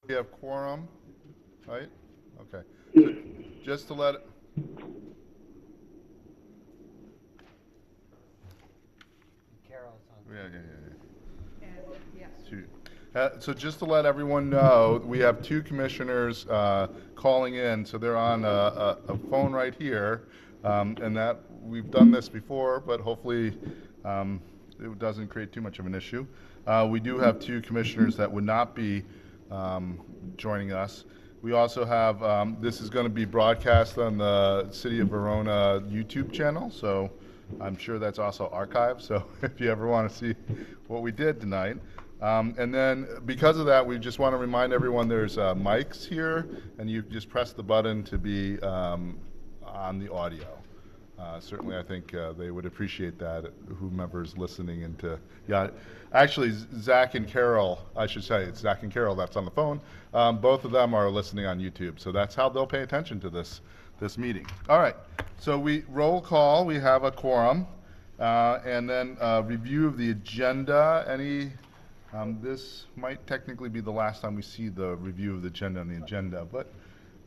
We have quorum, right? Okay. So just to let, Carol's on. yeah. And, yes. So just to let everyone know, we have two commissioners calling in, so they're on a phone right here, and that we've done this before, but hopefully it doesn't create too much of an issue. We do have two commissioners that would not be joining us. We also have, this is going to be broadcast on the City of Verona YouTube channel, so I'm sure that's also archived, so if you ever want to see what we did tonight. And then because of that, we just want to remind everyone there's mics here, and you just press the button to be on the audio. Certainly, I think they would appreciate that, whomever's listening into, yeah, actually, Zach and Carol, I should say, it's Zach and Carol that's on the phone. Both of them are listening on YouTube, so that's how they'll pay attention to this meeting. All right, so we roll call, we have a quorum, and then review of the agenda. This might technically be the last time we see the review of the agenda on the agenda, but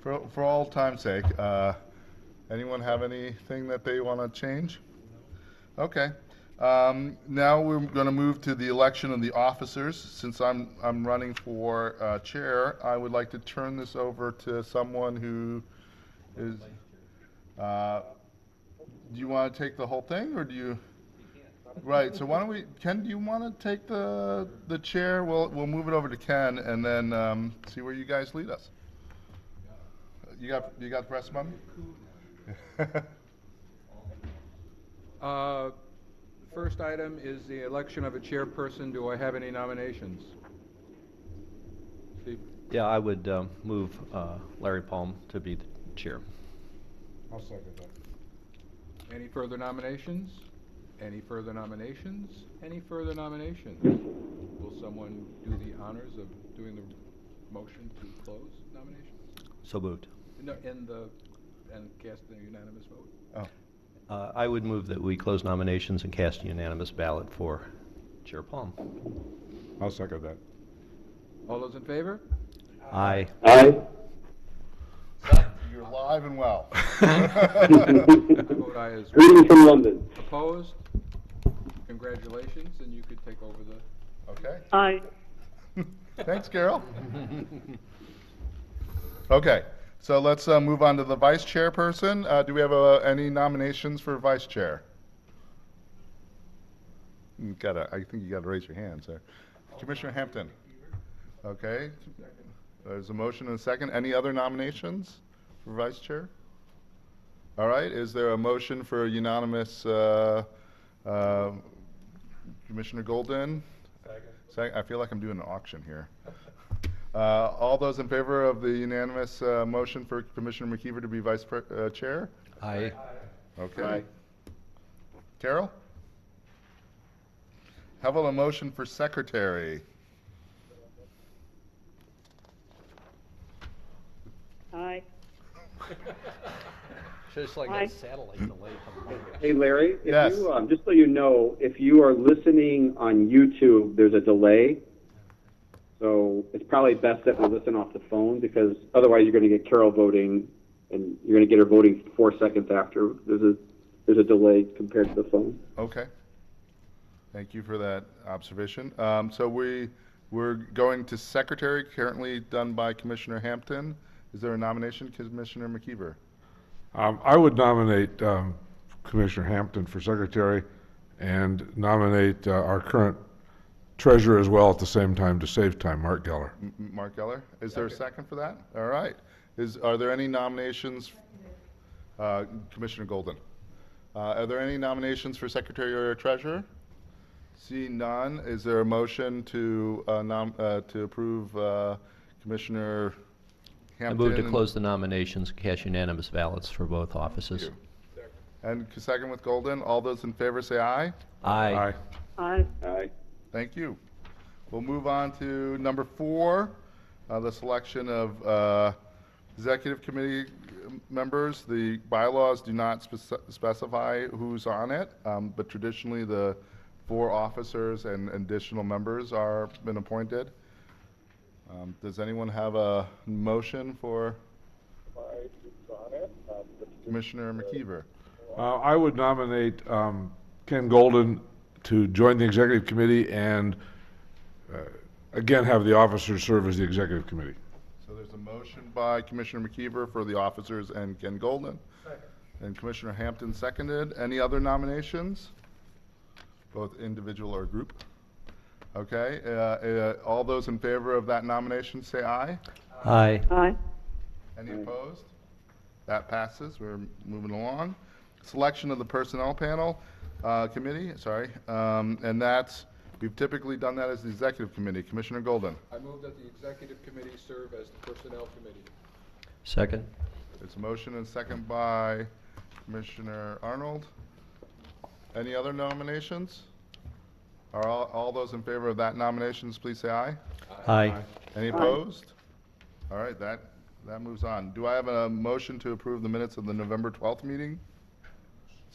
for all time's sake, anyone have anything that they want to change? Okay. Now we're going to move to the election of the officers. Since I'm running for chair, I would like to turn this over to someone who is. Do you want to take the whole thing, or do you? Right. So why don't we? Ken, do you want to take the chair? We'll move it over to Ken, and then see where you guys lead us. You got the press button? First item is the election of a chairperson. Do I have any nominations? Steve? Yeah, I would move Larry Palm to be the chair. I'll second that. Any further nominations? Any further nominations? Any further nominations? Will someone do the honors of doing the motion to close nominations? So moved. No, and cast a unanimous vote? Oh. I would move that we close nominations and cast a unanimous ballot for Chair Palm. I'll second that. All those in favor? Aye. Aye. You're live and well. I vote aye as well. Greetings from London. Opposed? Congratulations, and you could take over the... Okay. Aye. Thanks, Carol. Okay, so let's move on to the vice chairperson. Do we have any nominations for vice chair? I think you gotta raise your hand, sir. Commissioner Hampton. Okay. There's a motion and a second. Any other nominations for vice chair? All right. Is there a motion for a unanimous Commissioner Golden? Second. I feel like I'm doing an auction here. All those in favor of the unanimous motion for Commissioner McKeever to be vice chair? Aye. Okay. Aye. Carol? How about a motion for secretary? Aye. Just like Aye. a satellite delay from Hey, Larry, if Yes. you, just so you know, if you are listening on YouTube, there's a delay. So it's probably best that we listen off the phone, because otherwise you're going to get Carol voting, and you're going to get her voting 4 seconds after. There's a delay compared to the phone. Okay. Thank you for that observation. So we're going to secretary, currently done by Commissioner Hampton. Is there a nomination, Commissioner McKeever? I would nominate Commissioner Hampton for secretary and nominate our current treasurer as well at the same time to save time, Mark Geller. Mark Geller. Is there a second for that? All right. Are there any nominations? Commissioner Golden. Are there any nominations for secretary or treasurer? Seeing none, is there a motion to approve Commissioner Hampton? I move to close the nominations and cast unanimous ballots for both offices. And second with Golden. All those in favor say aye. Aye. Aye. Aye. Thank you. We'll move on to number 4, the selection of executive committee members. The bylaws do not specify who's on it, but traditionally the 4 officers and additional members are been appointed. Does anyone have a motion for Commissioner McKeever? I would nominate Ken Golden to join the executive committee and again have the officers serve as the executive committee. So there's a motion by Commissioner McKeever for the officers and Ken Golden. Second. And Commissioner Hampton seconded. Any other nominations? Both individual or group? Okay, all those in favor of that nomination say aye. Aye. Aye. Any opposed? That passes. We're moving along. Selection of the Personnel Panel Committee, sorry. And that's, we've typically done that as the Executive Committee. Commissioner Golden. I move that the executive committee serve as the personnel committee. Second. There's a motion and second by Commissioner Arnold. Any other nominations? Are all those in favor of that nominations, please say aye. Aye. Any opposed? All right, that moves on. Do I have a motion to approve the minutes of the November 12th meeting?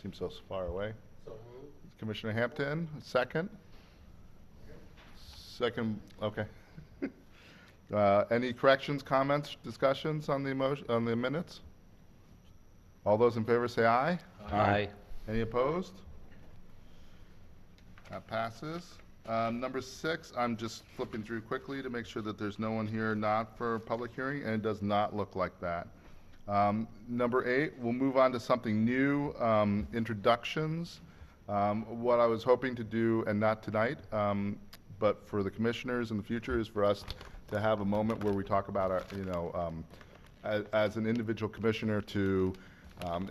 Seems so far away. So moved. Commissioner Hampton, second? Second, okay. Any corrections, comments, discussions on the on the minutes? All those in favor say aye. Aye. Any opposed? That passes. Number 6, I'm just flipping through quickly to make sure that there's no one here not for public hearing, and it does not look like that. Number 8, we'll move on to something new, introductions. What I was hoping to do, and not tonight, but for the commissioners in the future, is for us to have a moment where we talk about our, as an individual commissioner to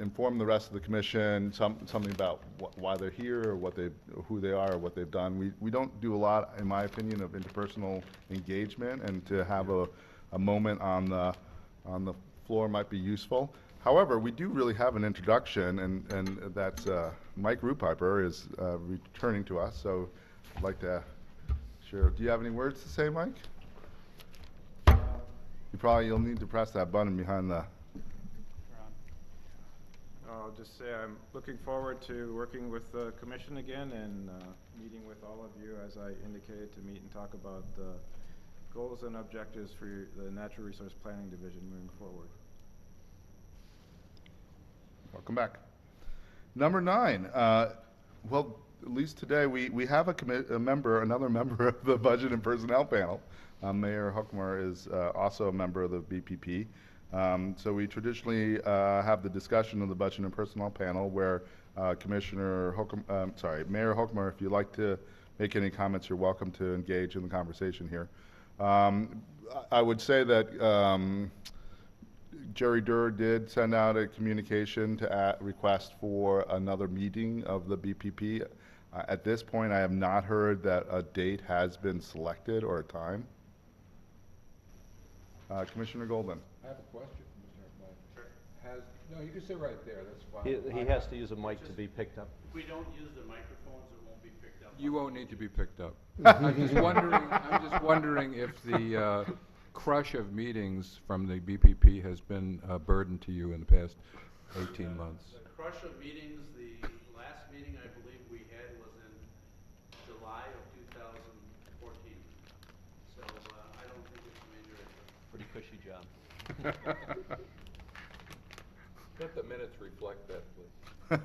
inform the rest of the commission something about why they're here, or who they are, or what they've done. We don't do a lot, in my opinion, of interpersonal engagement, and to have a moment on the floor might be useful. However, we do really have an introduction, and that's Mike Rupiper is returning to us, so I'd like to share. Do you have any words to say, Mike? You'll need to press that button behind the. I'll just say I'm looking forward to working with the commission again and meeting with all of you, as I indicated, to meet and talk about the goals and objectives for the Natural Resource Planning Division moving forward. Welcome back. Number 9. Well, at least today we have another member of the Budget and Personnel Panel. Mayor Hochmar is also a member of the BPP. So we traditionally have the discussion of the Budget and Personnel Panel, where Mayor Hochmar, if you'd like to make any comments, you're welcome to engage in the conversation here. I would say that Jerry Durr did send out a communication to request for another meeting of the BPP. At this point, I have not heard that a date has been selected or a time. Commissioner Golden. I have a question, Mr. Mike. No, you can sit right there, that's fine. He has to use a mic to be picked up. If we don't use the microphones, it won't be picked up. You won't need to be picked up. I'm just wondering if the crush of meetings from the BPP has been a burden to you in the past 18 months. The crush of meetings, the last meeting I believe we had was in July of 2014. So I don't think it's a major issue. Pretty cushy job. Let the minutes reflect that, please.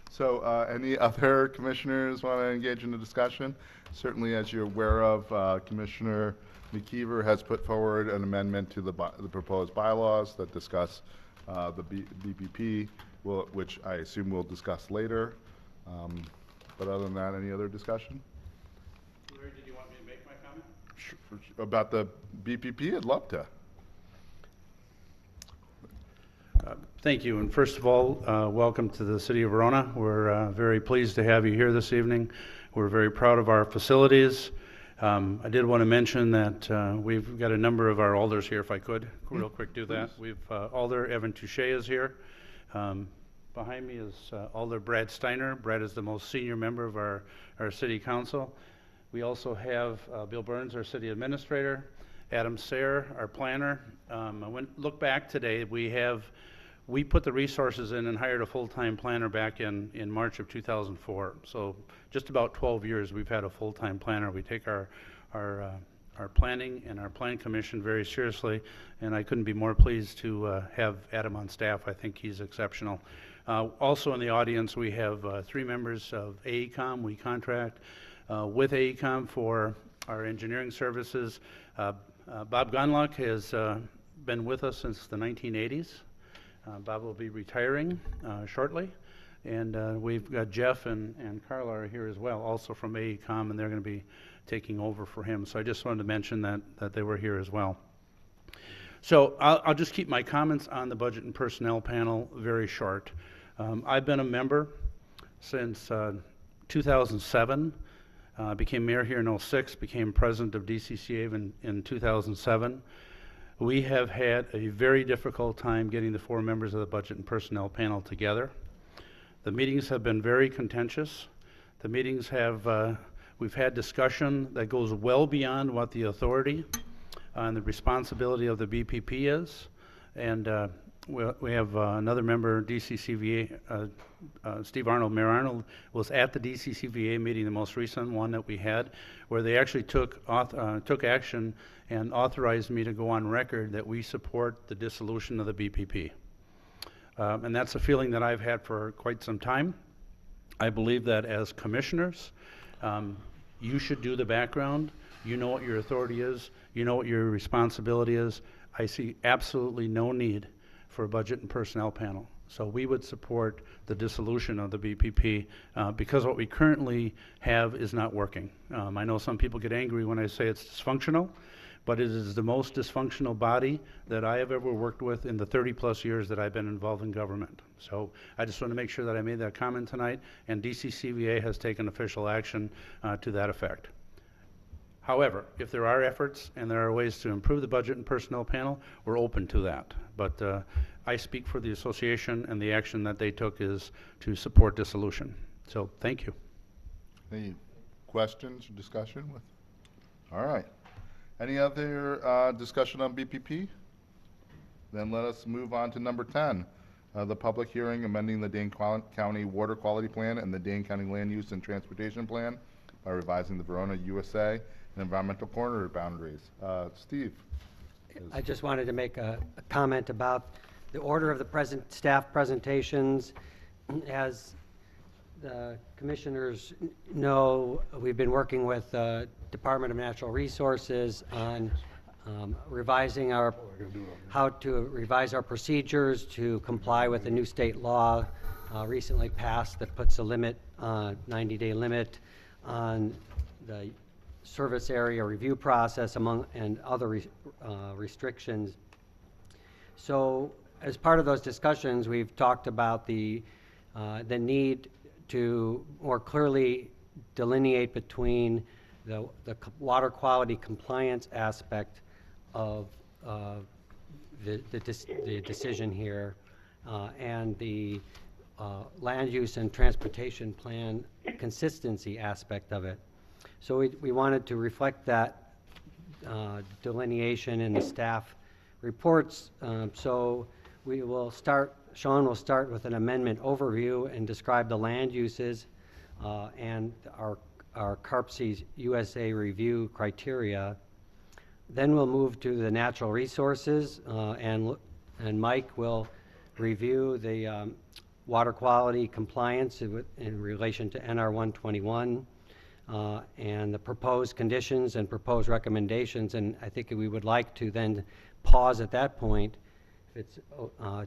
So any other commissioners want to engage in the discussion? Certainly, as you're aware of, Commissioner McKeever has put forward an amendment to the proposed bylaws that discuss the BPP, which I assume we'll discuss later. But other than that, any other discussion? Larry, did you want me to make my comment? About the BPP? I'd love to. Thank you, and first of all, welcome to the city of Verona. We're very pleased to have you here this evening. We're very proud of our facilities. I did want to mention that we've got a number of our alders here, if I could real quick do that. We've Alder Evan Touche is here. Behind me is Alder Brad Steiner. Brad is the most senior member of our city council. We also have Bill Burns, our city administrator, Adam Sayre, our planner. Look back today, we put the resources in and hired a full-time planner back in March of 2004. So just about 12 years we've had a full-time planner. We take our our planning and our plan commission very seriously, and I couldn't be more pleased to have Adam on staff. I think he's exceptional. Also in the audience, we have 3 members of AECOM. We contract with AECOM for our engineering services. Bob Gunlock has been with us since the 1980s. Bob will be retiring shortly. And we've got Jeff and Carla are here as well, also from AECOM, and they're going to be taking over for him. So I just wanted to mention that they were here as well. So I'll just keep my comments on the Budget and Personnel panel very short. I've been a member since 2007. Became mayor here in 2006, became president of DCCA in 2007. We have had a very difficult time getting the 4 members of the Budget and Personnel panel together. The meetings have been very contentious. The meetings have, we've had discussion that goes well beyond what the authority and the responsibility of the BPP is. And we have another member, DCCVA, Steve Arnold. Mayor Arnold was at the DCCVA meeting, the most recent one that we had, where they actually took action and authorized me to go on record that we support the dissolution of the BPP. And that's a feeling that I've had for quite some time. I believe that as commissioners, you should do the background. You know what your authority is. You know what your responsibility is. I see absolutely no need for a Budget and Personnel panel. So we would support the dissolution of the BPP because what we currently have is not working. I know some people get angry when I say it's dysfunctional, but it is the most dysfunctional body that I have ever worked with in the 30+ years that I've been involved in government. So I just want to make sure that I made that comment tonight, and DCCVA has taken official action to that effect. However, if there are efforts and there are ways to improve the Budget and Personnel panel, we're open to that. But I speak for the association, and the action that they took is to support dissolution. So thank you. Any questions or discussion with? All right. Any other discussion on BPP? Then let us move on to number 10, the public hearing amending the Dane County Water Quality Plan and the Dane County Land Use and Transportation Plan by revising the Verona, USA and environmental corridor boundaries. Steve? I just wanted to make a comment about the order of the staff presentations. As the commissioners know, we've been working with Department of Natural Resources on revising how to revise our procedures to comply with the new state law recently passed that puts a limit, 90-day limit on the service area review process and other restrictions. So as part of those discussions, we've talked about the need to more clearly delineate between the water quality compliance aspect of the decision here and the land use and transportation plan consistency aspect of it. So we wanted to reflect that delineation in the staff reports. So we will start, Sean will start with an amendment overview and describe the land uses and our CARPSI's USA review criteria. Then we'll move to the natural resources and Mike will review the water quality compliance in relation to NR 121 and the proposed conditions and proposed recommendations. And I think we would like to then pause at that point if it's,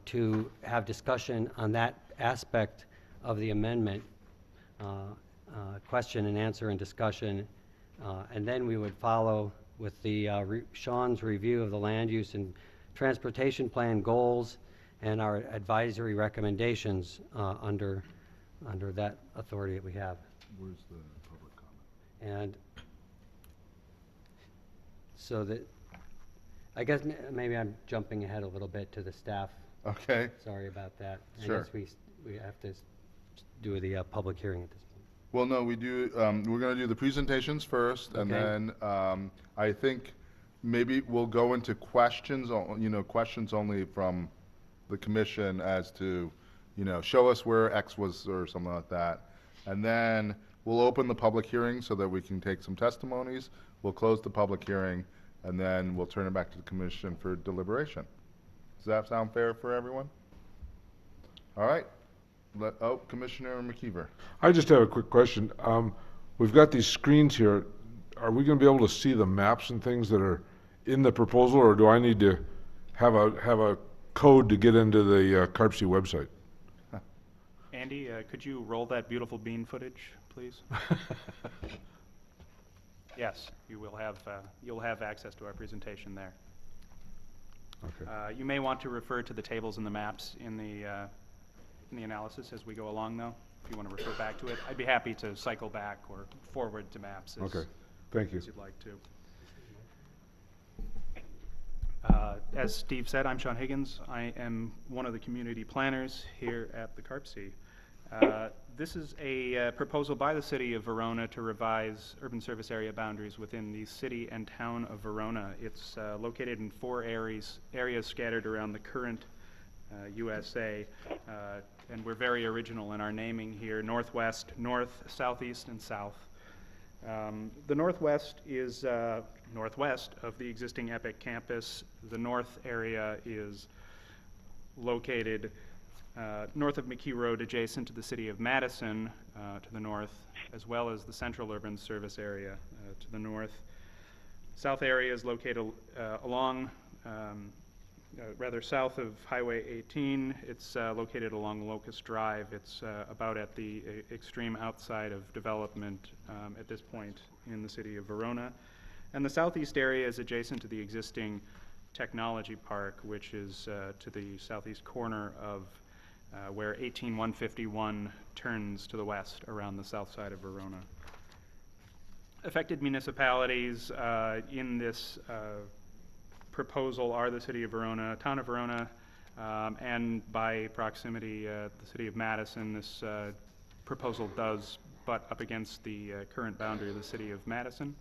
to have discussion on that aspect of the amendment, question and answer and discussion. And then we would follow with the Sean's review of the land use and transportation plan goals and our advisory recommendations under that authority that we have. Where's the public comment? And so that, I guess maybe I'm jumping ahead a little bit to the staff. Okay. Sorry about that. Sure. I guess we have to do the public hearing at this point. Well, no, we do, we're going to do the presentations first, and Okay. then I think maybe we'll go into questions, questions only from the commission as to, show us where X was or something like that. And then we'll open the public hearing so that we can take some testimonies. We'll close the public hearing, and then we'll turn it back to the commission for deliberation. Does that sound fair for everyone? All right. Commissioner McKeever. I just have a quick question. We've got these screens here. Are we going to be able to see the maps and things that are in the proposal, or do I need to have a code to get into the CARPC website? Andy, could you roll that beautiful bean footage, please? Yes, you will have, you'll have access to our presentation there. Okay. You may want to refer to the tables and the maps in the analysis as we go along, though, if you want to refer back to it. I'd be happy to cycle back or forward to maps Okay. Thank you. as you'd like to. As Steve said, I'm Sean Higgins. I am one of the community planners here at the CARPC. This is a proposal by the city of Verona to revise urban service area boundaries within the city and town of Verona. It's located in 4 areas scattered around the current USA, and we're very original in our naming here: northwest, north, southeast, and south. The northwest is northwest of the existing EPIC campus. The north area is located north of McKee Road, adjacent to the city of Madison to the north, as well as the central urban service area to the north. South area is located along, rather south of Highway 18. It's located along Locust Drive. It's about at the extreme outside of development at this point in the city of Verona. And the southeast area is adjacent to the existing technology park, which is to the southeast corner of where 18151 turns to the west around the south side of Verona. Affected municipalities in this proposal are the city of Verona, town of Verona, and by proximity the city of Madison. This proposal does butt up against the current boundary of the city of Madison.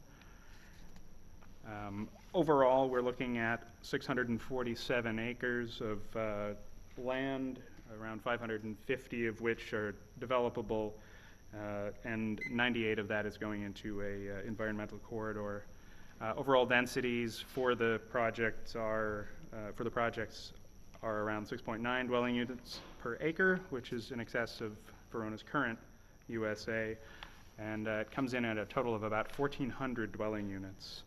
Overall, we're looking at 647 acres of land, around 550 of which are developable, and 98 of that is going into a environmental corridor. Overall densities for the projects are around 6.9 dwelling units per acre, which is in excess of Verona's current USA, and it comes in at a total of about 1,400 dwelling units.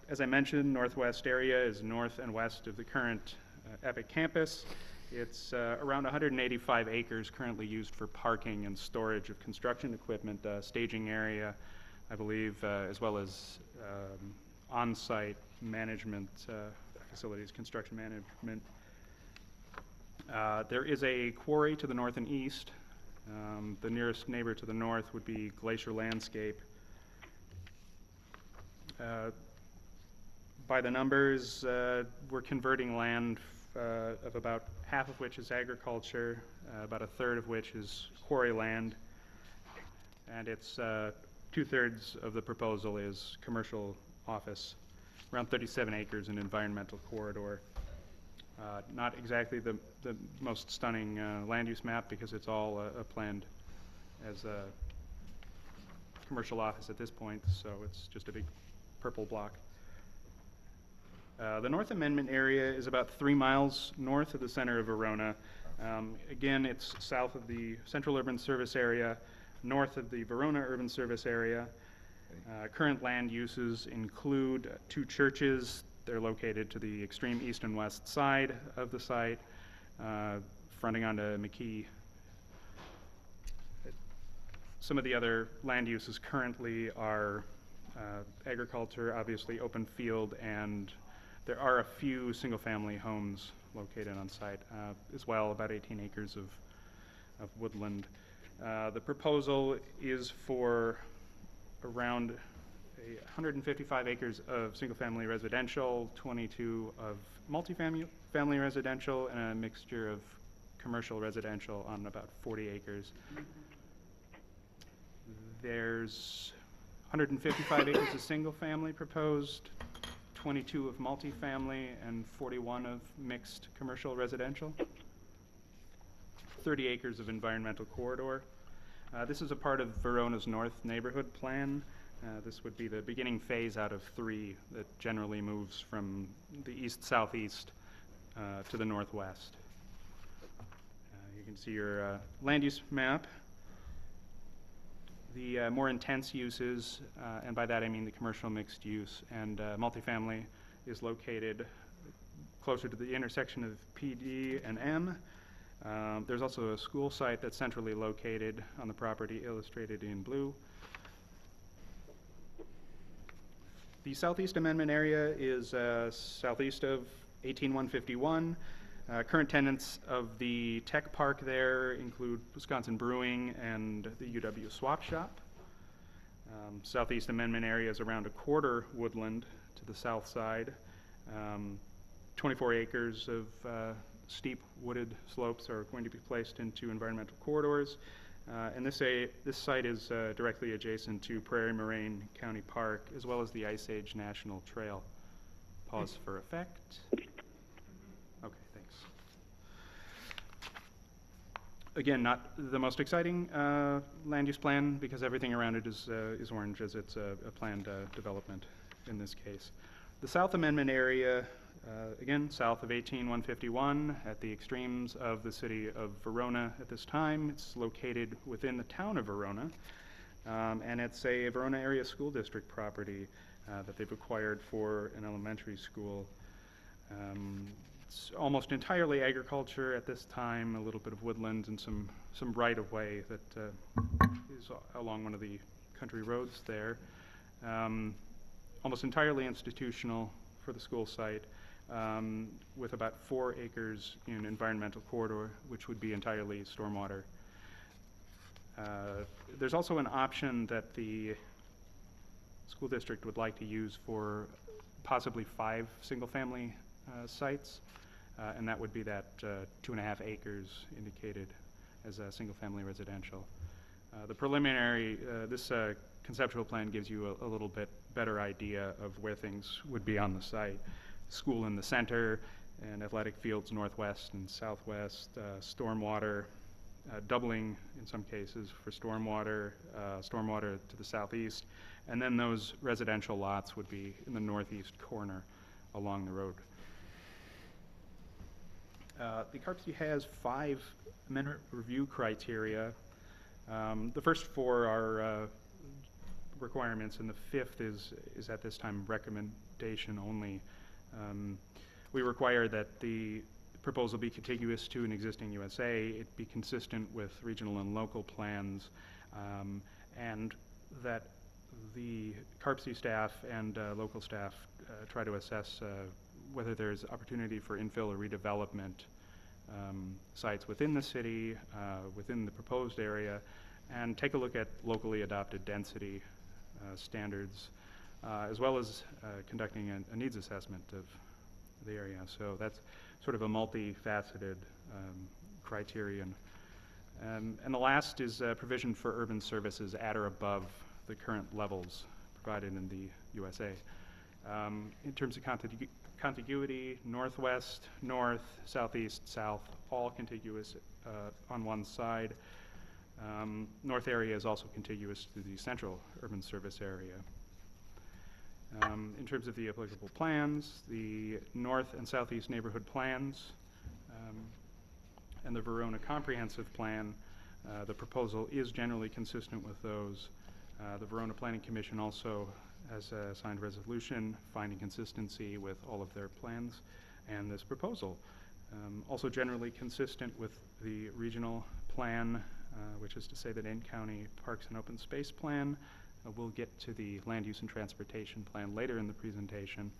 As I mentioned, northwest area is north and west of the current EPIC campus. It's around 185 acres currently used for parking and storage of construction equipment, staging area, I believe, as well as on-site management facilities, construction management. There is a quarry to the north and east. The nearest neighbor to the north would be Glacier Landscape. By the numbers, we're converting land of about half of which is agriculture, about a third of which is quarry land, and it's 2/3 of the proposal is commercial office, around 37 acres in environmental corridor. Not exactly the most stunning land use map, because it's all planned as a commercial office at this point, so it's just a big purple block. The North Amendment area is about 3 miles north of the center of Verona. Again, it's south of the Central Urban Service Area, north of the Verona Urban Service Area. Current land uses include 2 churches. They're located to the extreme east and west side of the site, fronting onto McKee. Some of the other land uses currently are agriculture, obviously open field, and there are a few single-family homes located on site as well, about 18 acres of woodland. The proposal is for around 155 acres of single-family residential, 22 of multifamily residential, and a mixture of commercial residential on about 40 acres. There's 155 acres of single-family proposed, 22 of multifamily, and 41 of mixed commercial residential. 30 acres of environmental corridor. This is a part of Verona's North Neighborhood Plan. This would be the beginning phase out of 3 that generally moves from the east-southeast to the northwest. You can see your land use map. The more intense uses, and by that I mean the commercial mixed use and multifamily, is located closer to the intersection of PD and M. There's also a school site that's centrally located on the property, illustrated in blue. The Southeast Amendment area is southeast of 18151. Current tenants of the tech park there include Wisconsin Brewing and the UW Swap Shop. Southeast Amendment area is around a quarter woodland to the south side. 24 acres of steep wooded slopes are going to be placed into environmental corridors. And this site is directly adjacent to Prairie Moraine County Park, as well as the Ice Age National Trail. Pause for effect. Okay, thanks. Again, not the most exciting land use plan, because everything around it is orange, as it's a planned development in this case. The South Amendment area, again, south of 18151, at the extremes of the city of Verona at this time. It's located within the town of Verona, and it's a Verona Area School District property that they've acquired for an elementary school. It's almost entirely agriculture at this time, a little bit of woodland and some right-of-way that is along one of the country roads there. Almost entirely institutional for the school site, with about 4 acres in environmental corridor, which would be entirely stormwater. There's also an option that the school district would like to use for possibly 5 single-family sites, and that would be that 2.5 acres indicated as a single-family residential. The preliminary, this conceptual plan gives you a little bit better idea of where things would be on the site. School in the center, and athletic fields northwest and southwest, stormwater, doubling in some cases for stormwater, stormwater to the southeast, and then those residential lots would be in the northeast corner along the road. The CARPC has 5 amendment review criteria. The first 4 are requirements, and the 5th is at this time recommendation only. We require that the proposal be contiguous to an existing USA, it be consistent with regional and local plans, and that the CARPC staff and local staff try to assess whether there's opportunity for infill or redevelopment sites within the city, within the proposed area, and take a look at locally adopted density standards, as well as conducting a needs assessment of the area. So that's sort of a multifaceted criterion. And the last is provision for urban services at or above the current levels provided in the USA. In terms of contiguity, northwest, north, southeast, south, all contiguous on one side. North area is also contiguous to the central urban service area. In terms of the applicable plans, the north and southeast neighborhood plans and the Verona comprehensive plan, the proposal is generally consistent with those. The Verona Planning Commission also has a signed resolution finding consistency with all of their plans and this proposal. Also generally consistent with the regional plan, which is to say that in-county parks and open space plan. We'll get to the land use and transportation plan later in the presentation.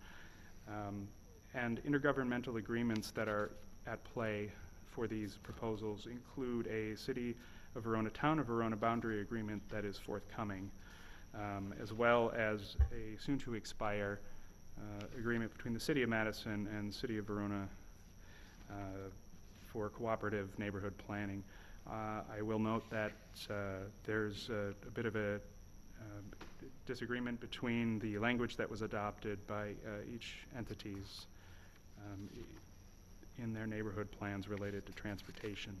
And intergovernmental agreements that are at play for these proposals include a City of Verona, Town of Verona boundary agreement that is forthcoming, as well as a soon-to-expire agreement between the City of Madison and City of Verona for cooperative neighborhood planning. I will note that there's a bit of a disagreement between the language that was adopted by each entities in their neighborhood plans related to transportation.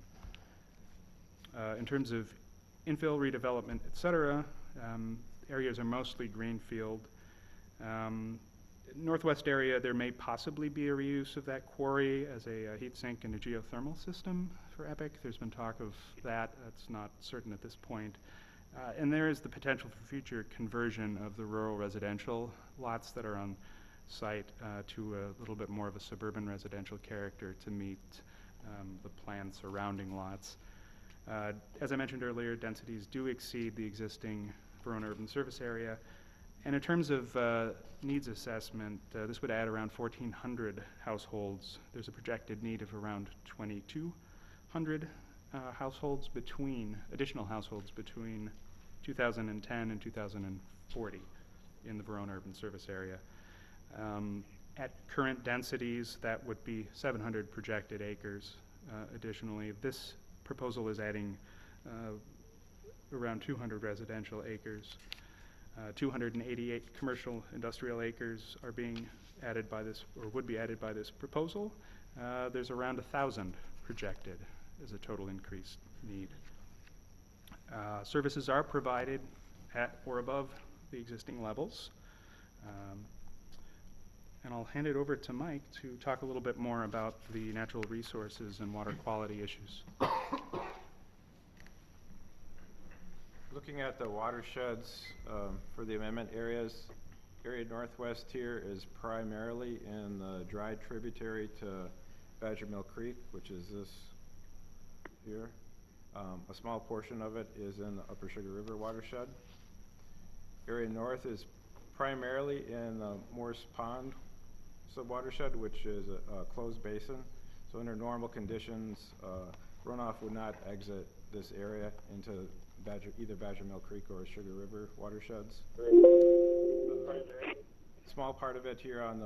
In terms of infill, redevelopment, et cetera. Areas are mostly greenfield. Northwest area, there may possibly be a reuse of that quarry as a heat sink and a geothermal system for EPIC. There's been talk of that. That's not certain at this point. And there is the potential for future conversion of the rural residential lots that are on site to a little bit more of a suburban residential character to meet the planned surrounding lots. As I mentioned earlier, densities do exceed the existing Verona urban service area. And in terms of needs assessment, this would add around 1,400 households. There's a projected need of around 2,200 additional households between 2010 and 2040 in the Verona urban service area. At current densities, that would be 700 projected acres. Additionally, this proposal is adding around 200 residential acres. 288 commercial industrial acres are being added by this, or would be added by this proposal. There's around 1,000 projected as a total increased need. Services are provided at or above the existing levels. And I'll hand it over to Mike to talk a little bit more about the natural resources and water quality issues. Looking at the watersheds for the amendment areas, area northwest here is primarily in the dry tributary to Badger Mill Creek, which is this here. A small portion of it is in the Upper Sugar River watershed. Area north is primarily in the Morse Pond subwatershed, which is a closed basin. So under normal conditions, runoff would not exit this area into either Badger Mill Creek or Sugar River watersheds. Small part of it here on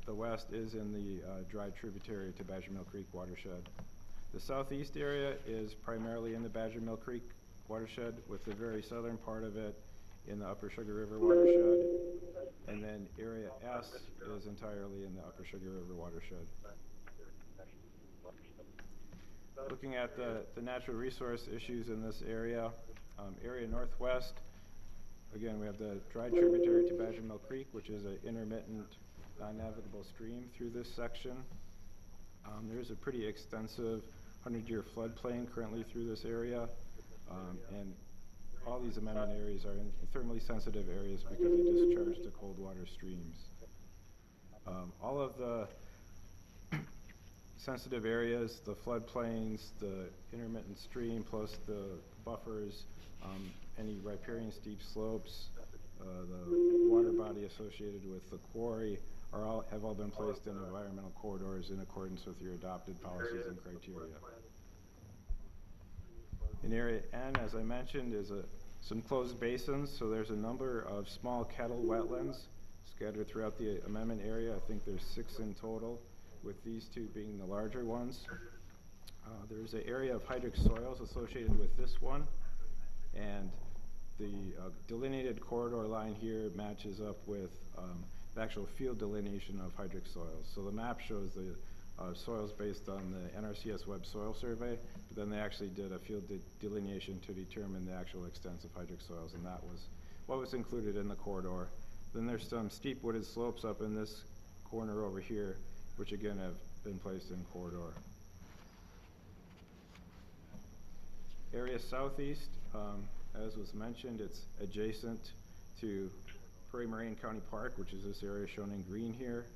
the west is in the dry tributary to Badger Mill Creek watershed. The southeast area is primarily in the Badger Mill Creek watershed, with the very southern part of it in the Upper Sugar River watershed, and then area S is entirely in the Upper Sugar River watershed. Looking at the natural resource issues in this area, area northwest, again we have the dry tributary to Badger Mill Creek, which is an intermittent non-navigable stream through this section. There's a pretty extensive 100-year floodplain currently through this area, and all these amendment areas are in thermally sensitive areas because they discharge to cold water streams. All of the sensitive areas, the floodplains, the intermittent stream, plus the buffers, any riparian steep slopes, the water body associated with the quarry have all been placed in environmental corridors in accordance with your adopted policies and criteria. In area N, as I mentioned, is some closed basins, so there's a number of small kettle wetlands scattered throughout the amendment area. I think there's 6 in total, with these 2 being the larger ones. There's an area of hydric soils associated with this one, and the delineated corridor line here matches up with the actual field delineation of hydric soils. So the map shows the soils based on the NRCS Web Soil Survey, but then they actually did a field delineation to determine the actual extent of hydric soils, and that was what was included in the corridor. Then there's some steep wooded slopes up in this corner over here, which again have been placed in corridor. Area southeast, as was mentioned, it's adjacent to Prairie Moraine County Park, which is this area shown in green here.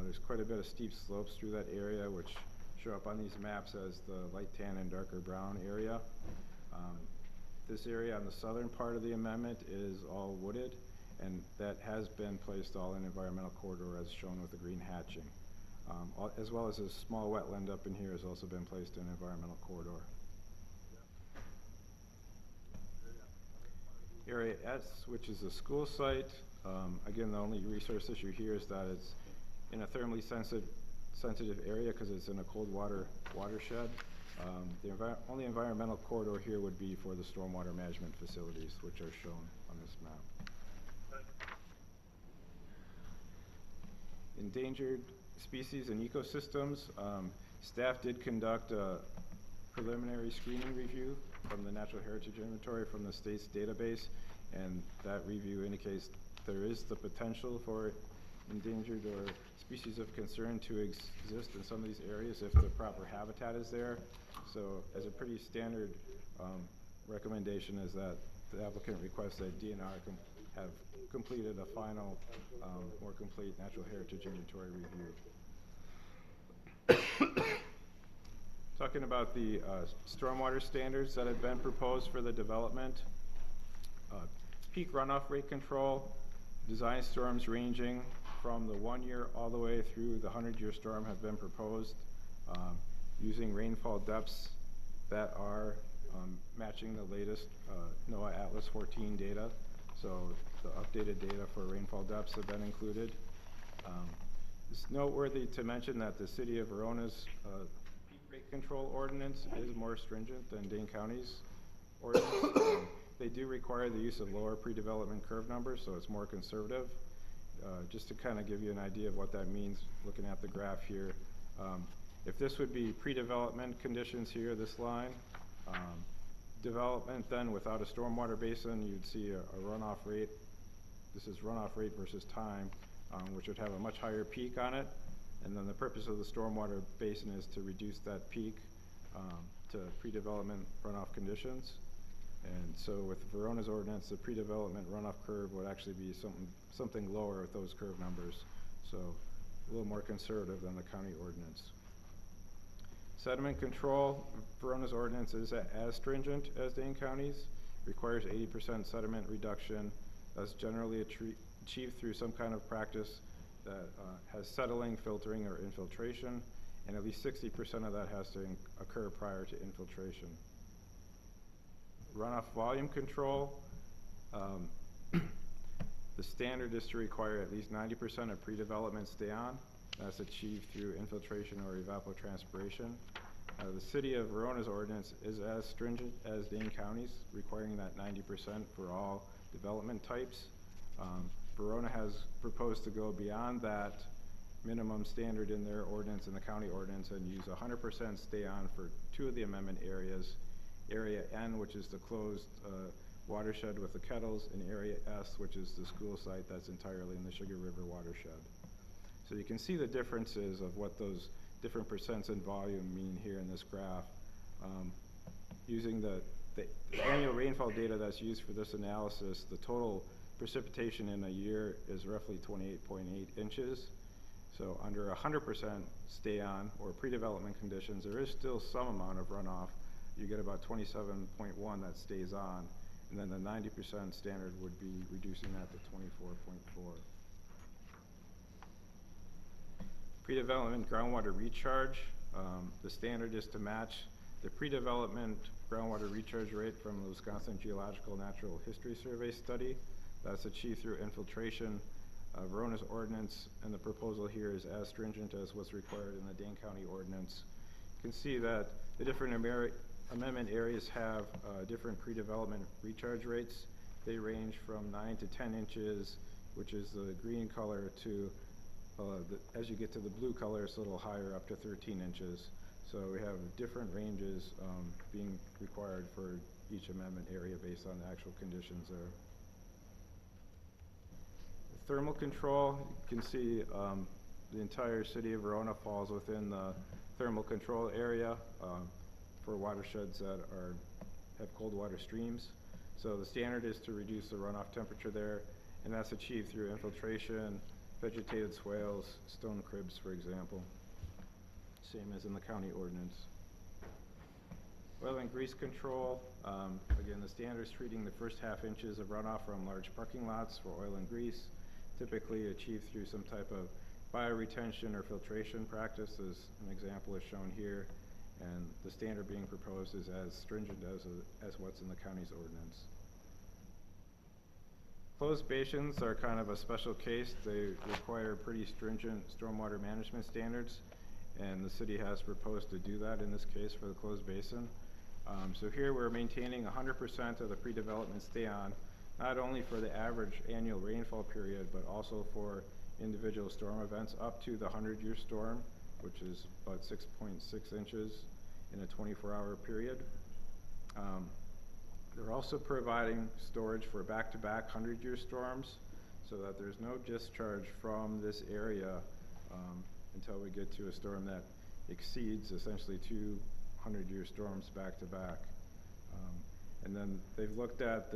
There's quite a bit of steep slopes through that area, which show up on these maps as the light tan and darker brown area. This area on the southern part of the amendment is all wooded, and that has been placed all in environmental corridor as shown with the green hatching. As well as a small wetland up in here has also been placed in environmental corridor. Area S, which is a school site. Again, the only resource issue here is that it's in a thermally sensitive area because it's in a cold water watershed. The only environmental corridor here would be for the stormwater management facilities, which are shown on this map. Endangered Species and Ecosystems. Staff did conduct a preliminary screening review from the Natural Heritage Inventory from the state's database, and that review indicates there is the potential for endangered or species of concern to exist in some of these areas if the proper habitat is there. So as a pretty standard recommendation is that the applicant requests that DNR have completed a final, more complete natural heritage inventory review. Talking about the stormwater standards that have been proposed for the development. Peak runoff rate control, design storms ranging from the 1 year all the way through the 100-year storm have been proposed, using rainfall depths that are matching the latest NOAA Atlas 14 data. So the updated data for rainfall depths have been included. It's noteworthy to mention that the city of Verona's peak rate control ordinance is more stringent than Dane County's ordinance. They do require the use of lower pre-development curve numbers, so it's more conservative. Just to kind of give you an idea of what that means, looking at the graph here, if this would be pre-development conditions here, this line, development then without a stormwater basin, you'd see a runoff rate. This is runoff rate versus time, which would have a much higher peak on it. And then the purpose of the stormwater basin is to reduce that peak to pre-development runoff conditions. And so with Verona's ordinance, the pre-development runoff curve would actually be something lower with those curve numbers. So a little more conservative than the county ordinance. Sediment control, Verona's ordinance is as stringent as Dane County's, requires 80% sediment reduction. That's generally achieved through some kind of practice that has settling, filtering, or infiltration, and at least 60% of that has to occur prior to infiltration. Runoff volume control, the standard is to require at least 90% of pre-development stay on. That's achieved through infiltration or evapotranspiration. The city of Verona's ordinance is as stringent as Dane County's, requiring that 90% for all development types. Verona has proposed to go beyond that minimum standard in their ordinance and the county ordinance and use 100% stay on for 2 of the amendment areas. Area N, which is the closed watershed with the kettles, and Area S, which is the school site that's entirely in the Sugar River watershed. So you can see the differences of what those different percents in volume mean here in this graph. Using the annual rainfall data that's used for this analysis, the total precipitation in a year is roughly 28.8 inches. So under 100% stay on or pre-development conditions, there is still some amount of runoff. You get about 27.1 that stays on, and then the 90% standard would be reducing that to 24.4. Pre-development groundwater recharge, the standard is to match the pre-development groundwater recharge rate from the Wisconsin Geological Natural History Survey study. That's achieved through infiltration. Verona's ordinance and the proposal here is as stringent as what's required in the Dane County ordinance. You can see that the different amendment areas have different pre-development recharge rates. They range from 9 to 10 inches, which is the green color, to as you get to the blue color, it's a little higher, up to 13 inches. So we have different ranges being required for each amendment area based on the actual conditions there. The thermal control, you can see the entire city of Verona falls within the thermal control area for watersheds that have cold water streams. So the standard is to reduce the runoff temperature there, and that's achieved through infiltration, vegetated swales, stone cribs, for example. Same as in the county ordinance. Oil and grease control, again, the standard is treating the first ½ inches of runoff from large parking lots for oil and grease, typically achieved through some type of bioretention or filtration practice, as an example is shown here, and the standard being proposed is as stringent as what's in the county's ordinance. Closed basins are kind of a special case. They require pretty stringent stormwater management standards, and the city has proposed to do that in this case for the closed basin. So here we're maintaining 100% of the pre-development stay on, not only for the average annual rainfall period, but also for individual storm events up to the 100-year storm, which is about 6.6 inches in a 24-hour period. They're also providing storage for back-to-back 100-year storms so that there's no discharge from this area until we get to a storm that exceeds essentially 2 100-year storms back-to-back. And then they've looked at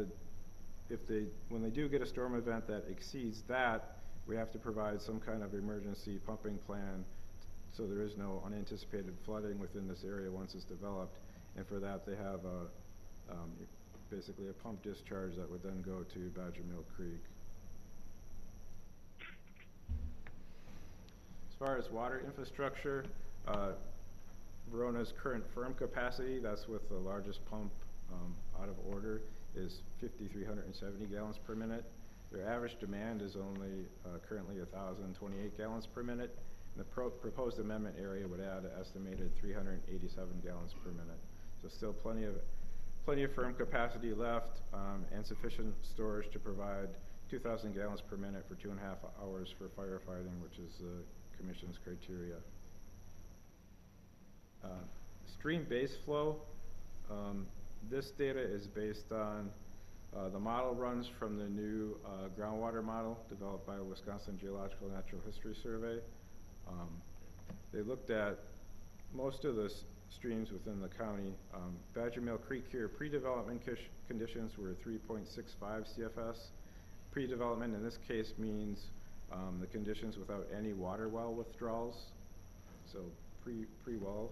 when they do get a storm event that exceeds that, we have to provide some kind of emergency pumping plan so there is no unanticipated flooding within this area once it's developed. And for that, they have basically a pump discharge that would then go to Badger Mill Creek. As far as water infrastructure, Verona's current firm capacity, that's with the largest pump out of order, is 5,370 gallons per minute. Their average demand is only currently 1,028 gallons per minute. And the proposed amendment area would add an estimated 387 gallons per minute. So still plenty of firm capacity left and sufficient storage to provide 2,000 gallons per minute for 2.5 hours for firefighting, which is the Commission's criteria. Stream base flow. This data is based on the model runs from the new groundwater model developed by Wisconsin Geological and Natural History Survey. They looked at most of the streams within the county. Badger Mill Creek here, pre-development conditions were 3.65 CFS. Pre-development in this case means the conditions without any water well withdrawals, so pre-wells.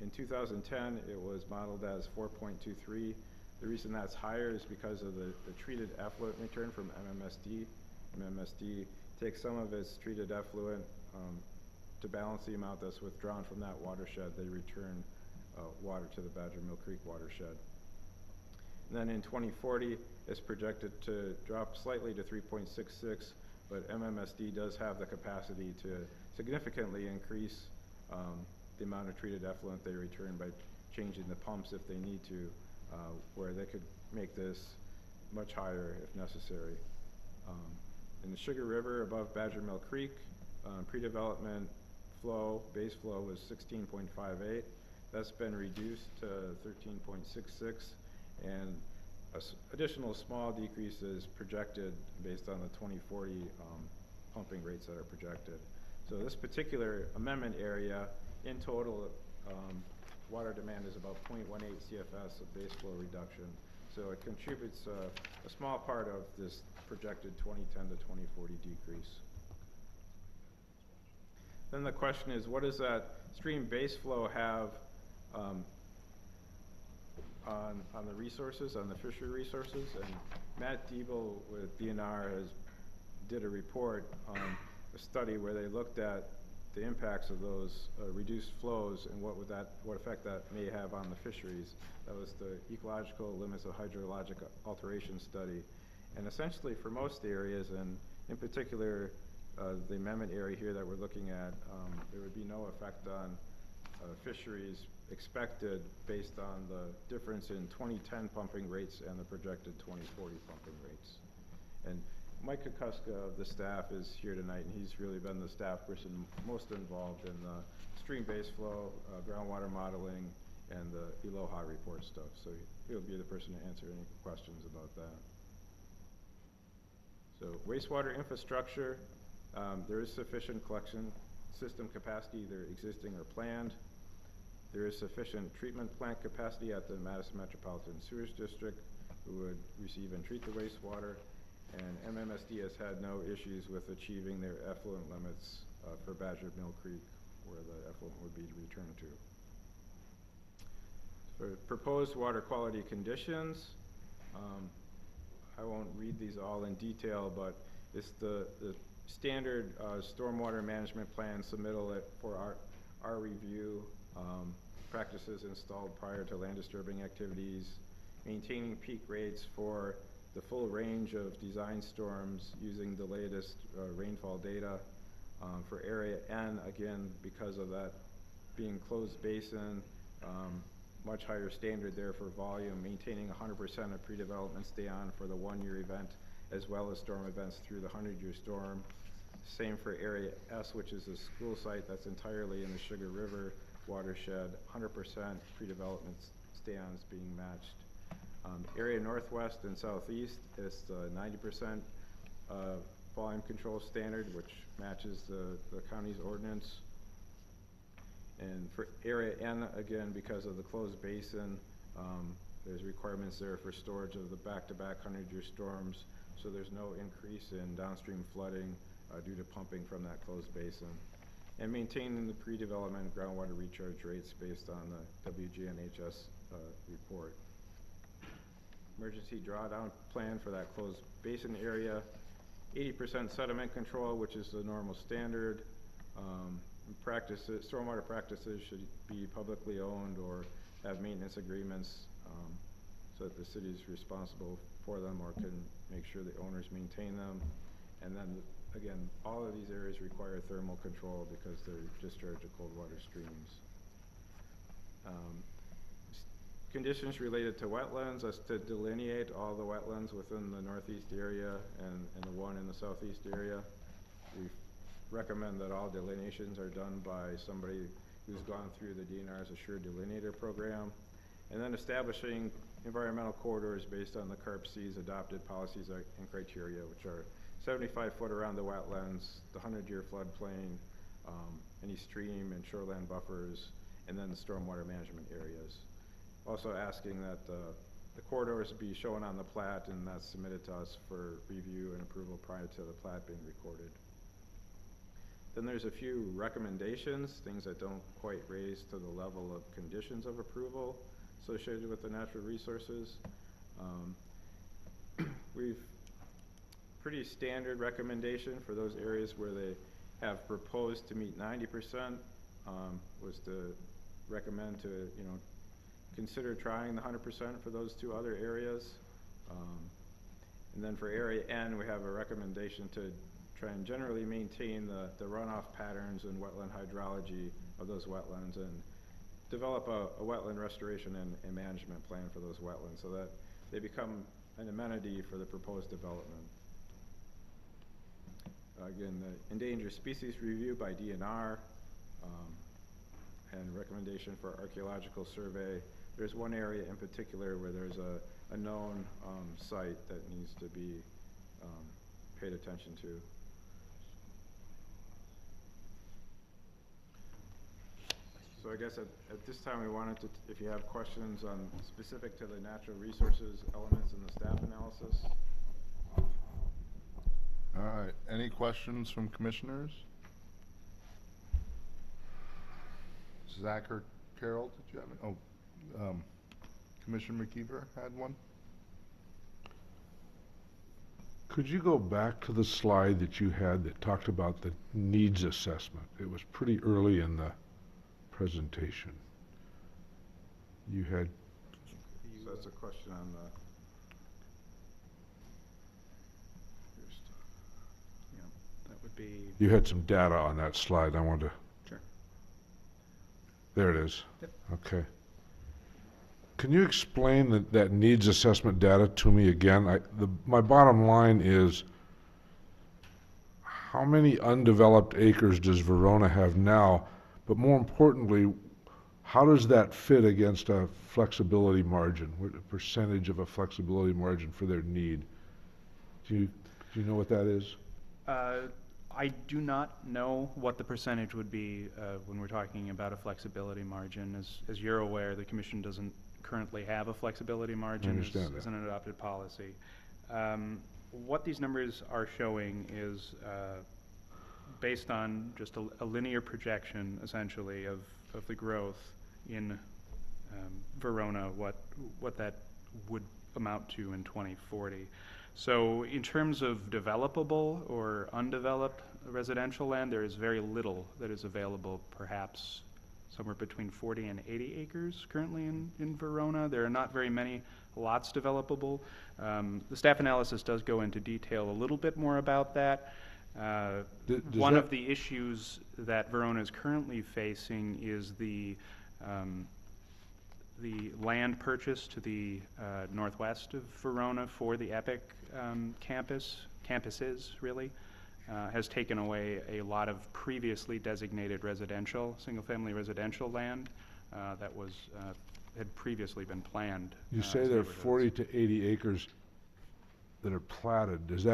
In 2010, it was modeled as 4.23. The reason that's higher is because of the treated effluent return from MMSD. MMSD takes some of its treated effluent to balance the amount that's withdrawn from that watershed. They return water to the Badger Mill Creek watershed. And then in 2040, it's projected to drop slightly to 3.66, but MMSD does have the capacity to significantly increase the amount of treated effluent they return by changing the pumps if they need to, where they could make this much higher if necessary. In the Sugar River above Badger Mill Creek, pre-development flow, base flow was 16.58. That's been reduced to 13.66, and additional small decreases projected based on the 2040 pumping rates that are projected. So this particular amendment area, in total, water demand is about 0.18 CFS of base flow reduction. So it contributes a small part of this projected 2010 to 2040 decrease. Then the question is, what does that stream base flow have on the resources, on the fishery resources? And Matt Diebel with DNR did a report on a study where they looked at the impacts of those reduced flows and what effect that may have on the fisheries. That was the ecological limits of hydrologic alteration study. And essentially for most areas, and in particular the amendment area here that we're looking at, there would be no effect on fisheries expected based on the difference in 2010 pumping rates and the projected 2040 pumping rates. And Mike Kukuska of the staff is here tonight, and he's really been the staff person most involved in the stream base flow, groundwater modeling, and the ELOHA report stuff. So he'll be the person to answer any questions about that. So wastewater infrastructure, there is sufficient collection system capacity, either existing or planned. There is sufficient treatment plant capacity at the Madison Metropolitan Sewage District, who would receive and treat the wastewater. And MMSD has had no issues with achieving their effluent limits for Badger Mill Creek, where the effluent would be returned to. For proposed water quality conditions, I won't read these all in detail, but it's the standard stormwater management plan submittal for our review, practices installed prior to land disturbing activities, maintaining peak rates for the full range of design storms using the latest rainfall data for area N, again, because of that being closed basin, much higher standard there for volume, maintaining 100% of pre-development stay on for the 1-year event, as well as storm events through the 100-year storm. Same for area S, which is a school site that's entirely in the Sugar River watershed, 100% pre-development stands being matched. Area northwest and southeast is the 90% volume control standard, which matches the county's ordinance. And for area N, again, because of the closed basin, there's requirements there for storage of the back-to-back 100-year storms, so there's no increase in downstream flooding due to pumping from that closed basin. And maintaining the pre-development groundwater recharge rates based on the WGNHS report. Emergency drawdown plan for that closed basin area, 80% sediment control, which is the normal standard. Stormwater practices should be publicly owned or have maintenance agreements so that the city is responsible for them or can make sure the owners maintain them. And then, again, all of these areas require thermal control because they're discharge of cold water streams. Conditions related to wetlands is to delineate all the wetlands within the northeast area and the one in the southeast area. We recommend that all delineations are done by somebody who's gone through the DNR's Assured Delineator program, and then establishing environmental corridors based on the CARP-C's adopted policies and criteria, which are 75 foot around the wetlands, the 100-year floodplain, any stream and shoreland buffers, and then the stormwater management areas. Also asking that the corridors be shown on the plat, and that's submitted to us for review and approval prior to the plat being recorded. Then there's a few recommendations, things that don't quite raise to the level of conditions of approval associated with the natural resources. We've pretty standard recommendation for those areas where they have proposed to meet 90%, was to recommend to, consider trying the 100% for those two other areas. And then for area N, we have a recommendation to try and generally maintain the runoff patterns and wetland hydrology of those wetlands and develop a wetland restoration and management plan for those wetlands so that they become an amenity for the proposed development. Again, the Endangered Species Review by DNR and recommendation for archaeological survey. There's one area in particular where there's a known site that needs to be paid attention to. So I guess at this time we wanted to, if you have questions on specific to the natural resources elements in the staff analysis. All right, any questions from commissioners? Zach or Carol, did you have any? Oh, Commissioner McKeever had one. Could you go back to the slide that you had that talked about the needs assessment? It was pretty early in the presentation. You had... So that's a question on the... Yeah, that would be... You had some data on that slide. I wanted to... Sure. There it is. Yep. Okay. Can you explain that needs assessment data to me again? My bottom line is, how many undeveloped acres does Verona have now? But more importantly, how does that fit against a flexibility margin? What percentage of a flexibility margin for their need? Do you know what that is? I do not know what the percentage would be when we're talking about a flexibility margin. As you're aware, the Commission doesn't currently have a flexibility margin as an adopted policy. What these numbers are showing is based on just a linear projection, essentially, of the growth in Verona, what that would amount to in 2040. So in terms of developable or undeveloped residential land, there is very little that is available, perhaps somewhere between 40 and 80 acres currently in Verona. There are not very many lots developable. The staff analysis does go into detail a little bit more about that. One of the issues that Verona is currently facing is the land purchase to the northwest of Verona for the EPIC campuses really, has taken away a lot of previously designated residential, single-family residential land that was had previously been planned. You as say there are neighborhoods. 40 to 80 acres that are platted. Does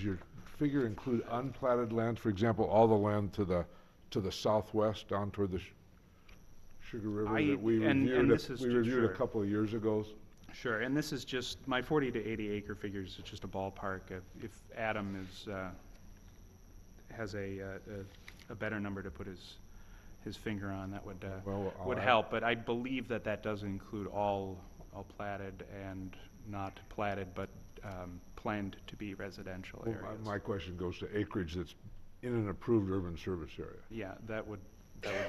your figure include unplatted land? For example, all the land to the southwest down toward the Sugar River that we reviewed a couple of years ago? Sure, and this is just, my 40 to 80 acre figures is just a ballpark. If Adam has a better number to put his finger on, that would help. But I believe that does include all platted and not platted, but planned to be residential Well, areas. my question goes to acreage that's in an approved urban service area. Yeah, that would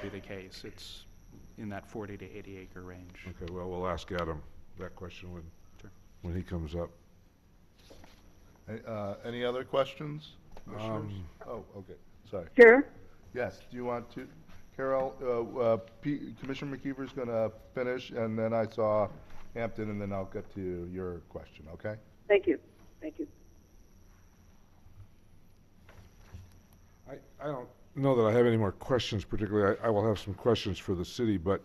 be the case. It's in that 40 to 80 acre range. Okay, well, we'll ask Adam that question when he comes up. Any other questions, commissioners? Oh, okay, sorry. Chair? Yes, do you want to, Carol, Commissioner McKeever's gonna finish, and then I saw Hampton, and then I'll get to your question, okay? Thank you. Thank you. I don't know that I have any more questions particularly. I will have some questions for the city, but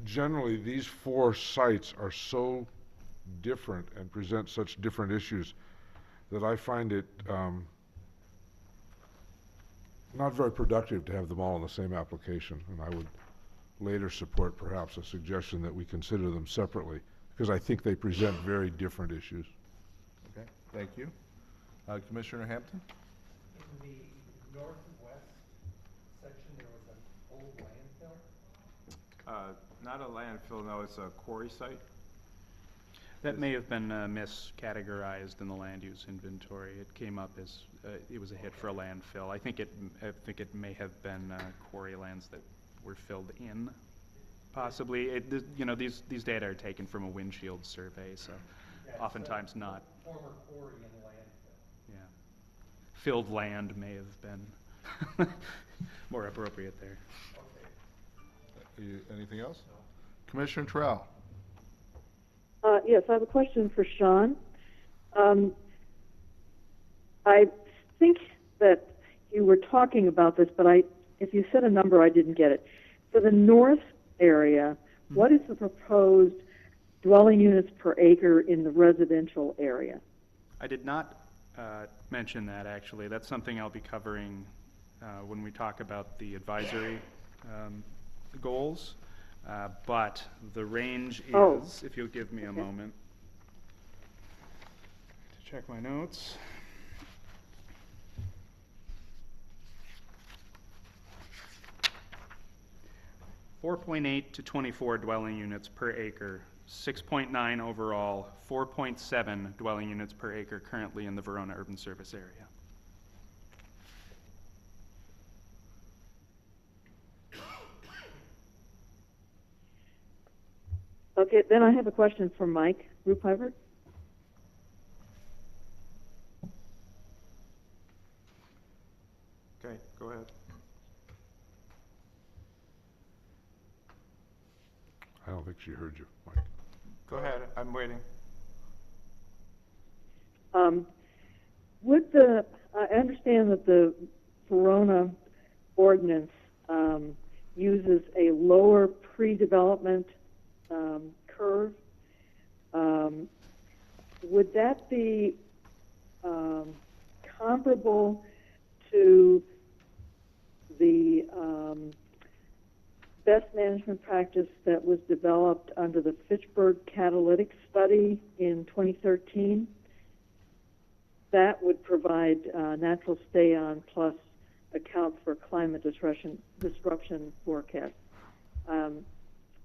generally these 4 sites are so different and present such different issues that I find it not very productive to have them all in the same application, and I would later support perhaps a suggestion that we consider them separately, because I think they present very different issues. Okay, thank you. Commissioner Hampton? In the northwest section, there was an old landfill? Not a landfill, no, it's a quarry site. That may have been miscategorized in the land use inventory. It came up as it was a hit for a landfill. I think it may have been quarry lands that were filled in, possibly. These data are taken from a windshield survey, so yeah, oftentimes not. Former quarry in the landfill. Yeah, filled land may have been more appropriate there. Okay. Anything else? No. Commissioner Terrell. Yes, I have a question for Sean. I think that you were talking about this, but if you said a number, I didn't get it. For the north area, what is the proposed dwelling units per acre in the residential area? I did not mention that, actually. That's something I'll be covering when we talk about the advisory goals. But the range is, if you'll give me a moment to check my notes. .8 to 24 dwelling units per acre, 6.9 overall, 4.7 dwelling units per acre currently in the Verona Urban Service area. Okay, then I have a question for Mike Ruppivert. Okay, go ahead. I don't think she heard you, Mike. Go ahead, I'm waiting. I understand that the Verona ordinance uses a lower pre-development curve. Would that be comparable to the best management practice that was developed under the Fitchburg Catalytic Study in 2013? That would provide natural stay-on plus account for climate disruption forecast.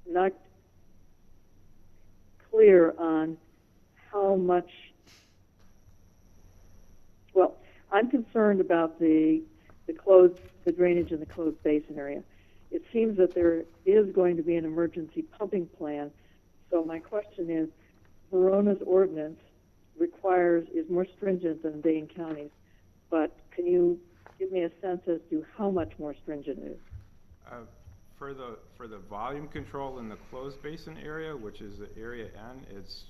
Not clear on how much. Well, I'm concerned about the drainage in the closed basin area. It seems that there is going to be an emergency pumping plan. So my question is, Verona's ordinance is more stringent than Dane County's, but can you give me a sense as to how much more stringent it is? For the volume control in the closed basin area, which is the area N, it's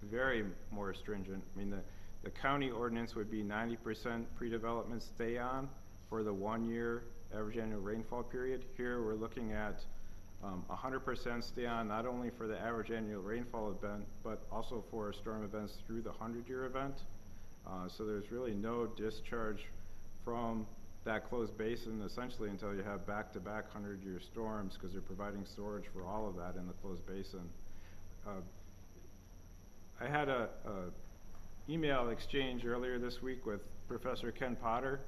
very more stringent. I mean, the county ordinance would be 90% pre-development stay on for the 1 year average annual rainfall period. Here we're looking at 100% stay on not only for the average annual rainfall event, but also for storm events through the 100-year event. So there's really no discharge from that closed basin essentially until you have back-to-back 100-year storms, because they're providing storage for all of that in the closed basin. I had a email exchange earlier this week with Professor Ken Potter,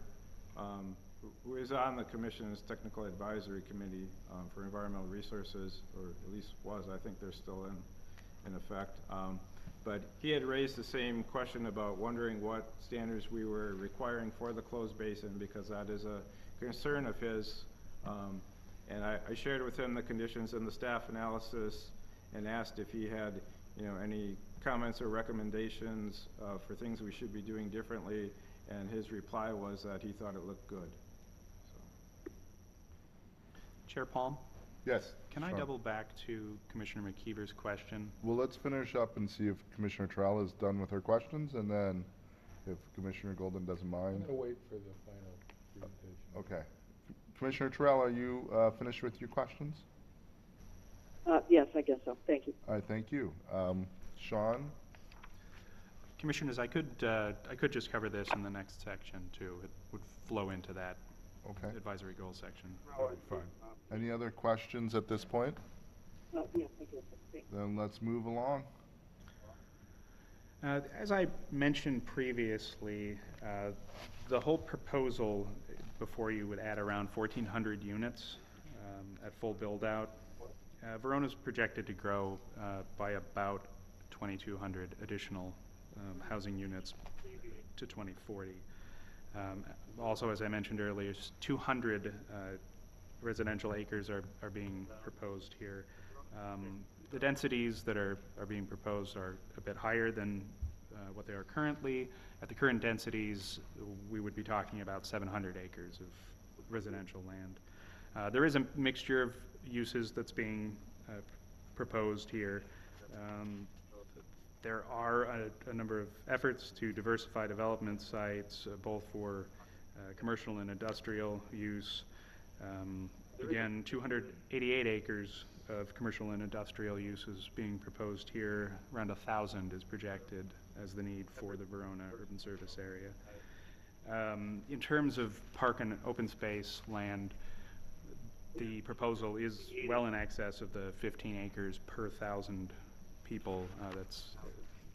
who is on the Commission's Technical Advisory Committee for Environmental Resources, or at least was. I think they're still in effect. But he had raised the same question about wondering what standards we were requiring for the closed basin, because that is a concern of his. And I shared with him the conditions in the staff analysis and asked if he had, any comments or recommendations for things we should be doing differently. And his reply was that he thought it looked good. So. Chair Palm? Yes. Can I Sean. double back to Commissioner McKeever's question? Well, let's finish up and see if Commissioner Terrell is done with her questions, and then if Commissioner Golden doesn't I'm mind. gonna wait for the final presentation. Okay. Commissioner Terrell, are you finished with your questions? Yes, I guess so. Thank you. All right, thank you. Sean? Commissioners, I could just cover this in the next section too. It would flow into that advisory goal section. Fine. Any other questions at this point? Yes, I guess so. Thank you. Then let's move along. As I mentioned previously, the whole proposal before you would add around 1,400 units at full build-out. Verona's projected to grow by about 2,200 additional housing units to 2040. Also, as I mentioned earlier, 200 residential acres are being proposed here. The densities that are being proposed are a bit higher than what they are currently. At the current densities, we would be talking about 700 acres of residential land. There is a mixture of uses that's being proposed here. There are a number of efforts to diversify development sites, both for commercial and industrial use. Again, 288 acres of commercial and industrial uses being proposed here. Around 1,000 is projected as the need for the Verona urban service area. In terms of park and open space land, the proposal is well in excess of the 15 acres per 1,000 people. That's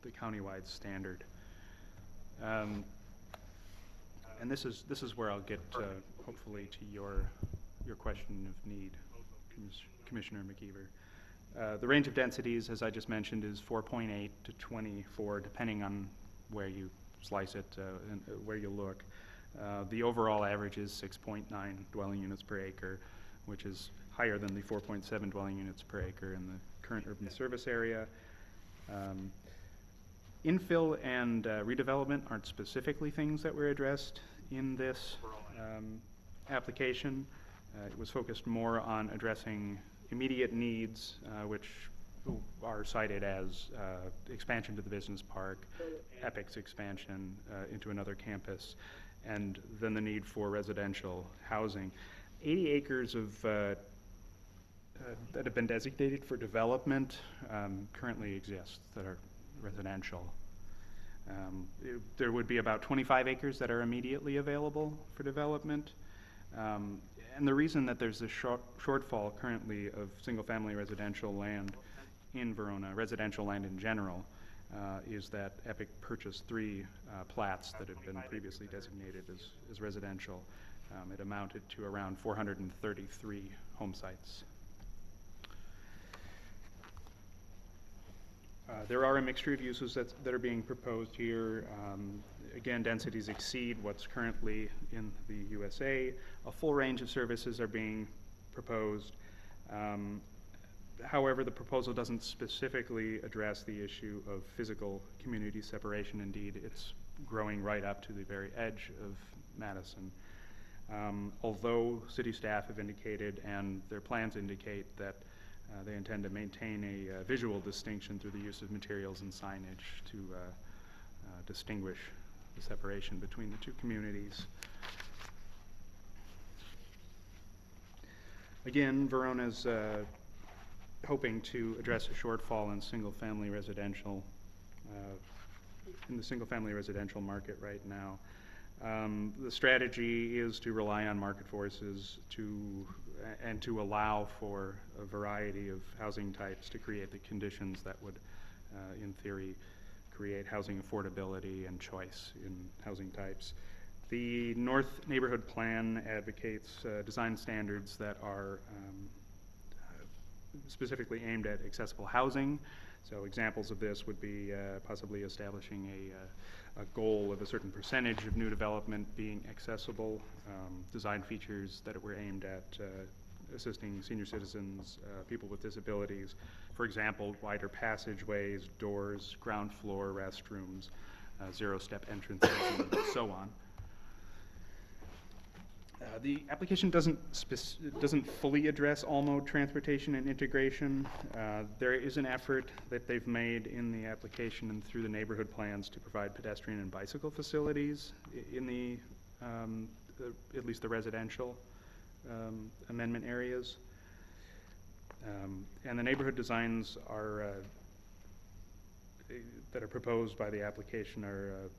the countywide standard. And this is where I'll get hopefully to your question of need, Commissioner McKeever. The range of densities, as I just mentioned, is 4.8 to 24, depending on where you slice it and where you look. The overall average is 6.9 dwelling units per acre, which is higher than the 4.7 dwelling units per acre in the current urban service area. Infill and redevelopment aren't specifically things that were addressed in this application. It was focused more on addressing immediate needs, which are cited as expansion to the business park, EPIC's expansion into another campus, and then the need for residential housing. 80 acres of that have been designated for development currently exist that are residential. There would be about 25 acres that are immediately available for development. And the reason that there's a shortfall currently of single-family residential land in Verona, residential land in general, is that EPIC purchased 3 plats that had been previously designated as residential. It amounted to around 433 home sites. There are a mixture of uses that are being proposed here. Again, densities exceed what's currently in the USA. A full range of services are being proposed. However, the proposal doesn't specifically address the issue of physical community separation. Indeed, it's growing right up to the very edge of Madison. Although city staff have indicated, and their plans indicate, that they intend to maintain a visual distinction through the use of materials and signage to distinguish the separation between the two communities. Again, Verona's hoping to address a shortfall in single-family residential, in the single-family residential market right now. The strategy is to rely on market forces and to allow for a variety of housing types to create the conditions that would, in theory, create housing affordability and choice in housing types. The North Neighborhood Plan advocates design standards that are specifically aimed at accessible housing. So examples of this would be possibly establishing a goal of a certain percentage of new development being accessible, design features that were aimed at assisting senior citizens, people with disabilities. For example, wider passageways, doors, ground floor restrooms, zero-step entrances, and so on. The application doesn't fully address all-mode transportation and integration. There is an effort that they've made in the application and through the neighborhood plans to provide pedestrian and bicycle facilities in the, at least the residential amendment areas. And the neighborhood designs are, that are proposed by the application are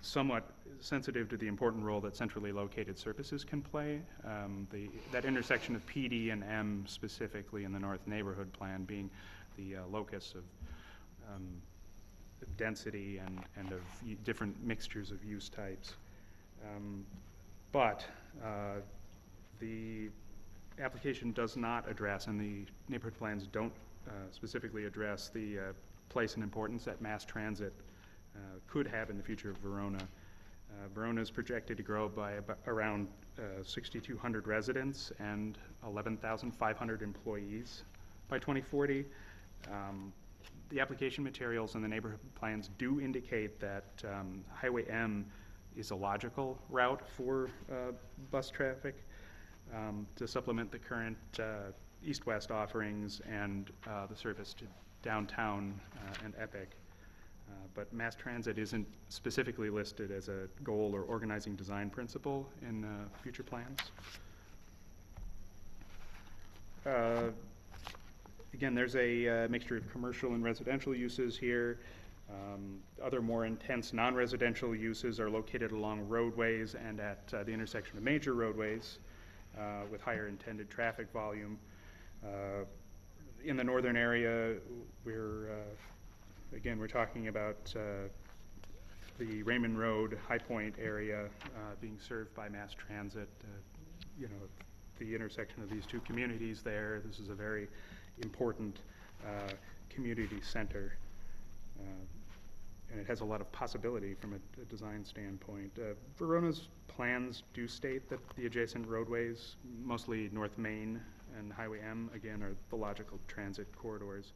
somewhat sensitive to the important role that centrally located services can play. That intersection of PD and M specifically in the North Neighborhood Plan being the locus of density and of different mixtures of use types. But the application does not address, and the neighborhood plans don't specifically address the place and importance that mass transit could have in the future of Verona. Verona is projected to grow by around 6,200 residents and 11,500 employees by 2040. The application materials and the neighborhood plans do indicate that Highway M is a logical route for bus traffic to supplement the current east-west offerings and the service to downtown and Epic. But mass transit isn't specifically listed as a goal or organizing design principle in future plans. Again, there's a mixture of commercial and residential uses here. Other more intense non-residential uses are located along roadways and at the intersection of major roadways with higher intended traffic volume. In the northern area, again, we're talking about the Raymond Road, High Point area being served by mass transit. You know, the intersection of these two communities there, this is a very important community center. And it has a lot of possibility from a design standpoint. Verona's plans do state that the adjacent roadways, mostly North Main and Highway M, again, are the logical transit corridors.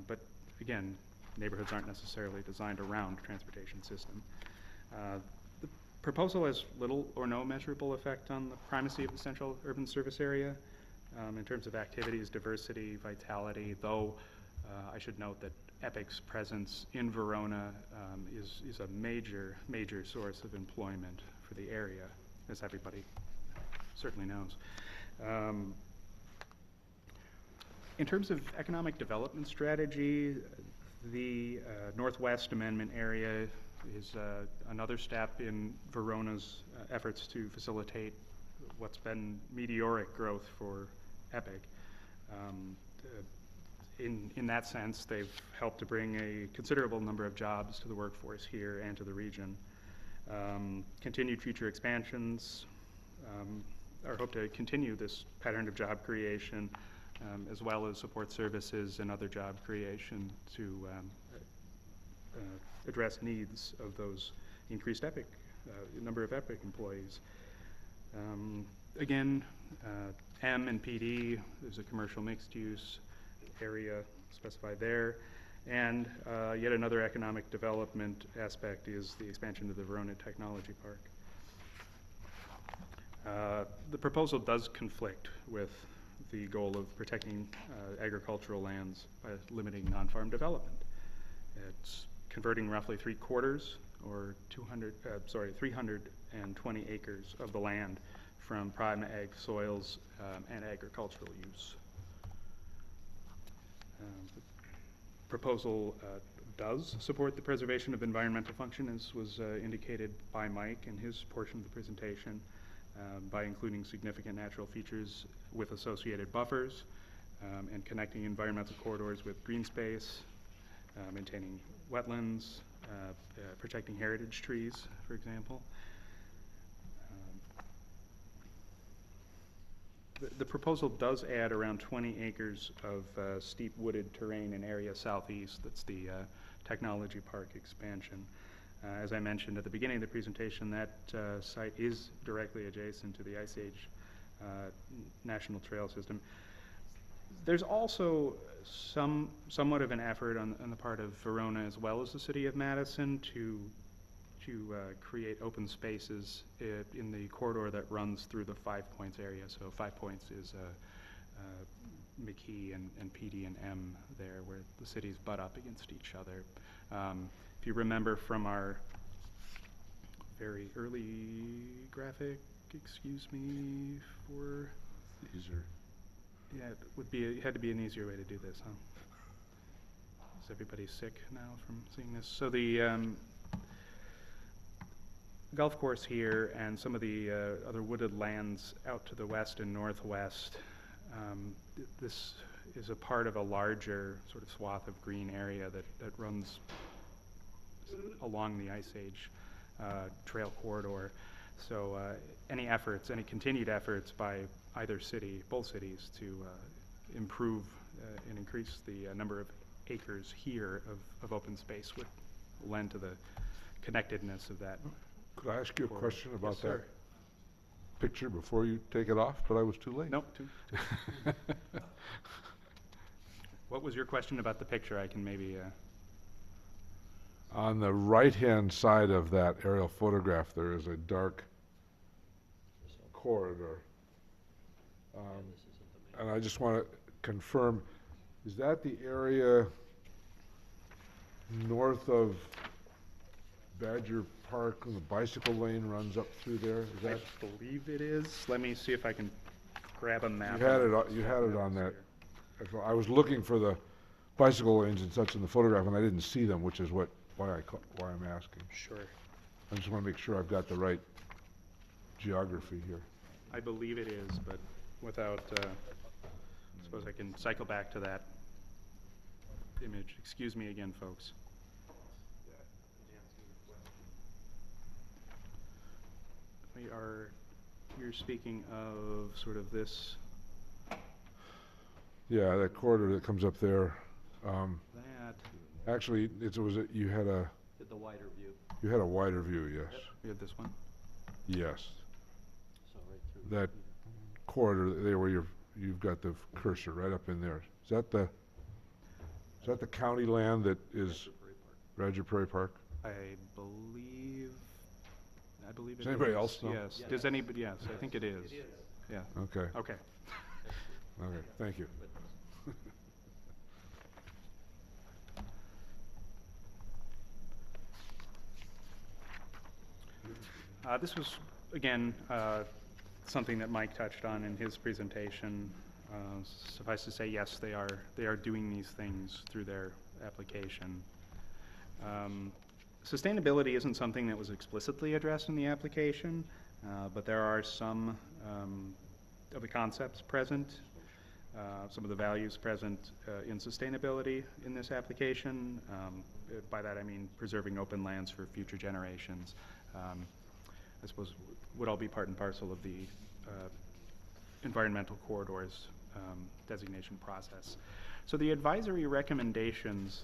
But again, neighborhoods aren't necessarily designed around a transportation system. The proposal has little or no measurable effect on the primacy of the central urban service area in terms of activities, diversity, vitality, though I should note that Epic's presence in Verona is a major source of employment for the area, as everybody certainly knows. In terms of economic development strategy, the Northwest Amendment area is another step in Verona's efforts to facilitate what's been meteoric growth for Epic. In that sense, they've helped to bring a considerable number of jobs to the workforce here and to the region. Continued future expansions are hoped to continue this pattern of job creation, as well as support services and other job creation to address needs of those increased Epic, number of Epic employees. Again, M and PD, there's a commercial mixed use area specified there. And yet another economic development aspect is the expansion of the Verona Technology Park. The proposal does conflict with the goal of protecting agricultural lands by limiting non-farm development. It's converting roughly 3/4 or 320 acres of the land from prime ag soils and agricultural use. The proposal does support the preservation of environmental function, as was indicated by Mike in his portion of the presentation, by including significant natural features with associated buffers, and connecting environmental corridors with green space, maintaining wetlands, protecting heritage trees, for example. The proposal does add around 20 acres of steep wooded terrain in area southeast. That's the technology park expansion. As I mentioned at the beginning of the presentation, that site is directly adjacent to the Ice Age National Trail System. There's also somewhat of an effort on the part of Verona as well as the city of Madison to create open spaces in the corridor that runs through the 5 Points area. So 5 Points is McKee and PD and M there, where the cities butt up against each other. If you remember from our very early graphic, excuse me for... Easier. Yeah, it had to be an easier way to do this, huh? Is everybody sick now from seeing this? So the golf course here and some of the other wooded lands out to the west and northwest, this is a part of a larger sort of swath of green area that runs along the Ice Age trail corridor. So any continued efforts by either city, both cities, to improve and increase the number of acres here of open space would lend to the connectedness of that. Could I ask you a question about Yes, that sir. picture before you take it off? But I was too late. Nope. What was your question about the picture? I can maybe... On the right-hand side of that aerial photograph, there is a dark corridor. And I just want to confirm, is that the area north of Badger Park and the bicycle lane runs up through there? Is that? I believe it is. Let me see if I can grab a map. You had it on that. I was looking for the bicycle lanes and such in the photograph, and I didn't see them, which is why I'm asking. Sure. I just want to make sure I've got the right geography here. I believe it is, but without, suppose I can cycle back to that image. Excuse me again, folks. You're speaking of sort of this. Yeah, that corridor that comes up there. That. Actually, you had a. Did the wider view. You had a wider view, yes. Yep. We have this one. Yes. So right through. That corridor there where you've got the cursor right up in there. Is that the county land that is Badger Prairie Park? I believe it Does anybody is. else know? Yes. Does anybody? Yes, I think it is. It is. Yeah. Okay. Okay. Okay. Thank you. This was, again, something that Mike touched on in his presentation. Suffice to say, yes, they are doing these things through their application. Sustainability isn't something that was explicitly addressed in the application, but there are some of the concepts present, some of the values present in sustainability in this application. By that I mean preserving open lands for future generations. I suppose would all be part and parcel of the environmental corridors designation process. So the advisory recommendations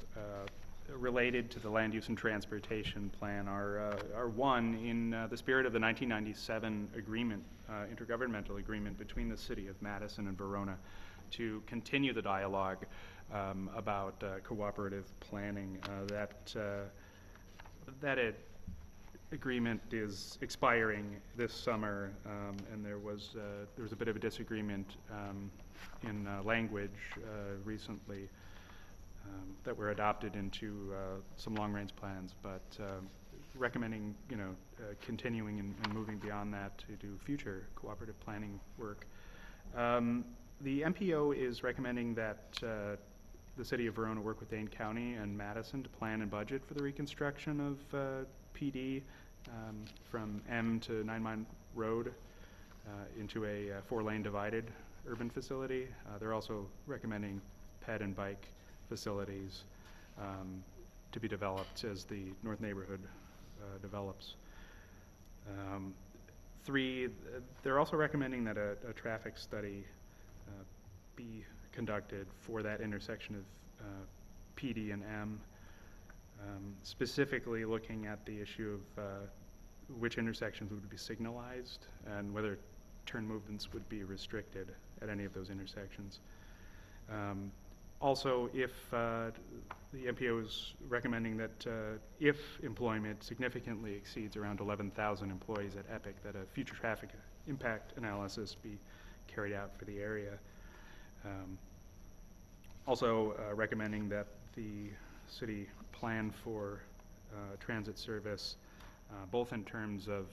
related to the land use and transportation plan are one, in the spirit of the 1997 agreement, intergovernmental agreement between the city of Madison and Verona, to continue the dialogue about cooperative planning. That agreement is expiring this summer, and there was a bit of a disagreement in language recently that were adopted into some long-range plans, but recommending continuing and moving beyond that to do future cooperative planning work. The MPO is recommending that the city of Verona work with Dane County and Madison to plan and budget for the reconstruction of PD from M to 9 Mile Road into a 4-lane divided urban facility. They're also recommending ped and bike facilities to be developed as the North Neighborhood develops. 3, they're also recommending that a traffic study be conducted for that intersection of PD and M, specifically looking at the issue of which intersections would be signalized and whether turn movements would be restricted at any of those intersections. Also, if the MPO is recommending that if employment significantly exceeds around 11,000 employees at EPIC, that a future traffic impact analysis be carried out for the area. Also recommending that the city plan for transit service, both in terms of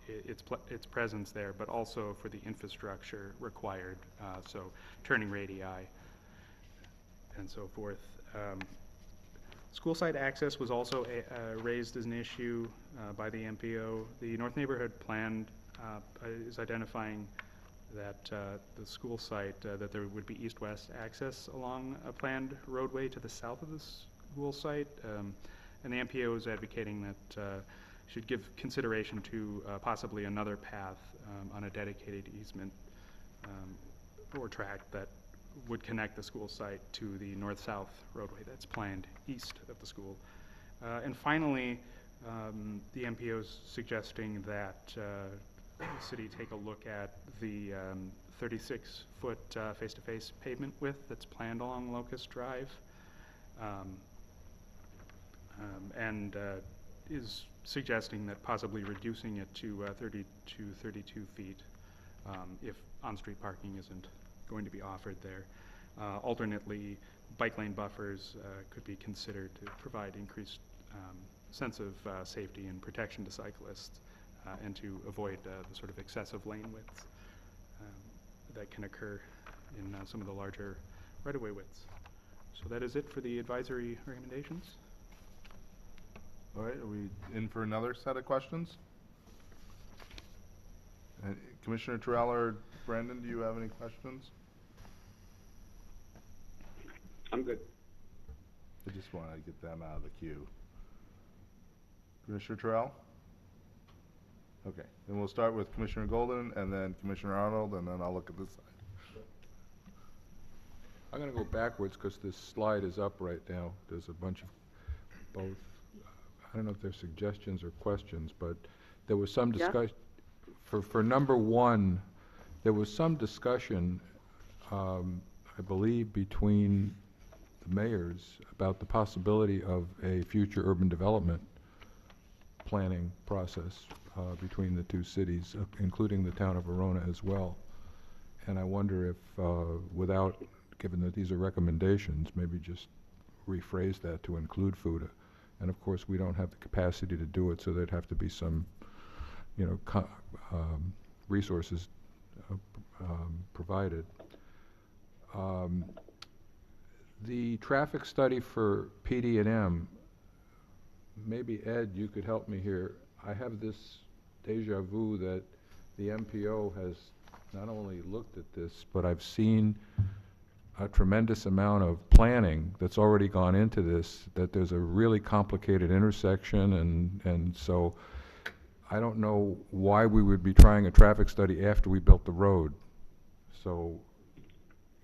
its presence there, but also for the infrastructure required, so turning radii and so forth. School site access was also raised as an issue by the MPO. The North Neighborhood Plan is identifying that the school site, that there would be east-west access along a planned roadway to the south of the school site, and the MPO is advocating that should give consideration to possibly another path on a dedicated easement or tract that would connect the school site to the north-south roadway that's planned east of the school. And finally, the MPO is suggesting that the city take a look at the 36-foot face-to-face pavement width that's planned along Locust Drive, and is suggesting that possibly reducing it to 30 to 32 feet if on-street parking isn't going to be offered there. Alternately, bike lane buffers could be considered to provide increased sense of safety and protection to cyclists and to avoid the sort of excessive lane widths that can occur in some of the larger right-of-way widths. So that is it for the advisory recommendations. All right, are we in for another set of questions? Commissioner Terrell or Brandon, do you have any questions? I'm good. I just want to get them out of the queue. Commissioner Terrell? Okay, then we'll start with Commissioner Golden and then Commissioner Arnold, and then I'll look at this side. I'm going to go backwards because this slide is up right now. There's a bunch of both. I don't know if they're suggestions or questions, but there was some discussion. For number 1, there was some discussion, I believe, between the mayors about the possibility of a future urban development planning process between the two cities, including the town of Verona as well. And I wonder if, without, given that these are recommendations, maybe just rephrase that to include FUTA. And of course, we don't have the capacity to do it, so there'd have to be some, you know, resources provided. The traffic study for PD&M, maybe Ed, you could help me here. I have this deja vu that the MPO has not only looked at this, but I've seen a tremendous amount of planning that's already gone into this, that there's a really complicated intersection, and so I don't know why we would be trying a traffic study after we built the road. So,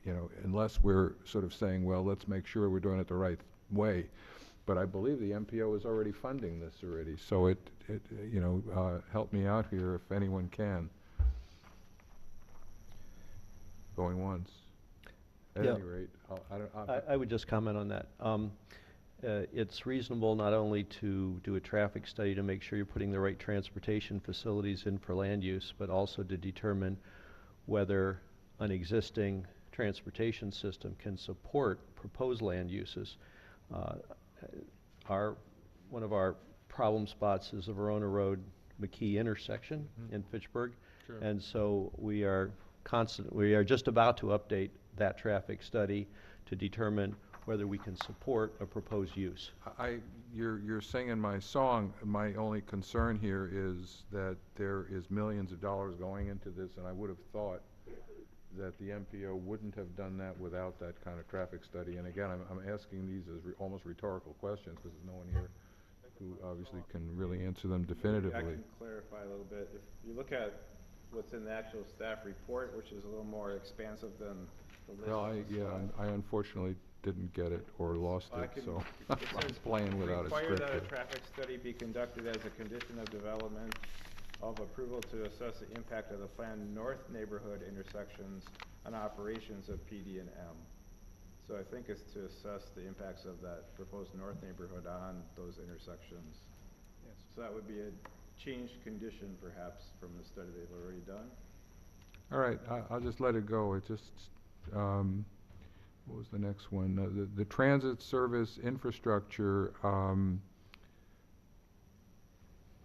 you know, unless we're sort of saying, well, let's make sure we're doing it the right way. But I believe the MPO is already funding this already, so it you know, help me out here if anyone can. Going once. At any rate, I would just comment on that. It's reasonable not only to do a traffic study to make sure you're putting the right transportation facilities in for land use, but also to determine whether an existing transportation system can support proposed land uses. One of our problem spots is the Verona Road McKee intersection in Fitchburg, and so we are just about to update that traffic study to determine whether we can support a proposed use. You're singing my song. My only concern here is that there is millions of dollars going into this, and I would have thought that the MPO wouldn't have done that without that kind of traffic study. And again, I'm asking these as almost rhetorical questions, because there's no one here who obviously can really answer them definitively. I can clarify a little bit. If you look at what's in the actual staff report, which is a little more expansive than the list. Well, on the slide. I unfortunately didn't get it or lost Well, I it, can- so it I'm says playing without a require script that a here. traffic study be conducted as a condition of development of approval to assess the impact of the planned north neighborhood intersections on operations of PD and M. So I think it's to assess the impacts of that proposed north neighborhood on those intersections. Yes. So that would be a changed condition perhaps from the study they've already done. All right, I'll just let it go. It just, what was the next one? The transit service infrastructure,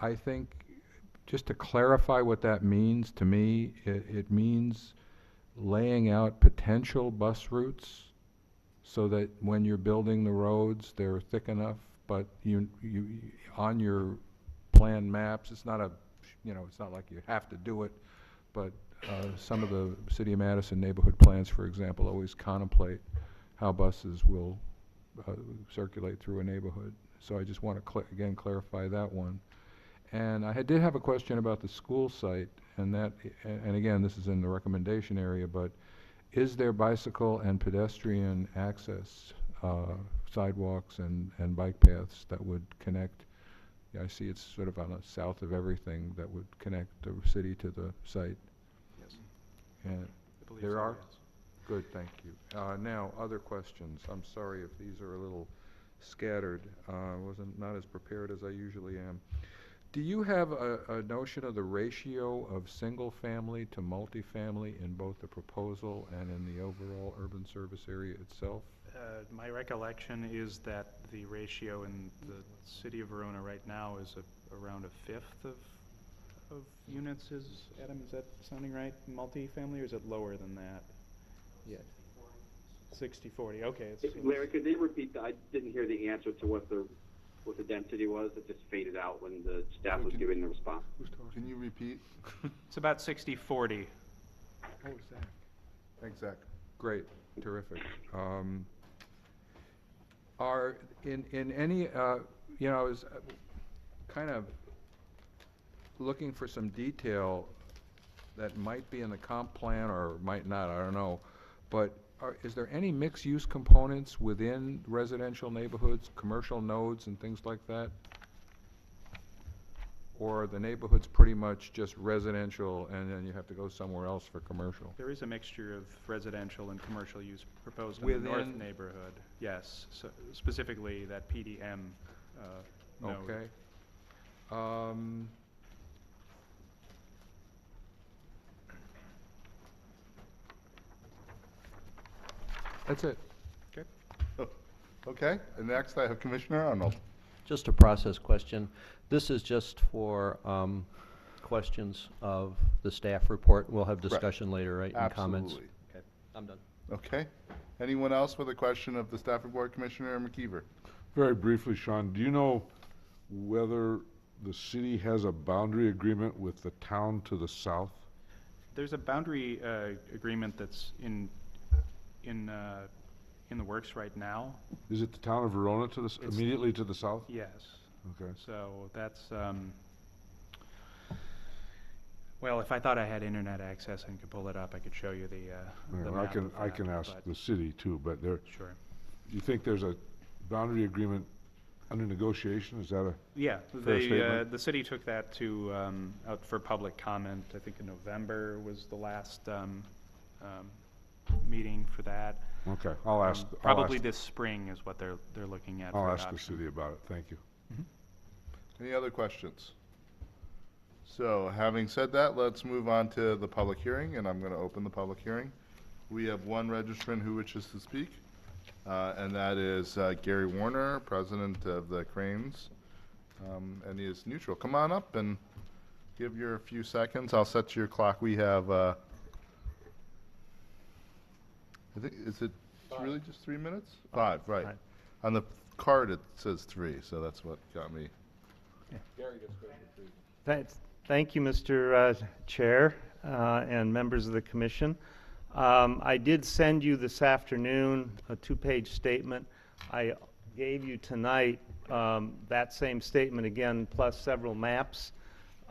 I think, just to clarify what that means, to me, it means laying out potential bus routes so that when you're building the roads, they're thick enough, but you on your plan maps, it's not it's not like you have to do it, but some of the City of Madison neighborhood plans, for example, always contemplate how buses will circulate through a neighborhood. So I just want to again clarify that one. And I did have a question about the school site, and again, this is in the recommendation area, but is there bicycle and pedestrian access, sidewalks and bike paths that would connect? Yeah, I see it's sort of on the south of everything that would connect the city to the site. Yes. And I believe there so, are? yes. Good, thank you. Now, other questions. I'm sorry if these are a little scattered. Not as prepared as I usually am. Do you have a notion of the ratio of single-family to multifamily in both the proposal and in the overall urban service area itself? My recollection is that the ratio in the city of Verona right now is around a fifth of units. Adam, is that sounding right? Multifamily, or is it lower than that? Yeah. 60-40. Okay. Larry, could they repeat that? I didn't hear the answer to what the density was. It just faded out when the staff was giving the response. Can you repeat? It's about 60-40. Oh, Zach. Thanks, Zach. Great, terrific. Are in any, I was kind of looking for some detail that might be in the comp plan or might not, I don't know, but is there any mixed-use components within residential neighborhoods, commercial nodes and things like that? Or are the neighborhoods pretty much just residential and then you have to go somewhere else for commercial? There is a mixture of residential and commercial use proposed in the north neighborhood. Yes, so specifically that PDM node. Okay. That's it. Okay. Oh, okay, and next I have Commissioner Arnold. Just a process question. This is just for questions of the staff report. We'll have discussion later, right, and comments? Absolutely. Okay, I'm done. Okay. Anyone else with a question of the staff report? Commissioner McKeever. Very briefly, Sean, do you know whether the city has a boundary agreement with the town to the south? There's a boundary agreement that's in the works right now. Is it the town of Verona to the immediately to the south? Yes. Okay. So that's, well, if I thought I had internet access and could pull it up, I could show you the Well, map of I that, can ask but- the city too, but there. Sure. You think there's a boundary agreement under negotiation? Is that a Yeah, fair statement? the city took that to, out for public comment. I think in November was the last meeting for that. Okay, I'll ask. Probably this spring is what they're looking at. I'll for ask the adoption. city about it. Thank you. Any other questions? So, having said that, let's move on to the public hearing, and I'm going to open the public hearing. We have one registrant who wishes to speak, and that is Gary Warner, president of the Cranes, and he is neutral. Come on up and give your few seconds. I'll set your clock. We have, I think, is it really just 3 minutes? 5, right. Right. On the card, it says 3, so that's what got me. Gary gets credit for Thank you, Mr. Chair, and members of the commission. I did send you this afternoon a 2-page statement. I gave you tonight that same statement again, plus several maps,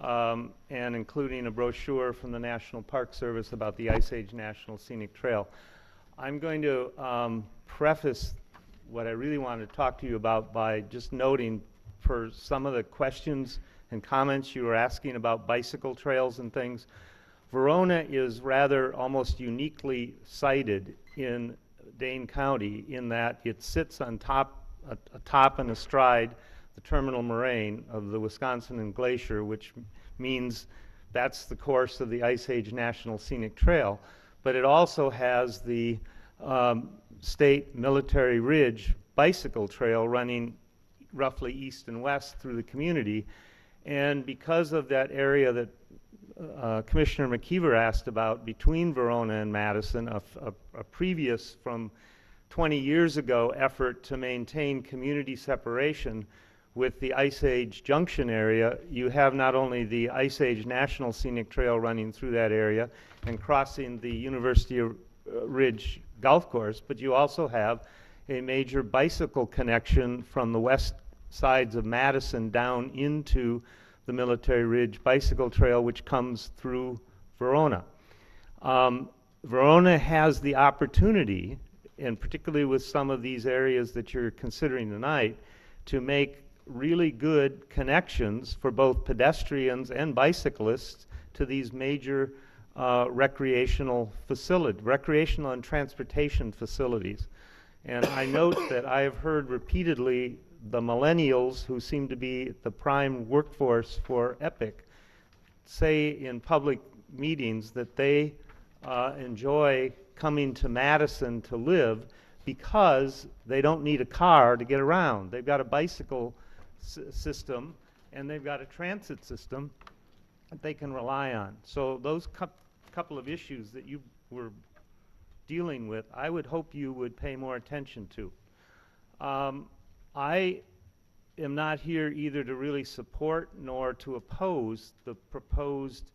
and including a brochure from the National Park Service about the Ice Age National Scenic Trail. I'm going to preface what I really wanted to talk to you about by just noting for some of the questions and comments you were asking about bicycle trails and things. Verona is rather almost uniquely sited in Dane County in that it sits on top, atop and astride the terminal moraine of the Wisconsin Glacier, which means that's the course of the Ice Age National Scenic Trail. But it also has the State Military Ridge bicycle trail running roughly east and west through the community. And because of that area that Commissioner McKeever asked about between Verona and Madison, a previous from 20 years ago effort to maintain community separation with the Ice Age Junction area, you have not only the Ice Age National Scenic Trail running through that area and crossing the University Ridge Golf Course, but you also have a major bicycle connection from the west sides of Madison down into the Military Ridge Bicycle Trail, which comes through Verona. Verona has the opportunity, and particularly with some of these areas that you're considering tonight, to make really good connections for both pedestrians and bicyclists to these major recreational and transportation facilities. And I note that I have heard repeatedly the millennials, who seem to be the prime workforce for EPIC, say in public meetings that they enjoy coming to Madison to live because they don't need a car to get around. They've got a bicycle system and they've got a transit system that they can rely on. So those couple of issues that you were dealing with, I would hope you would pay more attention to. I am not here either to really support nor to oppose the proposed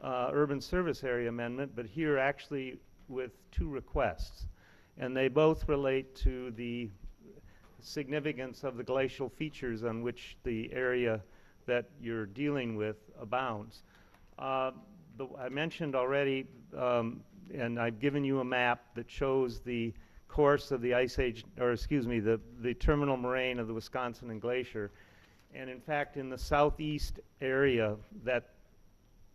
urban service area amendment, but here actually with 2 requests. And they both relate to the significance of the glacial features on which the area that you're dealing with abounds. I mentioned already, and I've given you a map that shows the course of the Ice Age, or excuse me, the terminal moraine of the Wisconsin Glacier. And in fact, in the southeast area, that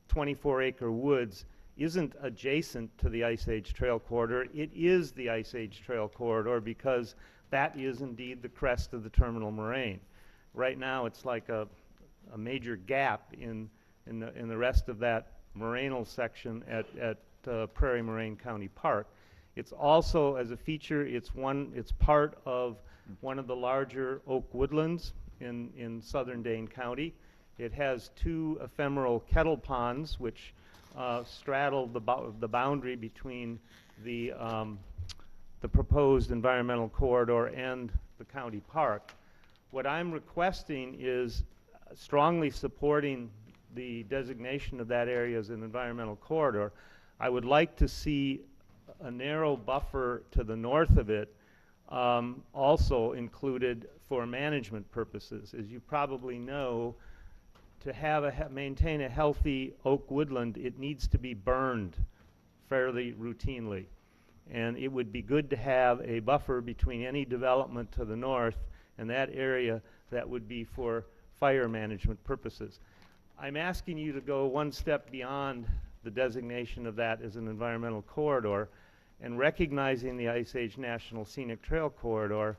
24-acre woods isn't adjacent to the Ice Age Trail Corridor. It is the Ice Age Trail Corridor because that is indeed the crest of the terminal moraine. Right now, it's like a major gap in the rest of that morainal section at Prairie Moraine County Park. It's also, as a feature, it's part of one of the larger oak woodlands in southern Dane County. It has 2 ephemeral kettle ponds, which straddle the boundary between the proposed environmental corridor and the county park. What I'm requesting is strongly supporting the designation of that area as an environmental corridor. I would like to see a narrow buffer to the north of it also included for management purposes. As you probably know, to maintain a healthy oak woodland, it needs to be burned fairly routinely. And it would be good to have a buffer between any development to the north and that area that would be for fire management purposes. I'm asking you to go one step beyond the designation of that as an environmental corridor, and recognizing the Ice Age National Scenic Trail Corridor,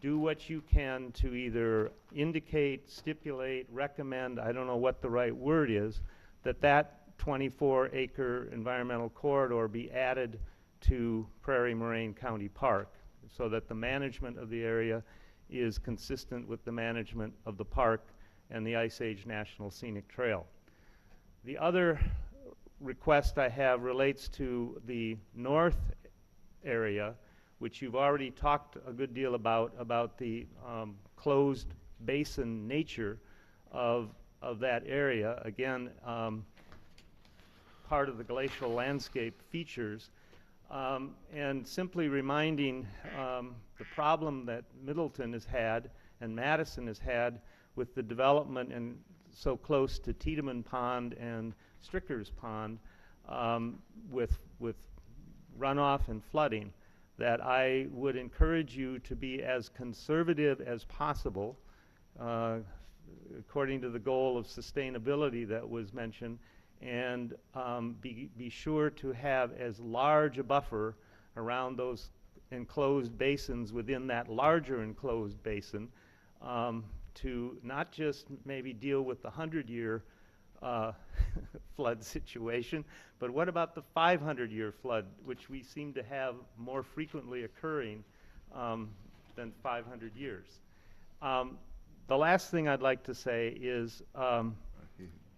do what you can to either indicate, stipulate, recommend, I don't know what the right word is, that 24-acre environmental corridor be added to Prairie Moraine County Park, so that the management of the area is consistent with the management of the park and the Ice Age National Scenic Trail. The other request I have relates to the north area, which you've already talked a good deal about the closed basin nature of that area. Again, part of the glacial landscape features, and simply reminding the problem that Middleton has had and Madison has had with the development and so close to Tiedemann Pond and Stricker's Pond, with runoff and flooding, that I would encourage you to be as conservative as possible, according to the goal of sustainability that was mentioned, and be sure to have as large a buffer around those enclosed basins within that larger enclosed basin, to not just maybe deal with the 100-year flood situation, but what about the 500-year flood, which we seem to have more frequently occurring than 500 years. The last thing I'd like to say is,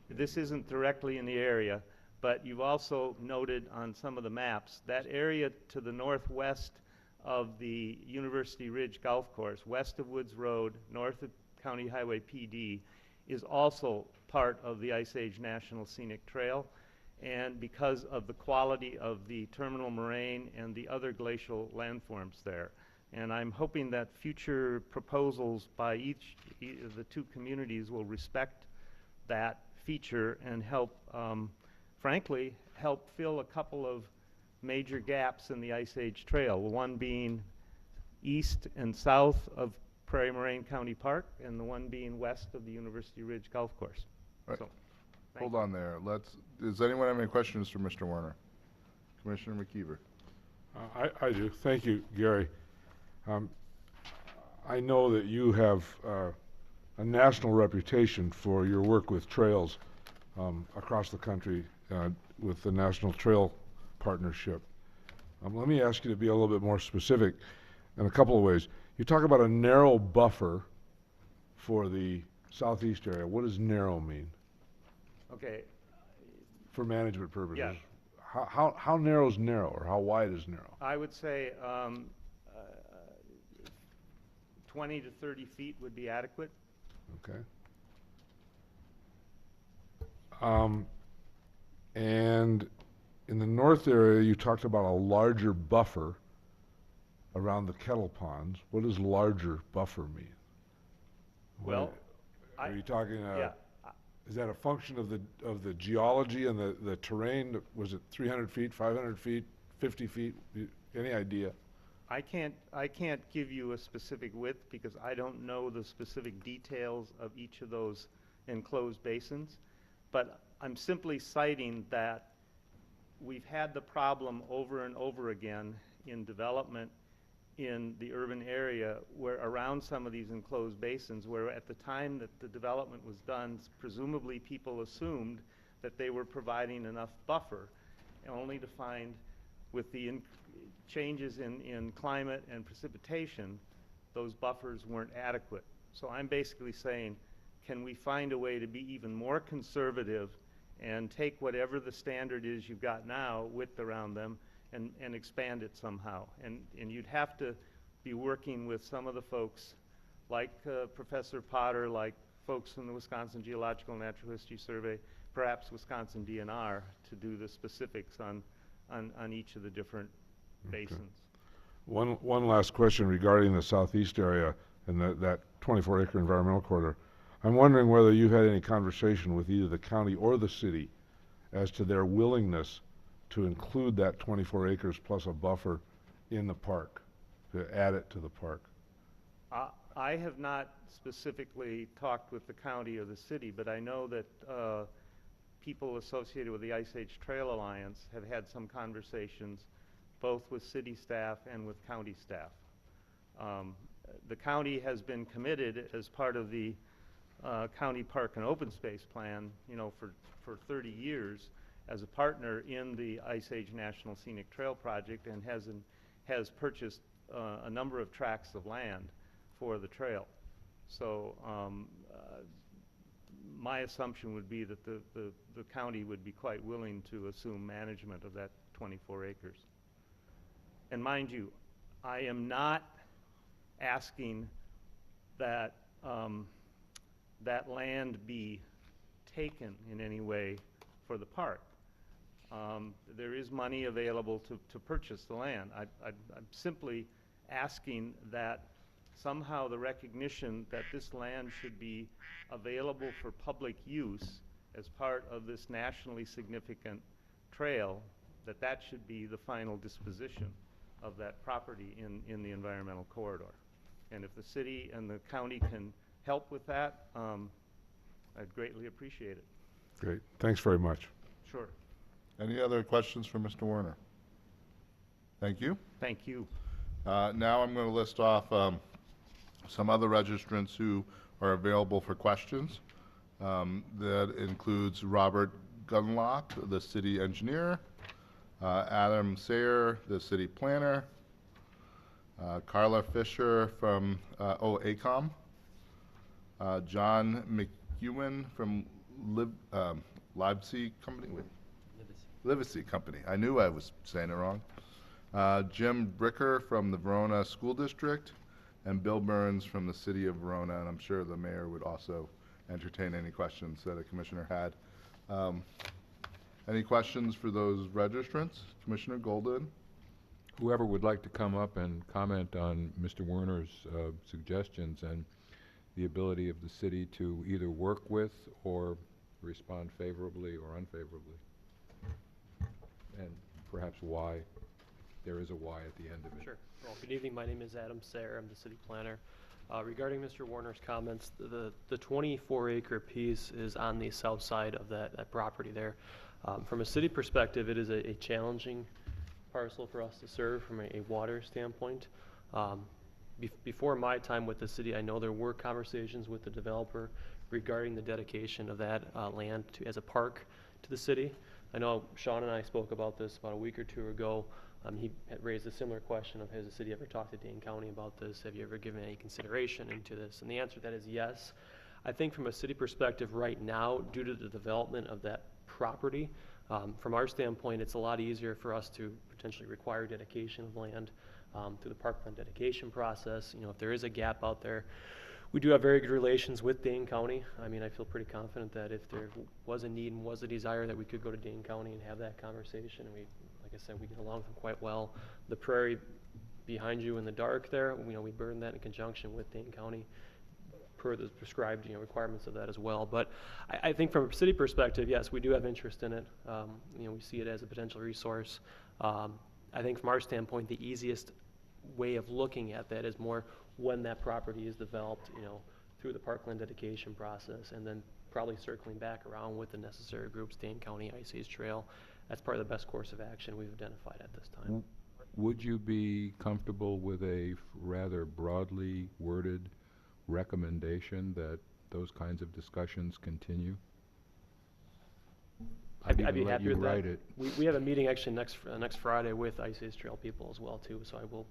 this isn't directly in the area, but you've also noted on some of the maps that area to the northwest of the University Ridge Golf Course, west of Woods Road, north of County Highway PD, is also part of the Ice Age National Scenic Trail, and because of the quality of the terminal moraine and the other glacial landforms there. And I'm hoping that future proposals by each of the two communities will respect that feature and help, frankly, help fill a couple of major gaps in the Ice Age Trail, one being east and south of Prairie Moraine County Park, and the one being west of the University Ridge Golf Course. Right. So, Hold on there. Does anyone have any questions for Mr. Werner? Commissioner McKeever. I do. Thank you, Gary. I know that you have a national reputation for your work with trails across the country with the National Trail Partnership. Let me ask you to be a little bit more specific in a couple of ways. You talk about a narrow buffer for the southeast area. What does narrow mean? okay, For management purposes. Yeah. How narrow is narrow, or how wide is narrow? I would say 20 to 30 feet would be adequate. Okay. And in the north area, you talked about a larger buffer around the kettle ponds. What does larger buffer mean? Well, Are you talking, yeah, is that a function of the geology and the terrain? Was it 300 feet, 500 feet, 50 feet? Any idea? I can't give you a specific width because I don't know the specific details of each of those enclosed basins, but I'm simply citing that we've had the problem over and over again in development in the urban area where around some of these enclosed basins, where at the time that the development was done, presumably people assumed that they were providing enough buffer, only to find with the changes in climate and precipitation, those buffers weren't adequate. So I'm basically saying, can we find a way to be even more conservative and take whatever the standard is you've got now, width around them, and expand it somehow? And you'd have to be working with some of the folks like Professor Potter, like folks from the Wisconsin Geological and Natural History Survey, perhaps Wisconsin DNR, to do the specifics on each of the different basins. One last question regarding the southeast area and that 24-acre environmental corridor. I'm wondering whether you had any conversation with either the county or the city as to their willingness to include that 24 acres plus a buffer in the park, to add it to the park. I have not specifically talked with the county or the city, but I know that people associated with the Ice Age Trail Alliance have had some conversations both with city staff and with county staff. The county has been committed as part of the county park and open space plan, for 30 years as a partner in the Ice Age National Scenic Trail Project, and has purchased a number of tracts of land for the trail. So my assumption would be that the county would be quite willing to assume management of that 24 acres. And mind you, I am not asking that that land be taken in any way for the park. There is money available to purchase the land. I'm simply asking that somehow the recognition that this land should be available for public use as part of this nationally significant trail, that should be the final disposition of that property in the environmental corridor. And if the city and the county can help with that, I'd greatly appreciate it. Great, thanks very much. Sure. Any other questions for Mr. Werner? Thank you. Thank you. Now I'm going to list off some other registrants who are available for questions. That includes Robert Gunlock, the city engineer, Adam Sayer, the city planner, Carla Fisher from ACOM, John McEwen from Livesey Company. Livesey Company. I knew I was saying it wrong. Jim Bricker from the Verona School District, and Bill Burns from the city of Verona, and I'm sure the mayor would also entertain any questions that a commissioner had. Any questions for those registrants? Commissioner Golden? Whoever would like to come up and comment on Mr. Werner's suggestions and the ability of the city to either work with or respond favorably or unfavorably. And perhaps why. There is a why at the end of it. Sure. Well, good evening. My name is Adam Sayer. I'm the city planner. Regarding Mr. Warner's comments, the 24-acre piece is on the south side of that property there. From a city perspective, it is a challenging parcel for us to serve from a water standpoint. Before my time with the city, I know there were conversations with the developer regarding the dedication of that land as a park to the city. I know Sean and I spoke about this about a week or two ago. He had raised a similar question of, has the city ever talked to Dane County about this? Have you ever given any consideration into this? And the answer to that is yes. I think from a city perspective right now, due to the development of that property, from our standpoint, it's a lot easier for us to potentially require dedication of land through the parkland dedication process. You know, if there is a gap out there, we do have very good relations with Dane County. I mean, I feel pretty confident that if there was a need and was a desire, that we could go to Dane County and have that conversation. And we, like I said, we get along with them quite well. The prairie behind you in the dark there, you know, we burn that in conjunction with Dane County per the prescribed, you know, requirements of that as well. But I think from a city perspective, yes, we do have interest in it. You know, we see it as a potential resource. I think from our standpoint, the easiest way of looking at that is more when that property is developed, you know, through the parkland dedication process, and then probably circling back around with the necessary groups, Dane County, IC's Trail. That's probably the best course of action we've identified at this time. Would you be comfortable with a rather broadly worded recommendation that those kinds of discussions continue? I'd be happy you with write that. it. We have a meeting actually next Friday with IC's Trail people as well too, so I will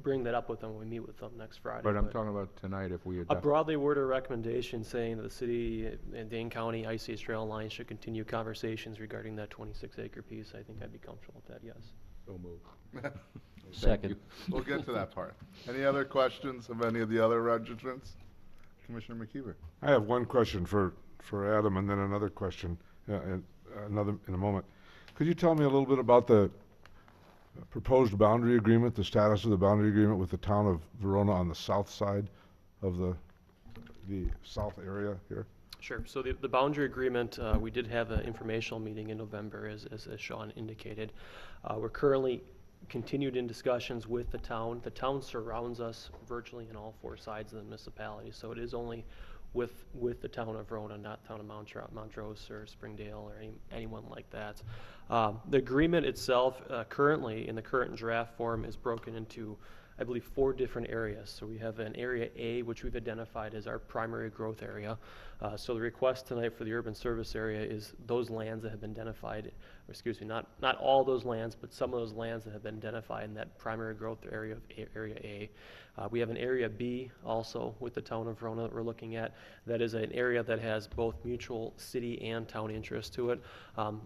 bring that up with them when we meet with them next Friday. But I'm talking about tonight, if we a adopt. broadly worded recommendation saying that the city and Dane County IC's Trail Alliance should continue conversations regarding that 26-acre piece. I think I'd be comfortable with that, yes. So moved. Second. We'll get to that part. Any other questions of any of the other registrants? Commissioner McKeever. I have one question for Adam, and then another question in a moment. Could you tell me a little bit about the proposed boundary agreement, the status of the boundary agreement with the town of Verona on the south side of the south area here? Sure. So the boundary agreement, we did have an informational meeting in November, as Sean indicated. We're currently continued in discussions with the town. The town surrounds us virtually on all four sides of the municipality, so it is only with the town of Verona, not town of Montrose or Springdale or anyone like that. The agreement itself, currently in the current draft form, is broken into, I believe, 4 different areas. So we have an area A, which we've identified as our primary growth area. So the request tonight for the urban service area is those lands that have been identified, or excuse me, not all those lands, but some of those lands that have been identified in that primary growth area of area A. We have an area B also with the town of Verona that we're looking at. That is an area that has both mutual city and town interest to it,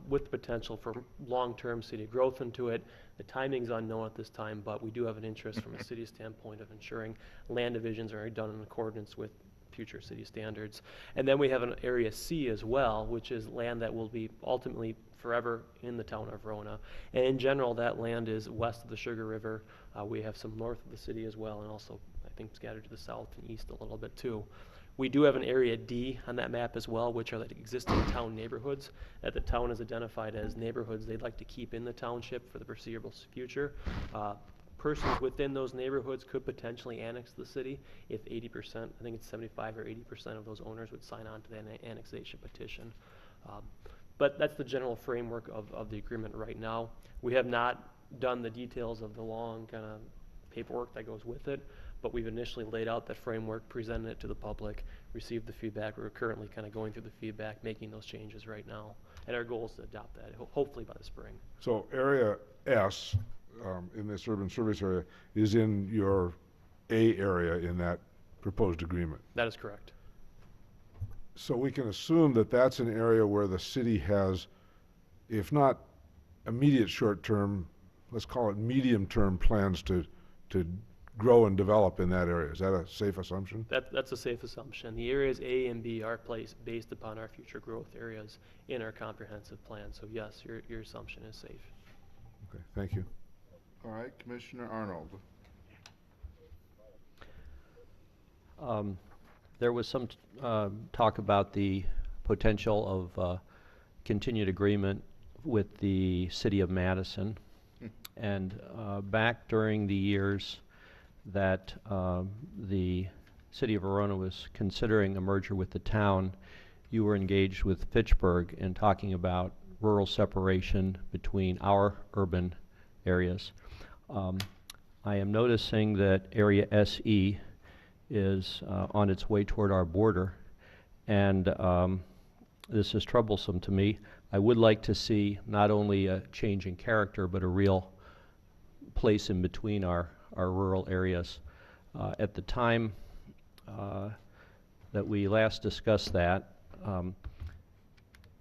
with the potential for long-term city growth into it. The timing's unknown at this time, but we do have an interest from a city standpoint of ensuring land divisions are done in accordance with future city standards. And then we have an Area C as well, which is land that will be ultimately forever in the town of Verona. And in general, that land is west of the Sugar River. We have some north of the city as well, and also I think scattered to the south and east a little bit too. We do have an Area D on that map as well, which are the existing town neighborhoods that the town has identified as neighborhoods they'd like to keep in the township for the foreseeable future. Persons within those neighborhoods could potentially annex the city if 80%, I think it's 75 or 80% of those owners would sign on to the annexation petition. But that's the general framework of the agreement right now. We have not done the details of the long kind of paperwork that goes with it, but we've initially laid out that framework, presented it to the public, received the feedback. We're currently kind of going through the feedback, making those changes right now. And our goal is to adopt that, hopefully by the spring. So Area S in this urban service area is in your A area in that proposed agreement. That is correct. So we can assume that that's an area where the city has, if not immediate short-term, let's call it medium-term plans to grow and develop in that area. Is that a safe assumption? That's a safe assumption. The areas A and B are placed based upon our future growth areas in our comprehensive plan. So yes, your assumption is safe. Okay, thank you. All right, Commissioner Arnold. There was some talk about the potential of continued agreement with the city of Madison. And back during the years that the city of Verona was considering a merger with the town, you were engaged with Fitchburg in talking about rural separation between our urban areas. I am noticing that Area SE is on its way toward our border, and this is troublesome to me. I would like to see not only a change in character, but a real place in between our rural areas. At the time that we last discussed that,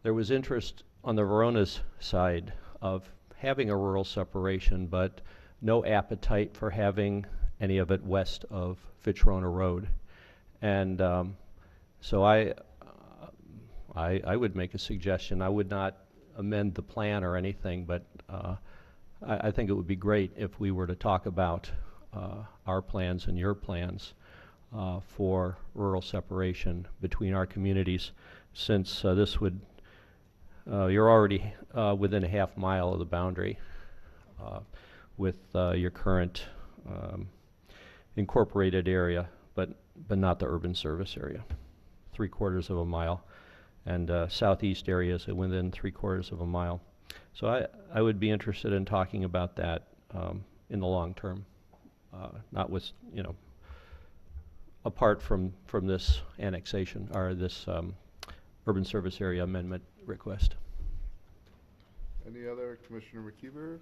there was interest on the Verona's side of having a rural separation, but no appetite for having any of it west of Fitch-Verona Road. And so I would make a suggestion. I would not amend the plan or anything, but I think it would be great if we were to talk about our plans and your plans for rural separation between our communities, since this would, you're already within a half mile of the boundary with your current incorporated area, but not the urban service area, 3/4 of a mile, and southeast areas within 3/4 of a mile. So I would be interested in talking about that in the long term, not with, apart from this annexation or this urban service area amendment request. Any other? Commissioner McKeever?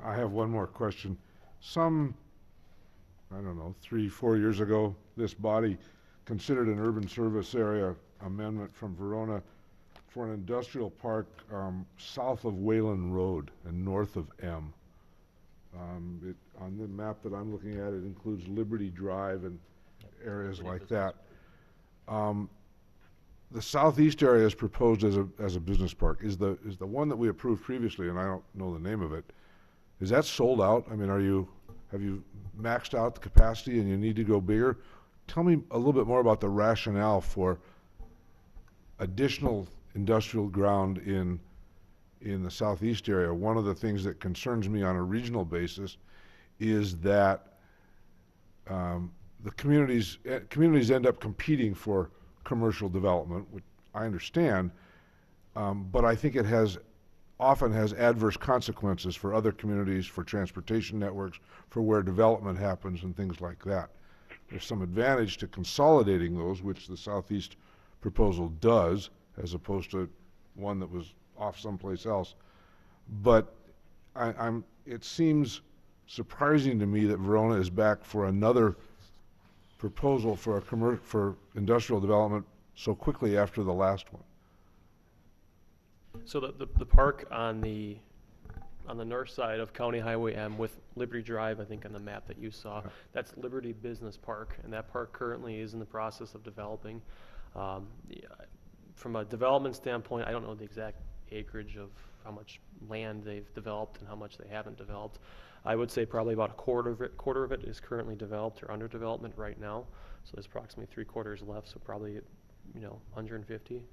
I have one more question. I don't know, 3-4 years ago, this body considered an urban service area amendment from Verona for an industrial park south of Wayland Road and north of M. On the map that I'm looking at, it includes Liberty Drive and areas like that. The southeast area is proposed as a business park. Is the one that we approved previously, and I don't know the name of it, is that sold out? I mean, have you maxed out the capacity and you need to go bigger? Tell me a little bit more about the rationale for additional industrial ground in the southeast area. One of the things that concerns me on a regional basis is that the communities end up competing for commercial development, which I understand, but I think it often has adverse consequences for other communities, for transportation networks, for where development happens and things like that. There's some advantage to consolidating those, which the southeast proposal does, as opposed to one that was off someplace else. But it seems surprising to me that Verona is back for another proposal for industrial development so quickly after the last one. So the park on the on the north side of County Highway M with Liberty Drive, I think on the map that you saw, that's Liberty Business Park, and that park currently is in the process of developing. From a development standpoint, I don't know the exact acreage of how much land they've developed and how much they haven't developed. I would say probably about a quarter of it is currently developed or under development right now. So there's approximately 3/4 left, so probably 150,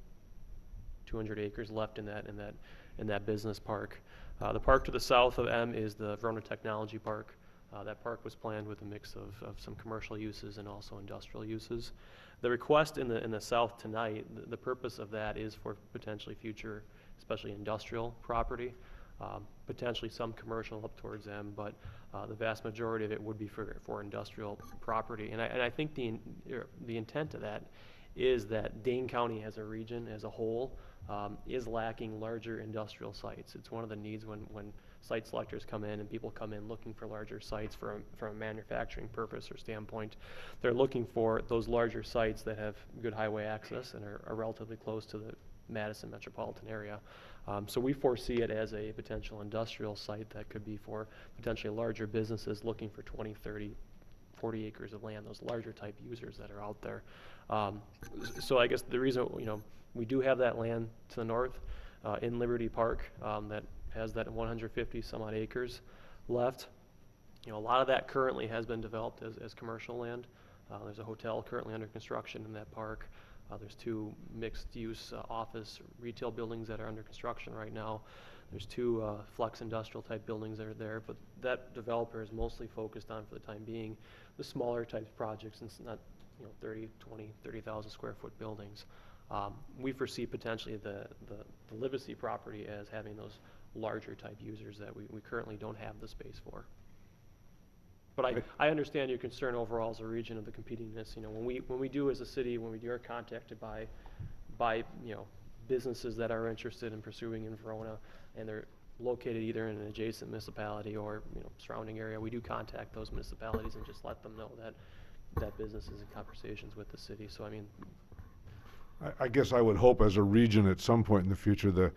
200 acres left in that business park. The park to the south of M is the Verona Technology Park. That park was planned with a mix of some commercial uses and also industrial uses. The request in the south tonight, the purpose of that is for potentially future, especially industrial property, potentially some commercial up towards M, but the vast majority of it would be for industrial property. And I think the intent of that is that Dane County as a region, as a whole, is lacking larger industrial sites. It's one of the needs when site selectors come in and people come in looking for larger sites from a manufacturing purpose or standpoint. They're looking for those larger sites that have good highway access and are relatively close to the Madison metropolitan area. So we foresee it as a potential industrial site that could be for potentially larger businesses looking for 20, 30, 40 acres of land, those larger type users that are out there. So I guess the reason, we do have that land to the north in Liberty Park that has that 150 some odd acres left. A lot of that currently has been developed as commercial land. There's a hotel currently under construction in that park. There's 2 mixed-use office retail buildings that are under construction right now. There's 2 flex industrial type buildings that are there, but that developer is mostly focused on, for the time being, the smaller type projects, and it's not 30, 20, 30,000 square foot buildings. We foresee potentially the Livability property as having those larger type users that we currently don't have the space for. But I understand your concern overall as a region of the competingness. When we do as a city, when we are contacted by businesses that are interested in pursuing in Verona, and they're located either in an adjacent municipality or surrounding area, we do contact those municipalities and just let them know that business is in conversations with the city. So I guess I would hope as a region at some point in the future the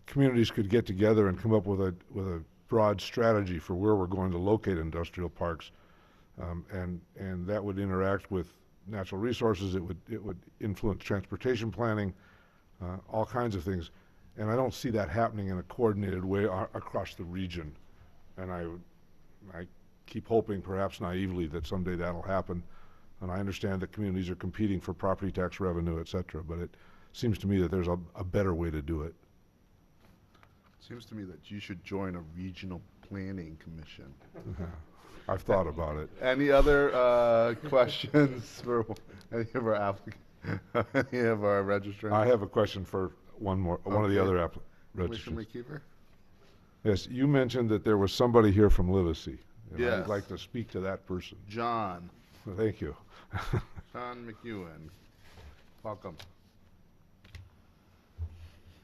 communities could get together and come up with a broad strategy for where we're going to locate industrial parks, and that would interact with natural resources. It would influence transportation planning, all kinds of things, and I don't see that happening in a coordinated way across the region. And I keep hoping, perhaps naively, that someday that'll happen. And I understand that communities are competing for property tax revenue, et cetera, but it seems to me that there's a better way to do it. Seems to me that you should join a regional planning commission. I've thought about it. Any other questions for any of our any of our registrants? I have a question for one of the other registrants. Commissioner McKeever? Yes, you mentioned that there was somebody here from Livability. Yes. I'd like to speak to that person. John. Thank you. John McEwen. Welcome.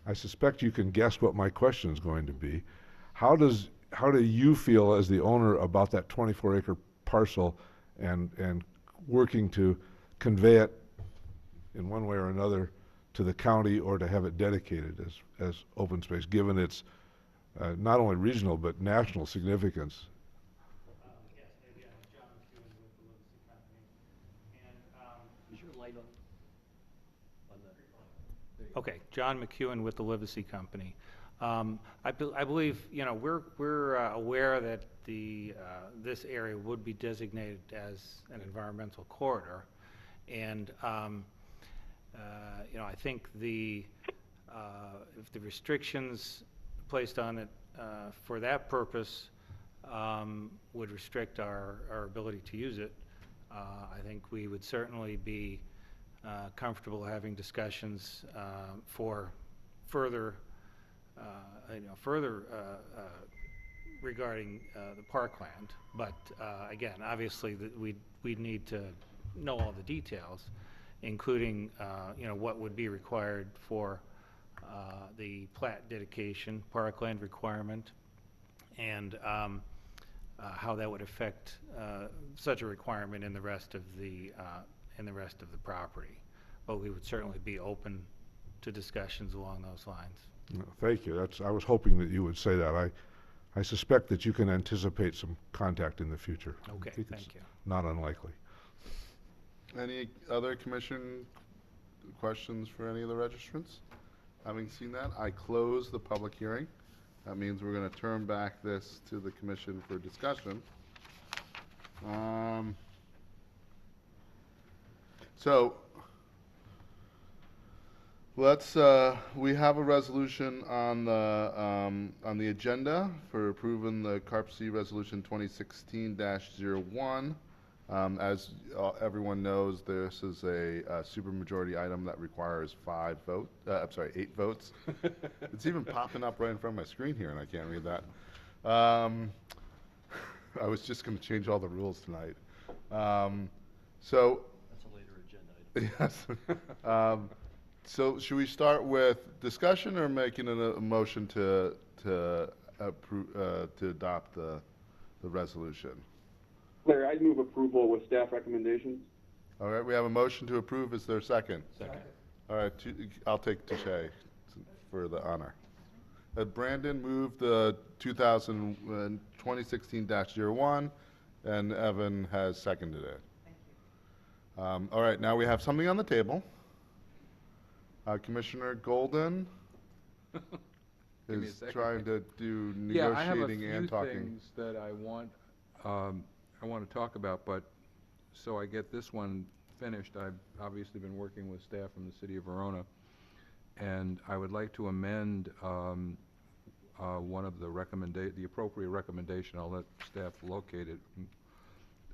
I suspect you can guess what my question is going to be. How do you feel as the owner about that 24-acre parcel and working to convey it in one way or another to the county or to have it dedicated as open space, given its not only regional but national significance? Yes, maybe I'm John McEwen with the Livability Company. And Is your light on? okay, John McEwen with the Livability Company. I believe we're aware that this area would be designated as an environmental corridor, and I think if the restrictions placed on it for that purpose would restrict our ability to use it, I think we would certainly be comfortable having discussions for further regarding the parkland. But again, obviously, we'd need to know all the details, including what would be required for the plat dedication, parkland requirement, and how that would affect such a requirement in the rest of the property. But we would certainly be open to discussions along those lines. No, thank you. I was hoping that you would say that. I suspect that you can anticipate some contact in the future. Okay, I think thank it's you. not unlikely. Any other commission questions for any of the registrants? Having seen that, I close the public hearing. That means we're going to turn back this to the commission for discussion. So let's, we have a resolution on the agenda for approving the CARP-C Resolution 2016-01. As everyone knows, this is a supermajority item that requires 8 votes. It's even popping up right in front of my screen here, and I can't read that. I was just going to change all the rules tonight. So That's a later agenda item. yes. So should we start with discussion or making a motion to approve to adopt the resolution? Larry, I'd move approval with staff recommendations. All right, we have a motion to approve. Is there a second? Second. All right, I'll take Touche for the honor. Brandon moved the 2016-01, and Evan has seconded it. Thank you. All right, now we have something on the table. Commissioner Golden is trying to do negotiating and talking. I have a few things that I want to talk about, but so I get this one finished, I've obviously been working with staff from the city of Verona, and I would like to amend one of the appropriate recommendation. I'll let staff locate it,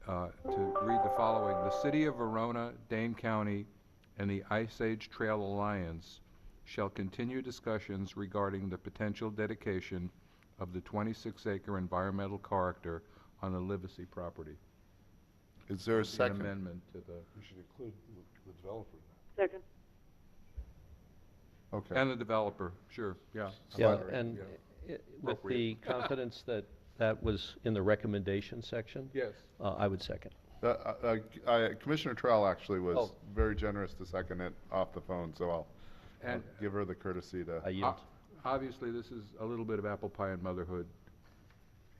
to read the following. The city of Verona, Dane County, and the Ice Age Trail Alliance shall continue discussions regarding the potential dedication of the 26-acre environmental corridor on the Livability property. Is there a second? An amendment to the... We should include the developer in Second. Okay. And the developer, sure, yeah. Yeah, and with the confidence that that was in the recommendation section, Yes. I would second. Commissioner Trell actually was Oh. very generous to second it off the phone, so I'll And give her the courtesy to. I yield. obviously, this is a little bit of apple pie and motherhood,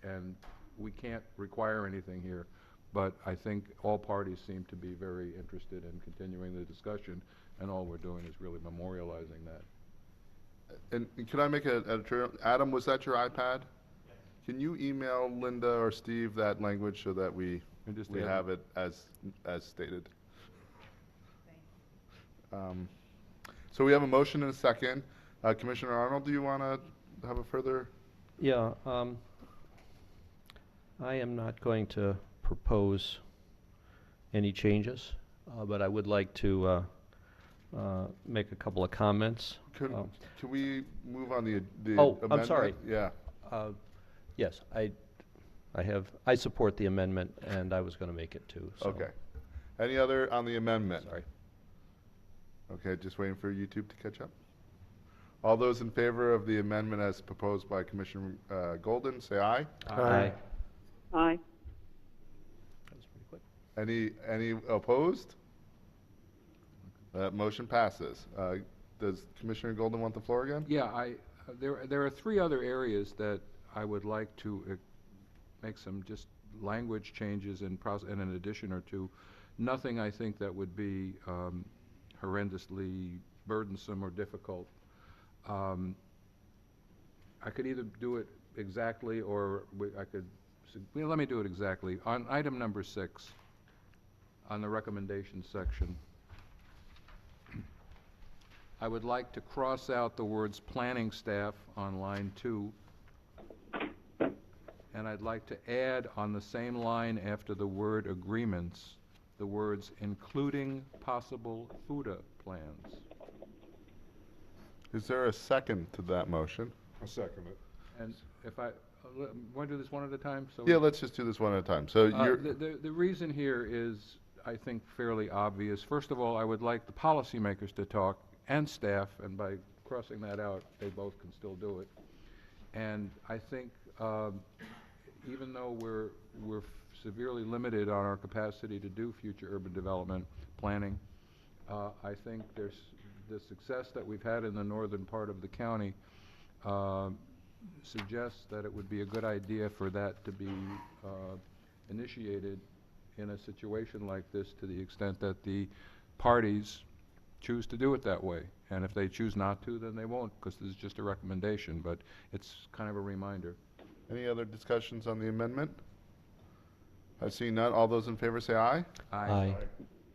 and we can't require anything here, but I think all parties seem to be very interested in continuing the discussion, and all we're doing is really memorializing that. And can I make an editorial? Adam, was that your iPad? Can you email Linda or Steve that language so that we have it as stated? So we have a motion and a second. Commissioner Arnold, do you want to have a further? Yeah, I am not going to propose any changes, but I would like to make a couple of comments. Can we move on the Oh, amendment? I'm sorry. Yeah. Yes, I support the amendment, and I was going to make it too. So. Okay. Any other on the amendment? Sorry. Okay, just waiting for YouTube to catch up. All those in favor of the amendment as proposed by Commissioner Golden, say aye. Aye. Aye. That was pretty quick. Any opposed? That motion passes. Does Commissioner Golden want the floor again? Yeah, there are 3 other areas that I would like to make some just language changes and an addition or two. Nothing I think that would be horrendously burdensome or difficult. I could either do it exactly or let me do it exactly. On item number 6, on the recommendation section, I would like to cross out the words planning staff on line 2, and I'd like to add on the same line after the word agreements, the words including possible FUTA plans. Is there a second to that motion? I'll second it. And if I want to do this one at a time? So Yeah, let's just do this one at a time. So you're, the reason here is, I think, fairly obvious. First of all, I would like the policymakers to talk, and staff, and by crossing that out, they both can still do it. And I think even though we're severely limited on our capacity to do future urban development planning, I think there's the success that we've had in the northern part of the county suggests that it would be a good idea for that to be initiated in a situation like this, to the extent that the parties choose to do it that way. And if they choose not to, then they won't, because this is just a recommendation, but it's kind of a reminder. Any other discussions on the amendment? I see none. All those in favor say aye. Aye.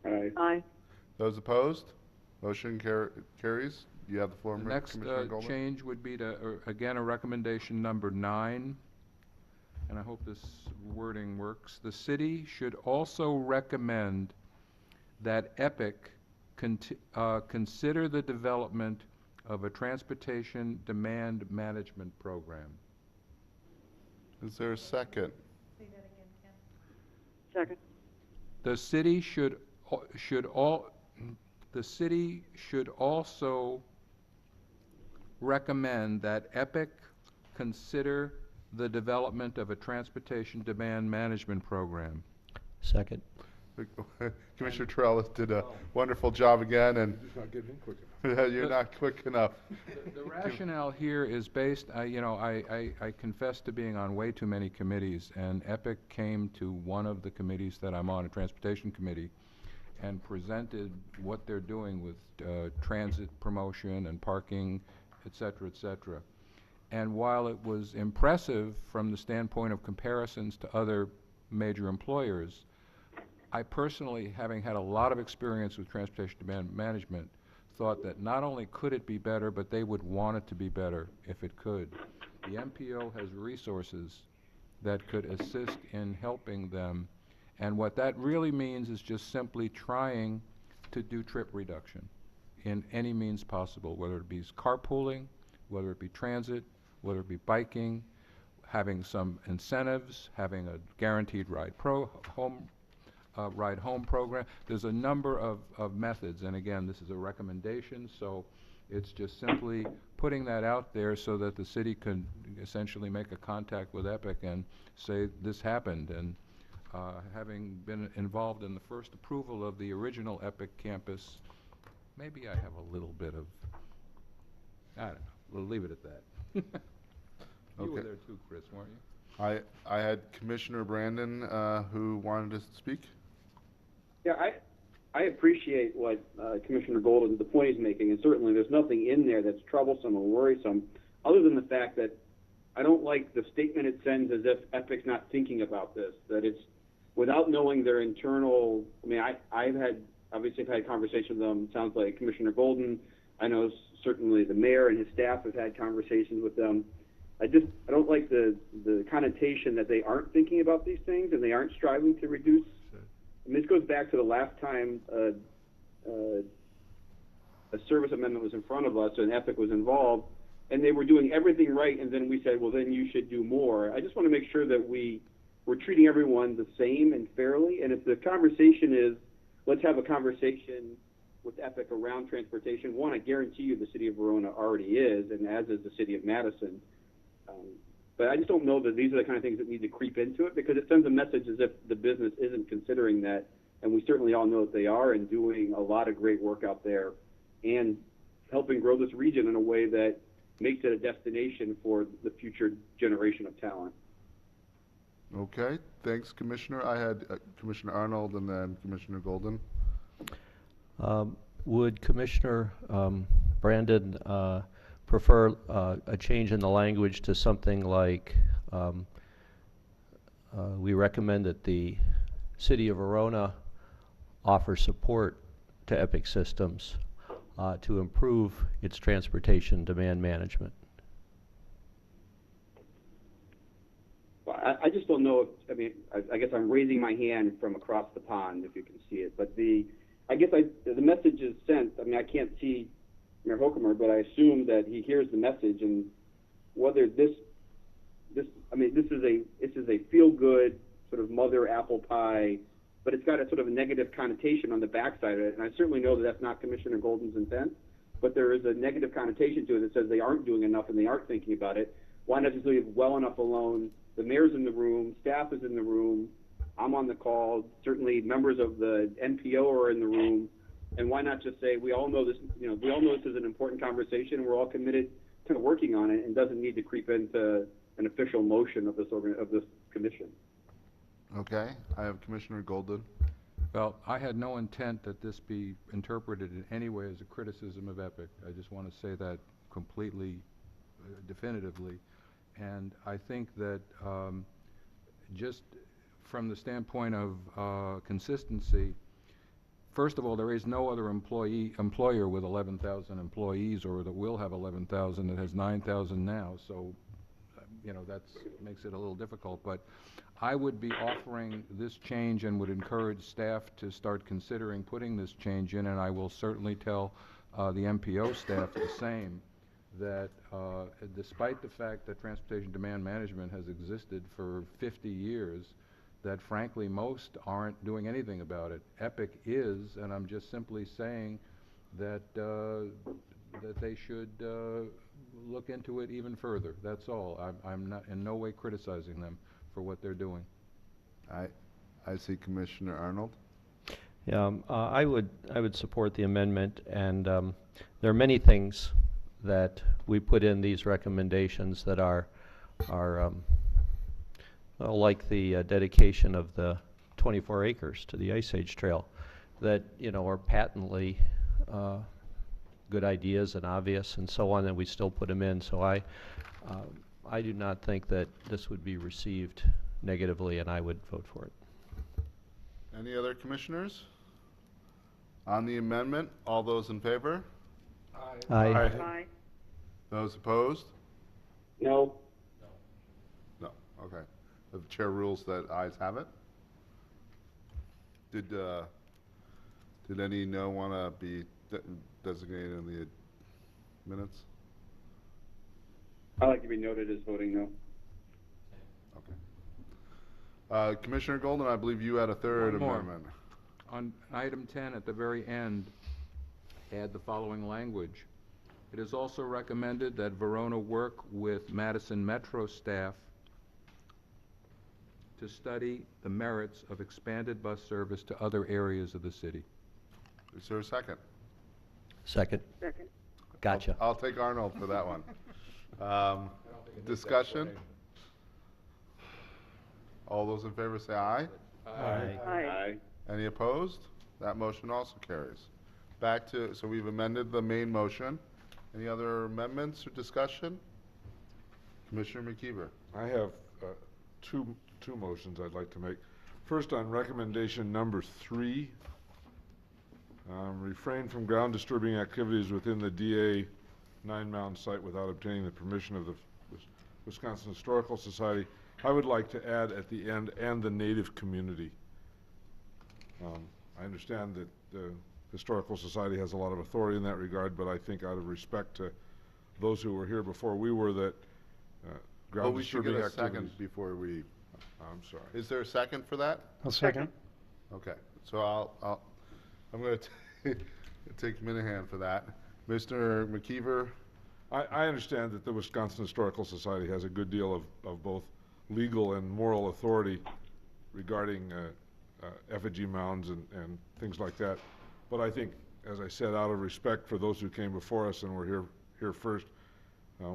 Aye. Aye. Those opposed? Motion carries. You have the floor, The next Commissioner Goldman. change would be to, again, a recommendation number 9, and I hope this wording works. The city should also recommend that EPIC consider the development of a transportation demand management program. Is there a second? Second. The city should also recommend that EPIC consider the development of a transportation demand management program. Second. Commissioner Terrell did a wonderful job again, and Not getting in quick enough. you're not quick enough. The rationale here is based, I confess to being on way too many committees, and EPIC came to one of the committees that I'm on, a transportation committee, and presented what they're doing with transit promotion and parking, et cetera, et cetera. And while it was impressive from the standpoint of comparisons to other major employers, I personally, having had a lot of experience with transportation demand management, thought that not only could it be better, but they would want it to be better if it could. The MPO has resources that could assist in helping them, and what that really means is just simply trying to do trip reduction in any means possible, whether it be carpooling, whether it be transit, whether it be biking, having some incentives, having a guaranteed ride home program. There's a number of methods, and again, this is a recommendation, so it's just simply putting that out there so that the city can essentially make a contact with EPIC and say this happened. And having been involved in the first approval of the original EPIC campus, maybe I have a little bit of, I don't know, we'll leave it at that. You were Okay. there too, Chris, weren't you? I had Commissioner Brandon who wanted to speak. Yeah, I appreciate what Commissioner Golden, the point he's making, and certainly there's nothing in there that's troublesome or worrisome, other than the fact that I don't like the statement it sends as if EPIC's not thinking about this, that it's without knowing their internal. I mean, I've had conversations with them. Sounds like Commissioner Golden. I know certainly the mayor and his staff have had conversations with them. I don't like the connotation that they aren't thinking about these things and they aren't striving to reduce. I mean, this goes back to the last time a service amendment was in front of us and EPIC was involved, and they were doing everything right, and then we said, well, then you should do more. I just want to make sure that we're treating everyone the same and fairly, and if the conversation is, let's have a conversation with EPIC around transportation, one, I guarantee you the city of Verona already is, and as is the city of Madison. But I just don't know that these are the kind of things that need to creep into it, because it sends a message as if the business isn't considering that, and we certainly all know that they are, and doing a lot of great work out there and helping grow this region in a way that makes it a destination for the future generation of talent. Okay, thanks, Commissioner. I had Commissioner Arnold and then Commissioner Golden. Would Commissioner Brandon prefer a change in the language to something like, we recommend that the city of Verona offer support to EPIC Systems to improve its transportation demand management? Well, I just don't know if, I mean, I guess I'm raising my hand from across the pond, if you can see it, but the message is sent. I mean, I can't see Mayor Hokemer, but I assume that he hears the message, and whether this is a feel-good sort of mother apple pie, but it's got a sort of a negative connotation on the backside of it, and I certainly know that that's not Commissioner Golden's intent, but there is a negative connotation to it that says they aren't doing enough and they aren't thinking about it. Why not just leave well enough alone? The mayor's in the room, staff is in the room, I'm on the call, certainly members of the NPO are in the room, and why not just say, we all know this, we all know this is an important conversation, and we're all committed kind of working on it and doesn't need to creep into an official motion of this commission. Okay, I have Commissioner Golden. Well, I had no intent that this be interpreted in any way as a criticism of EPIC. I just want to say that completely, definitively. And I think that just from the standpoint of consistency, first of all, there is no other employer with 11,000 employees or that will have 11,000 that has 9,000 now. So, that makes it a little difficult. But I would be offering this change and would encourage staff to start considering putting this change in, and I will certainly tell the MPO staff the same, that despite the fact that transportation demand management has existed for 50 years, that frankly most aren't doing anything about it. EPIC is, and I'm just simply saying that that they should look into it even further. That's all. I'm not in no way criticizing them for what they're doing. I see Commissioner Arnold. Yeah, I would support the amendment, and there are many things that we put in these recommendations that are like the dedication of the 24 acres to the Ice Age Trail, that are patently good ideas and obvious and so on, and we still put them in. So I do not think that this would be received negatively, and I would vote for it. Any other commissioners? On the amendment, all those in favor? Aye. Aye. Those opposed? No. No, okay. The chair rules that ayes have it. Did any no want to be designated in the minutes? I'd like to be noted as voting no. Okay. Commissioner Golden, I believe you had a third One more. amendment. On item 10 at the very end, add the following language. It is also recommended that Verona work with Madison Metro staff to study the merits of expanded bus service to other areas of the city. Is there a second? Second. Second. Gotcha. I'll take Arnold for that one. Discussion? All those in favor say aye. Aye. Aye. Any opposed? That motion also carries. Back to, so we've amended the main motion. Any other amendments or discussion? Commissioner McKeever. I have two motions I'd like to make. First, on recommendation number 3, refrain from ground disturbing activities within the DA 9-mound site without obtaining the permission of the Wisconsin Historical Society. I would like to add at the end, and the Native community. I understand that the Historical Society has a lot of authority in that regard, but I think out of respect to those who were here before we were, that ground We should disturbing get a activities. second before we, I'm sorry. is there a second for that? I'll second. Okay, so I'm going to take Minahan for that. Mr. McKeever? I understand that the Wisconsin Historical Society has a good deal of both legal and moral authority regarding effigy mounds and things like that. But I think, as I said, out of respect for those who came before us and were here first,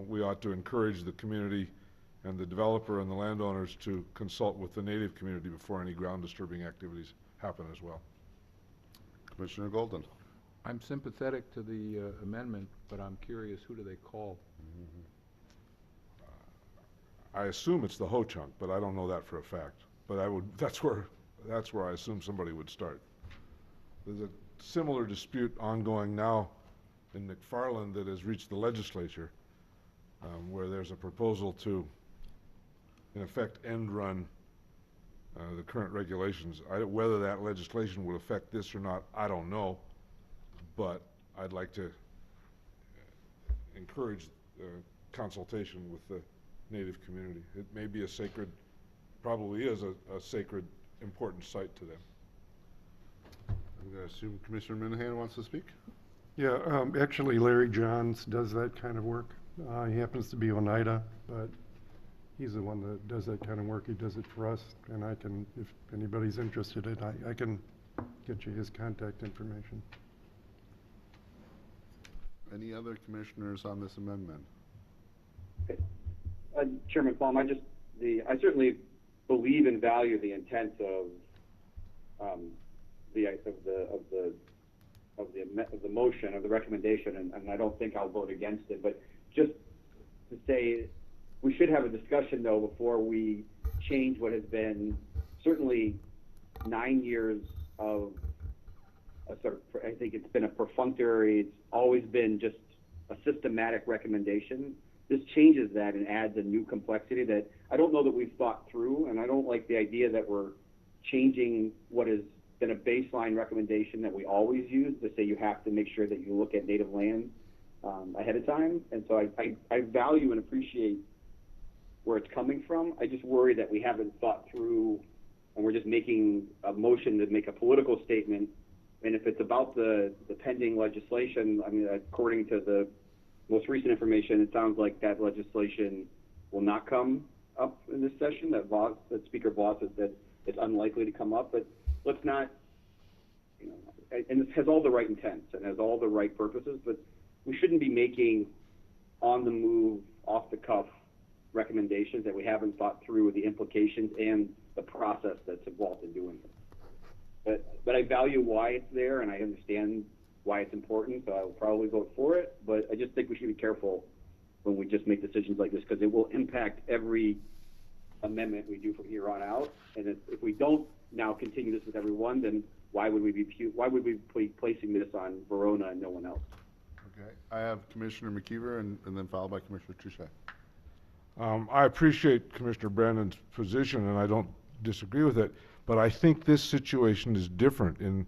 we ought to encourage the community and the developer and the landowners to consult with the Native community before any ground disturbing activities happen as well. Commissioner Golden. I'm sympathetic to the amendment, but I'm curious, who do they call? I assume it's the Ho-Chunk, but I don't know that for a fact. But that's where I assume somebody would start. There's a similar dispute ongoing now in McFarland that has reached the legislature, where there's a proposal to, in effect, end run the current regulations. Whether that legislation would affect this or not, I don't know, but I'd like to encourage consultation with the Native community. It may be a sacred, probably is a sacred, important site to them. I'm going to assume Commissioner Minahan wants to speak. Yeah, actually Larry Johns does that kind of work. He happens to be Oneida, but he's the one that does that kind of work. He does it for us, and I can, if anybody's interested in it, I can get you his contact information. Any other commissioners on this amendment? Chairman Plum, I certainly believe and value the intent of the motion, of the recommendation, and I don't think I'll vote against it. But just to say, we should have a discussion though before we change what has been certainly 9 years of I think it's been a perfunctory. It's always been just a systematic recommendation. This changes that and adds a new complexity that I don't know that we've thought through, and I don't like the idea that we're changing what has been a baseline recommendation that we always use to say you have to make sure that you look at native land ahead of time. And so I value and appreciate where it's coming from. I just worry that we haven't thought through and we're just making a motion to make a political statement. And if it's about the pending legislation, I mean, according to the most recent information, it sounds like that legislation will not come up in this session. That Speaker Voss has said it's unlikely to come up. But let's not, and it has all the right intents and has all the right purposes, but we shouldn't be making on-the-move, off-the-cuff recommendations that we haven't thought through the implications and the process that's involved in doing it. But I value why it's there, and I understand why it's important, so I will probably vote for it. But I just think we should be careful when we just make decisions like this, because it will impact every amendment we do from here on out. And if we don't now continue this with everyone, then why would we be placing this on Verona and no one else? Okay, I have Commissioner McKeever and then followed by Commissioner Touche. I appreciate Commissioner Brandon's position, and I don't disagree with it, but I think this situation is different. In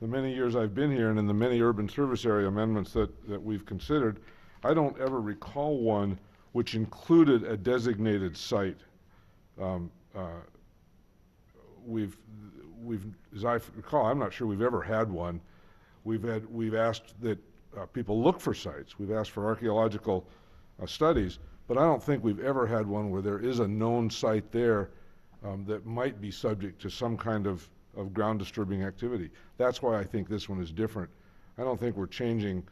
the many years I've been here and in the many urban service area amendments that we've considered, I don't ever recall one which included a designated site. We've, as I recall, I'm not sure we've ever had one. We've asked that people look for sites. We've asked for archaeological studies, but I don't think we've ever had one where there is a known site there that might be subject to some kind of ground disturbing activity. That's why I think this one is different. I don't think we're changing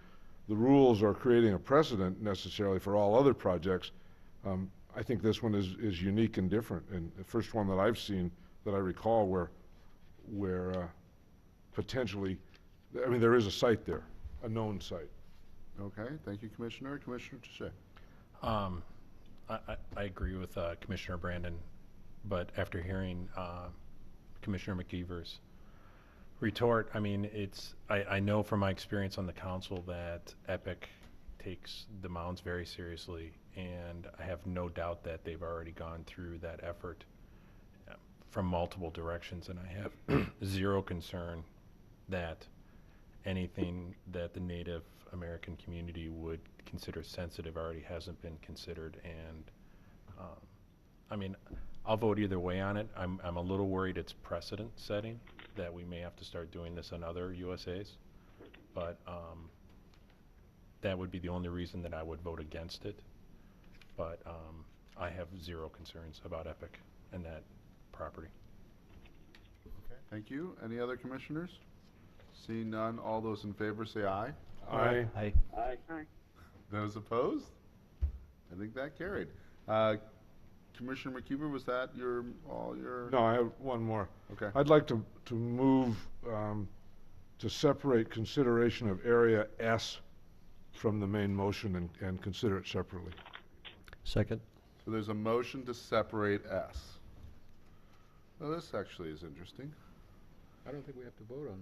the rules or creating a precedent necessarily for all other projects. I think this one is unique and different, and the first one that I've seen that I recall where potentially, I mean, there is a site there, a known site. Okay, thank you, Commissioner. Commissioner Touche. I agree with Commissioner Brandon, but after hearing Commissioner McKeever's retort, I mean, I know from my experience on the council that EPIC takes the mounds very seriously, and I have no doubt that they've already gone through that effort from multiple directions, and I have zero concern that anything that the Native American community would consider sensitive already hasn't been considered. And I mean, I'll vote either way on it. I'm a little worried it's precedent setting, that we may have to start doing this on other USAs, but that would be the only reason that I would vote against it. But I have zero concerns about EPIC and that property. Okay, thank you. Any other commissioners? Seeing none, all those in favor say aye. Aye. Aye. Aye. Those opposed? I think that carried. Commissioner McKeever, was that all your? No, I have one more. Okay. I'd like to move to separate consideration of area S from the main motion and consider it separately. Second. So there's a motion to separate S. Well, this actually is interesting. I don't think we have to vote on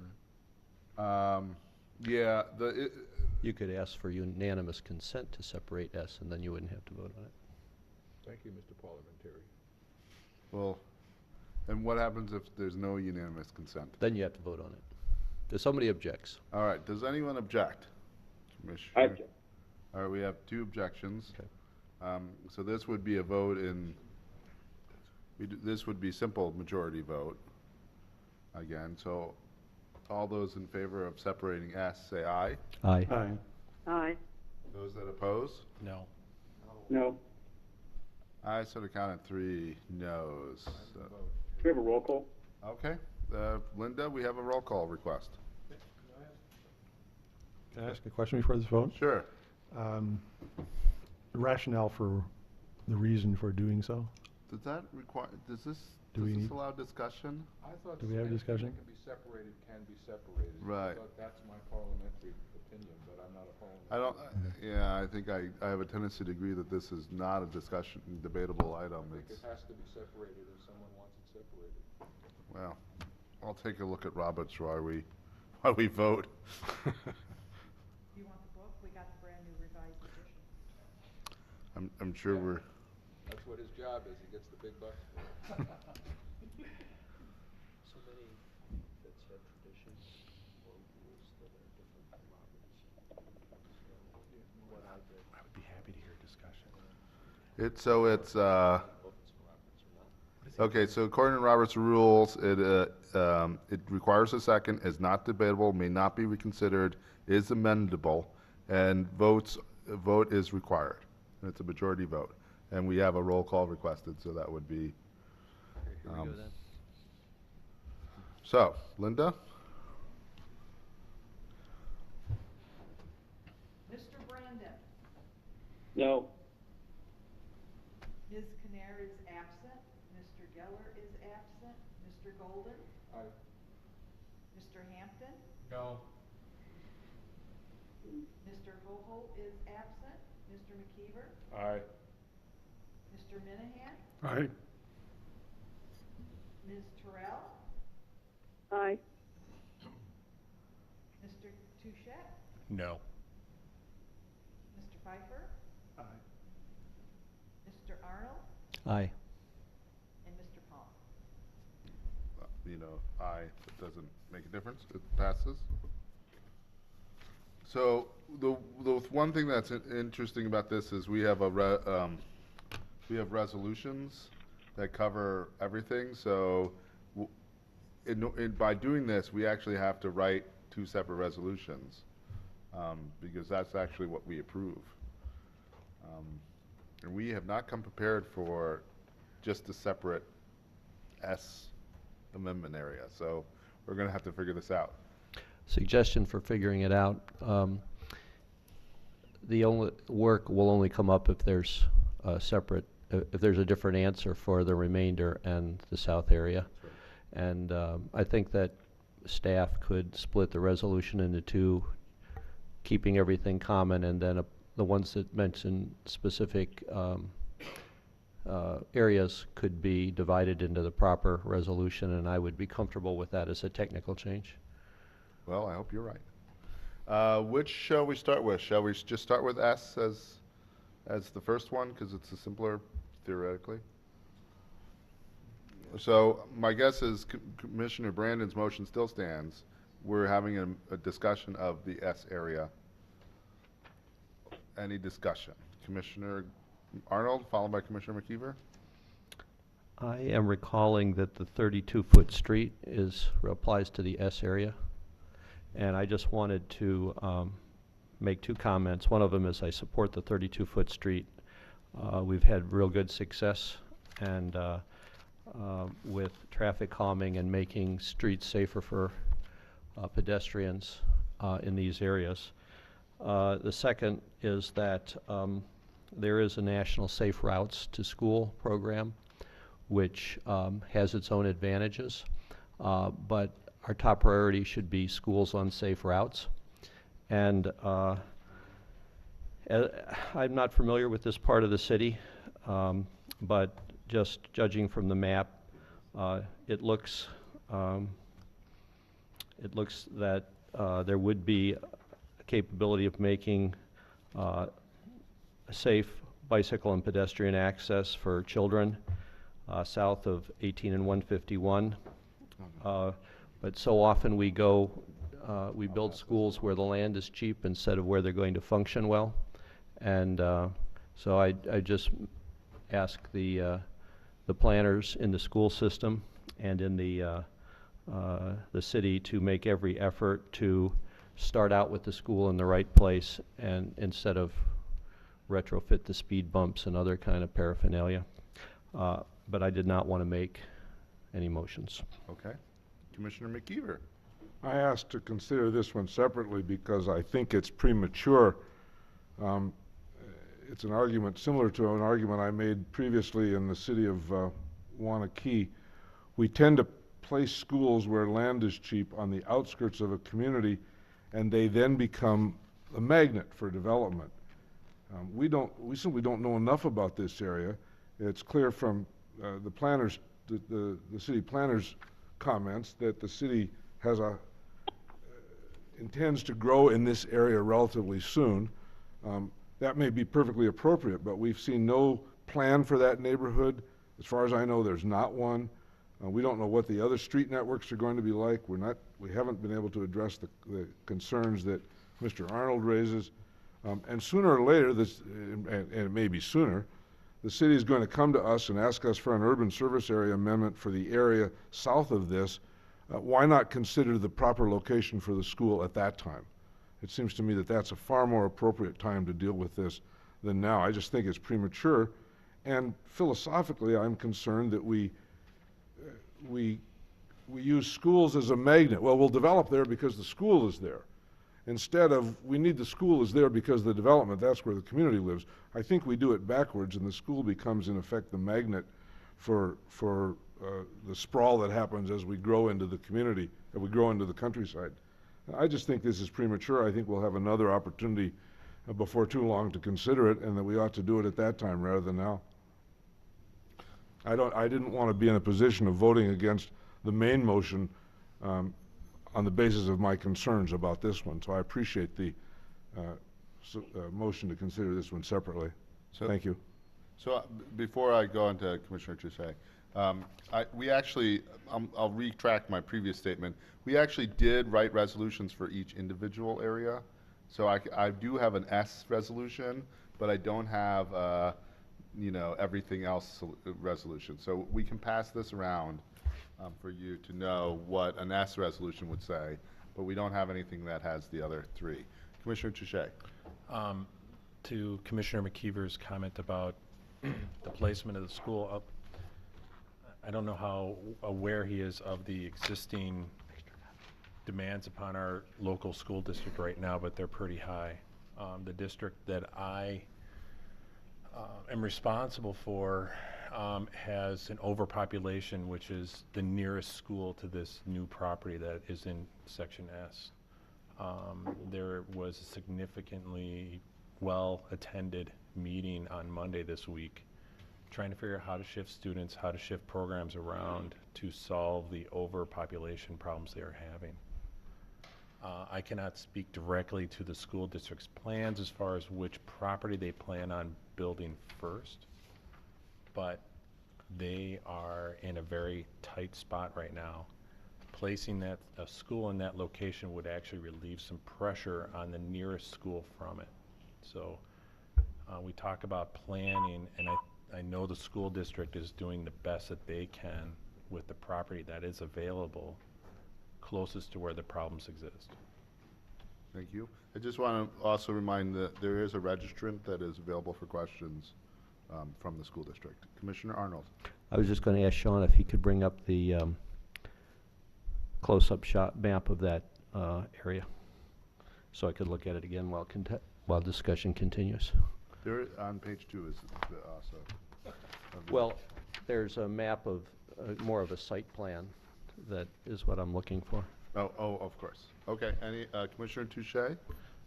that. Yeah, You could ask for unanimous consent to separate S, and then you wouldn't have to vote on it. Thank you, Mr. Parliamentary. well, and what happens if there's no unanimous consent? Then you have to vote on it. If somebody objects. All right, does anyone object? Commissioner? I object. All right, we have two objections. Okay. So this would be a vote this would be simple majority vote. Again, so all those in favor of separating S, say aye. Aye. Aye. Aye. Those that oppose? No. No. I sort of counted 3 no's. So. Do we have a roll call? Okay, Linda, we have a roll call request. Can I ask a question before this vote? Sure. rationale for the reason for doing so? Does that require, does this allow discussion? I thought Do we have a anything discussion? that can be separated. Right. I thought that's my parliamentary opinion, but I'm not a parliamentarian. I don't, yeah, I think I have a tendency to agree that this is not a discussion, debatable item. I think It's, it has to be separated if someone wants it separated. well, I'll take a look at Roberts while we vote. You want the book? We got the brand new revised edition. I'm sure we're, That's what his job is, he gets the big bucks for it. So many bits have traditions or rules that are different from ours. What I did. I would be happy to hear discussion. okay, so according to Robert's rules, it requires a second, is not debatable, may not be reconsidered, is amendable, and vote is required. And it's a majority vote. And we have a roll call requested, so that would be. Here we go then. So, Linda? Mr. Brandon? No. Ms. Kinnair is absent. Mr. Geller is absent. Mr. Golden? Aye. Mr. Hampton? No. Mr. Hoho is absent. Mr. McKeever? Aye. Mr. Minahan? Aye. Ms. Terrell? Aye. Mr. Touchette? No. Mr. Pfeiffer? Aye. Mr. Arnold? Aye. And Mr. Palm? Aye, it doesn't make a difference, it passes. So, the one thing that's interesting about this is we have we have resolutions that cover everything, so by doing this, we actually have to write 2 separate resolutions, because that's actually what we approve. And we have not come prepared for just a separate S amendment area, so we're gonna have to figure this out. Suggestion for figuring it out. The only work will only come up if there's a separate, if there's a different answer for the remainder and the south area. And I think that staff could split the resolution into 2, keeping everything common, and then the ones that mention specific areas could be divided into the proper resolution, and I would be comfortable with that as a technical change. Well, I hope you're right. Which shall we start with? Shall we just start with S as the first one, because it's the simpler theoretically? So my guess is Commissioner Brandon's motion still stands. We're having a discussion of the S area. Any discussion? Commissioner Arnold, followed by Commissioner McKeever. I am recalling that the 32-foot street applies to the S area. And I just wanted to make 2 comments. One of them is I support the 32-foot street. We've had real good success and with traffic calming and making streets safer for pedestrians in these areas. The second is that there is a National Safe Routes to School program, which has its own advantages, but our top priority should be schools on safe routes. And I'm not familiar with this part of the city, but just judging from the map, it looks that there would be a capability of making a safe bicycle and pedestrian access for children south of 18 and 151. But so often we build schools where the land is cheap instead of where they're going to function well. And so I just ask the planners in the school system and in the city to make every effort to start out with the school in the right place, and instead of retrofit the speed bumps and other kind of paraphernalia. But I did not want to make any motions. Okay. Commissioner McKeever. I asked to consider this one separately because I think it's premature. it's an argument similar to an argument I made previously in the city of Wanakee. We tend to place schools where land is cheap on the outskirts of a community, and they then become a magnet for development. We simply don't know enough about this area. It's clear from the city planner's comments that the city has intends to grow in this area relatively soon. That may be perfectly appropriate, but we've seen no plan for that neighborhood. As far as I know, there's not one. We don't know what the other street networks are going to be like. We haven't been able to address the concerns that Mr. Arnold raises. And sooner or later, and it may be sooner, the city is going to come to us and ask us for an urban service area amendment for the area south of this. Why not consider the proper location for the school at that time? It seems to me that that's a far more appropriate time to deal with this than now. I just think it's premature. And philosophically, I'm concerned that we use schools as a magnet. Well, we'll develop there because the school is there. Instead of, we need the school is there because the development, that's where the community lives. I think we do it backwards, and the school becomes, in effect, the magnet for the sprawl that happens as we grow into the community, as we grow into the countryside. I just think this is premature. I think we'll have another opportunity before too long to consider it, and that we ought to do it at that time rather than now. I didn't want to be in a position of voting against the main motion on the basis of my concerns about this one. So I appreciate the motion to consider this one separately. Thank you. So before I go into Commissioner Touche, we actually, I'll retract my previous statement. We actually did write resolutions for each individual area. So I do have an S resolution, but I don't have, everything else resolution. So we can pass this around for you to know what an S resolution would say, but we don't have anything that has the other three. Commissioner Touche. To Commissioner McKeever's comment about the placement of the school, I don't know how aware he is of the existing demands upon our local school district right now, but they're pretty high. The district that I am responsible for has an overpopulation, which is the nearest school to this new property that is in Section S. There was a significantly well-attended meeting on Monday this week trying to figure out how to shift students, how to shift programs around to solve the overpopulation problems they are having. I cannot speak directly to the school district's plans as far as which property they plan on building first, but they are in a very tight spot right now. Placing a school in that location would actually relieve some pressure on the nearest school from it. So we talk about planning, and I know the school district is doing the best that they can with the property that is available closest to where the problems exist. Thank you. I just want to also remind that there is a registrant that is available for questions from the school district. Commissioner Arnold. I was just going to ask Sean if he could bring up the close-up shot map of that area so I could look at it again while discussion continues. There on page 2 is also. Well, there's a map of more of a site plan that is what I'm looking for. Oh, of course. Okay. Any Commissioner Touche?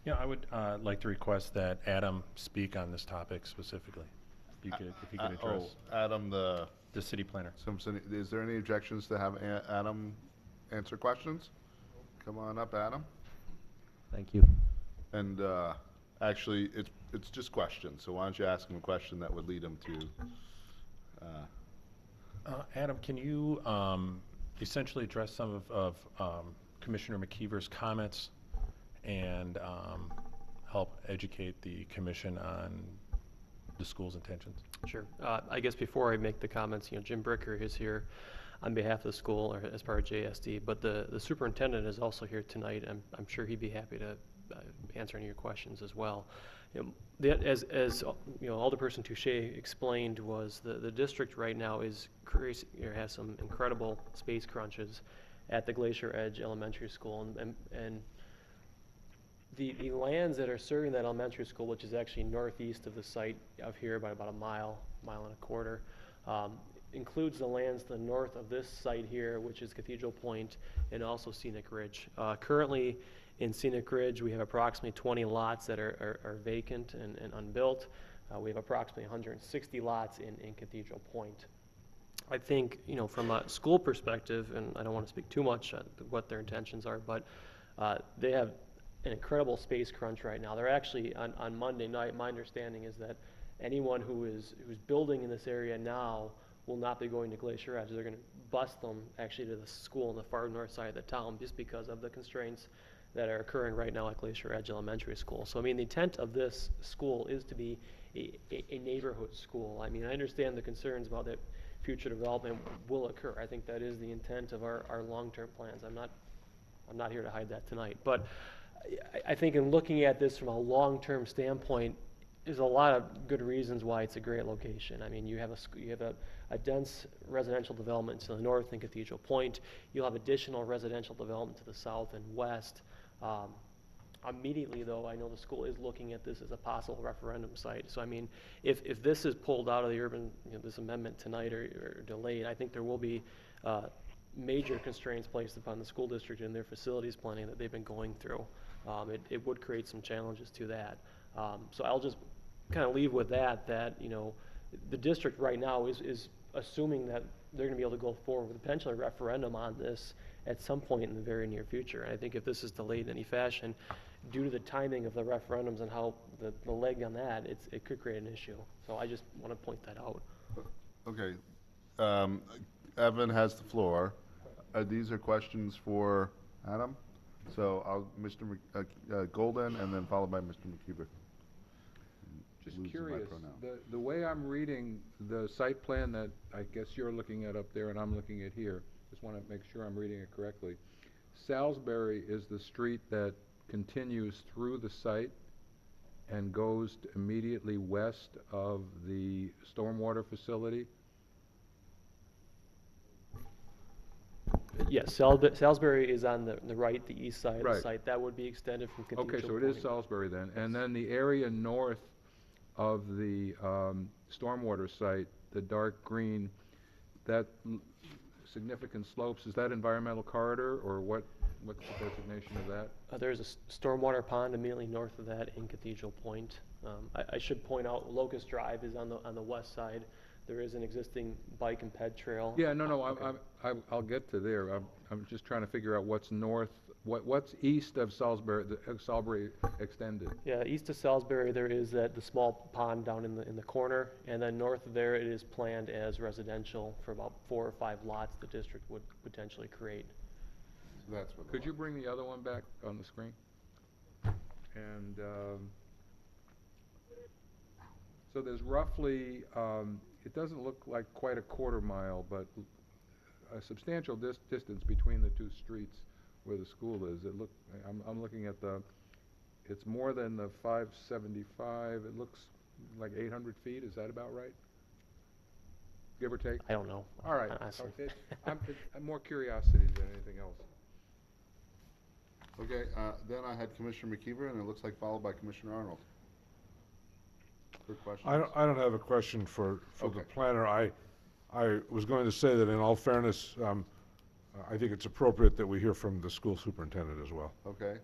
Yeah, I would like to request that Adam speak on this topic specifically. If you could address. Adam, the city planner. Is there any objections to have Adam answer questions? Come on up, Adam. Thank you. And actually, it's just questions. So why don't you ask him a question that would lead him to? Adam, can you essentially address some of Commissioner McKeever's comments and help educate the commission on the school's intentions? Sure. I guess before I make the comments, Jim Bricker is here on behalf of the school or as part of JSD, but the superintendent is also here tonight. I'm sure he'd be happy to answer any of your questions as well. As Alderperson Touche explained, was the district right now has some incredible space crunches at the Glacier Edge Elementary School, and The lands that are serving that elementary school, which is actually northeast of the site of here by about a mile and a quarter, includes the lands to the north of this site here, which is Cathedral Point, and also Scenic Ridge. Currently, in Scenic Ridge, we have approximately 20 lots that are vacant and unbuilt. We have approximately 160 lots in Cathedral Point. I think, you know, from a school perspective, and I don't want to speak too much on what their intentions are, but they have an incredible space crunch right now. They're actually, on Monday night, my understanding is that anyone who's building in this area now will not be going to Glacier Edge. They're going to bus them actually to the school on the far north side of the town just because of the constraints that are occurring right now at Glacier Edge Elementary School. So I mean, the intent of this school is to be a neighborhood school. I mean, I understand the concerns about that future development will occur. I think that is the intent of our long-term plans. I'm not here to hide that tonight. But I think in looking at this from a long-term standpoint, there's a lot of good reasons why it's a great location. I mean, you have a dense residential development to the north in Cathedral Point. You'll have additional residential development to the south and west. Immediately, though, I know the school is looking at this as a possible referendum site. So, I mean, if this is pulled out of the urban, you know, this amendment tonight or delayed, I think there will be major constraints placed upon the school district and their facilities planning that they've been going through. It would create some challenges to that. So I'll just kind of leave with that, you know, the district right now is assuming that they're going to be able to go forward with potentially a referendum on this at some point in the very near future. And I think if this is delayed in any fashion, due to the timing of the referendums and how the leg on that, it could create an issue. So I just want to point that out. Okay. Evan has the floor. These are questions for Adam. So Mr. Golden, and then followed by Mr. McKeever. Just curious, the way I'm reading the site plan that I guess you're looking at up there and I'm looking at here, just want to make sure I'm reading it correctly. Salisbury is the street that continues through the site and goes immediately west of the stormwater facility? Yes, Salisbury is on the right, the east side of the site. That would be extended from Cathedral Okay, so it Point. is Salisbury then. And then the area north of the stormwater site, the dark green, that significant slopes, is that environmental corridor, or what's the designation of that? There's a stormwater pond immediately north of that in Cathedral Point. I should point out Locust Drive is on the west side. There is an existing bike and ped trail. Yeah, no, I'll get to there. I'm just trying to figure out what's north, what's east of Salisbury, Salisbury extended. Yeah, east of Salisbury there is the small pond down in the corner, and then north of there it is planned as residential for about 4 or 5 lots the district would potentially create. So that's what. Could you bring the other one back on the screen? And so there's roughly, it doesn't look like quite a quarter mile, but a substantial distance between the two streets where the school is. I'm looking at it's more than the 575. It looks like 800 feet. Is that about right? Give or take? I don't know. All right. Honestly. I'm more curiosity than anything else. Okay, then I had Commissioner McKeever, and it looks like followed by Commissioner Arnold. For questions? I don't have a question for the planner. I was going to say that in all fairness, I think it's appropriate that we hear from the school superintendent as well. Okay.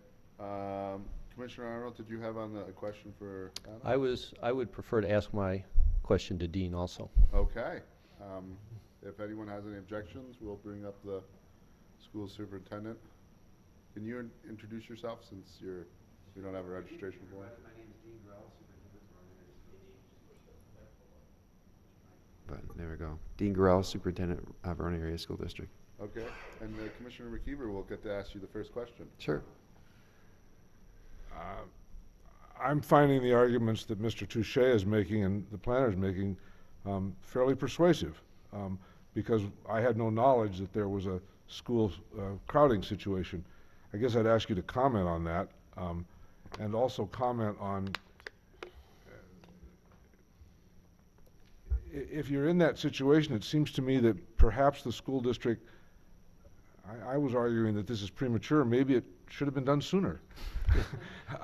Commissioner Arnold, did you have a question for Adam? I would prefer to ask my question to Dean also. Okay. If anyone has any objections, we'll bring up the school superintendent. Can you introduce yourself since we don't have a registration form? My name is Dean Grell, superintendent. But there we go. Dean Grell, superintendent of Verona Area School District. Okay. And Commissioner McKeever will get to ask you the first question. Sure. I'm finding the arguments that Mr. Touche is making and the planner is making fairly persuasive because I had no knowledge that there was a school crowding situation. I guess I'd ask you to comment on that and also comment on if you're in that situation, it seems to me that perhaps the school district, I was arguing that this is premature. Maybe it should have been done sooner.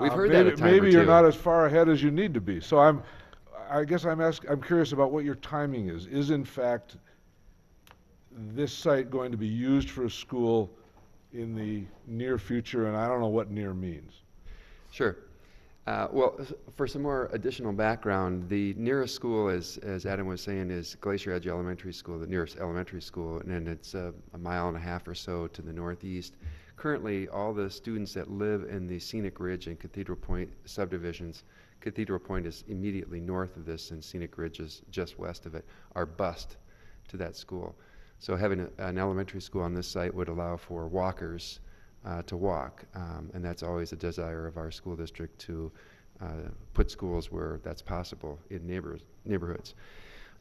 We've heard that a time or Maybe you're two. not as far ahead as you need to be. So I'm curious about what your timing is. Is in fact this site going to be used for a school in the near future? And I don't know what near means. Sure. Well, for some more additional background, the nearest school, as Adam was saying, is Glacier Edge Elementary School, the nearest elementary school, and then it's a mile and a half or so to the northeast. Currently, all the students that live in the Scenic Ridge and Cathedral Point subdivisions, Cathedral Point is immediately north of this and Scenic Ridge is just west of it, are bused to that school. So having an elementary school on this site would allow for walkers to walk, and that's always a desire of our school district to put schools where that's possible in neighborhoods.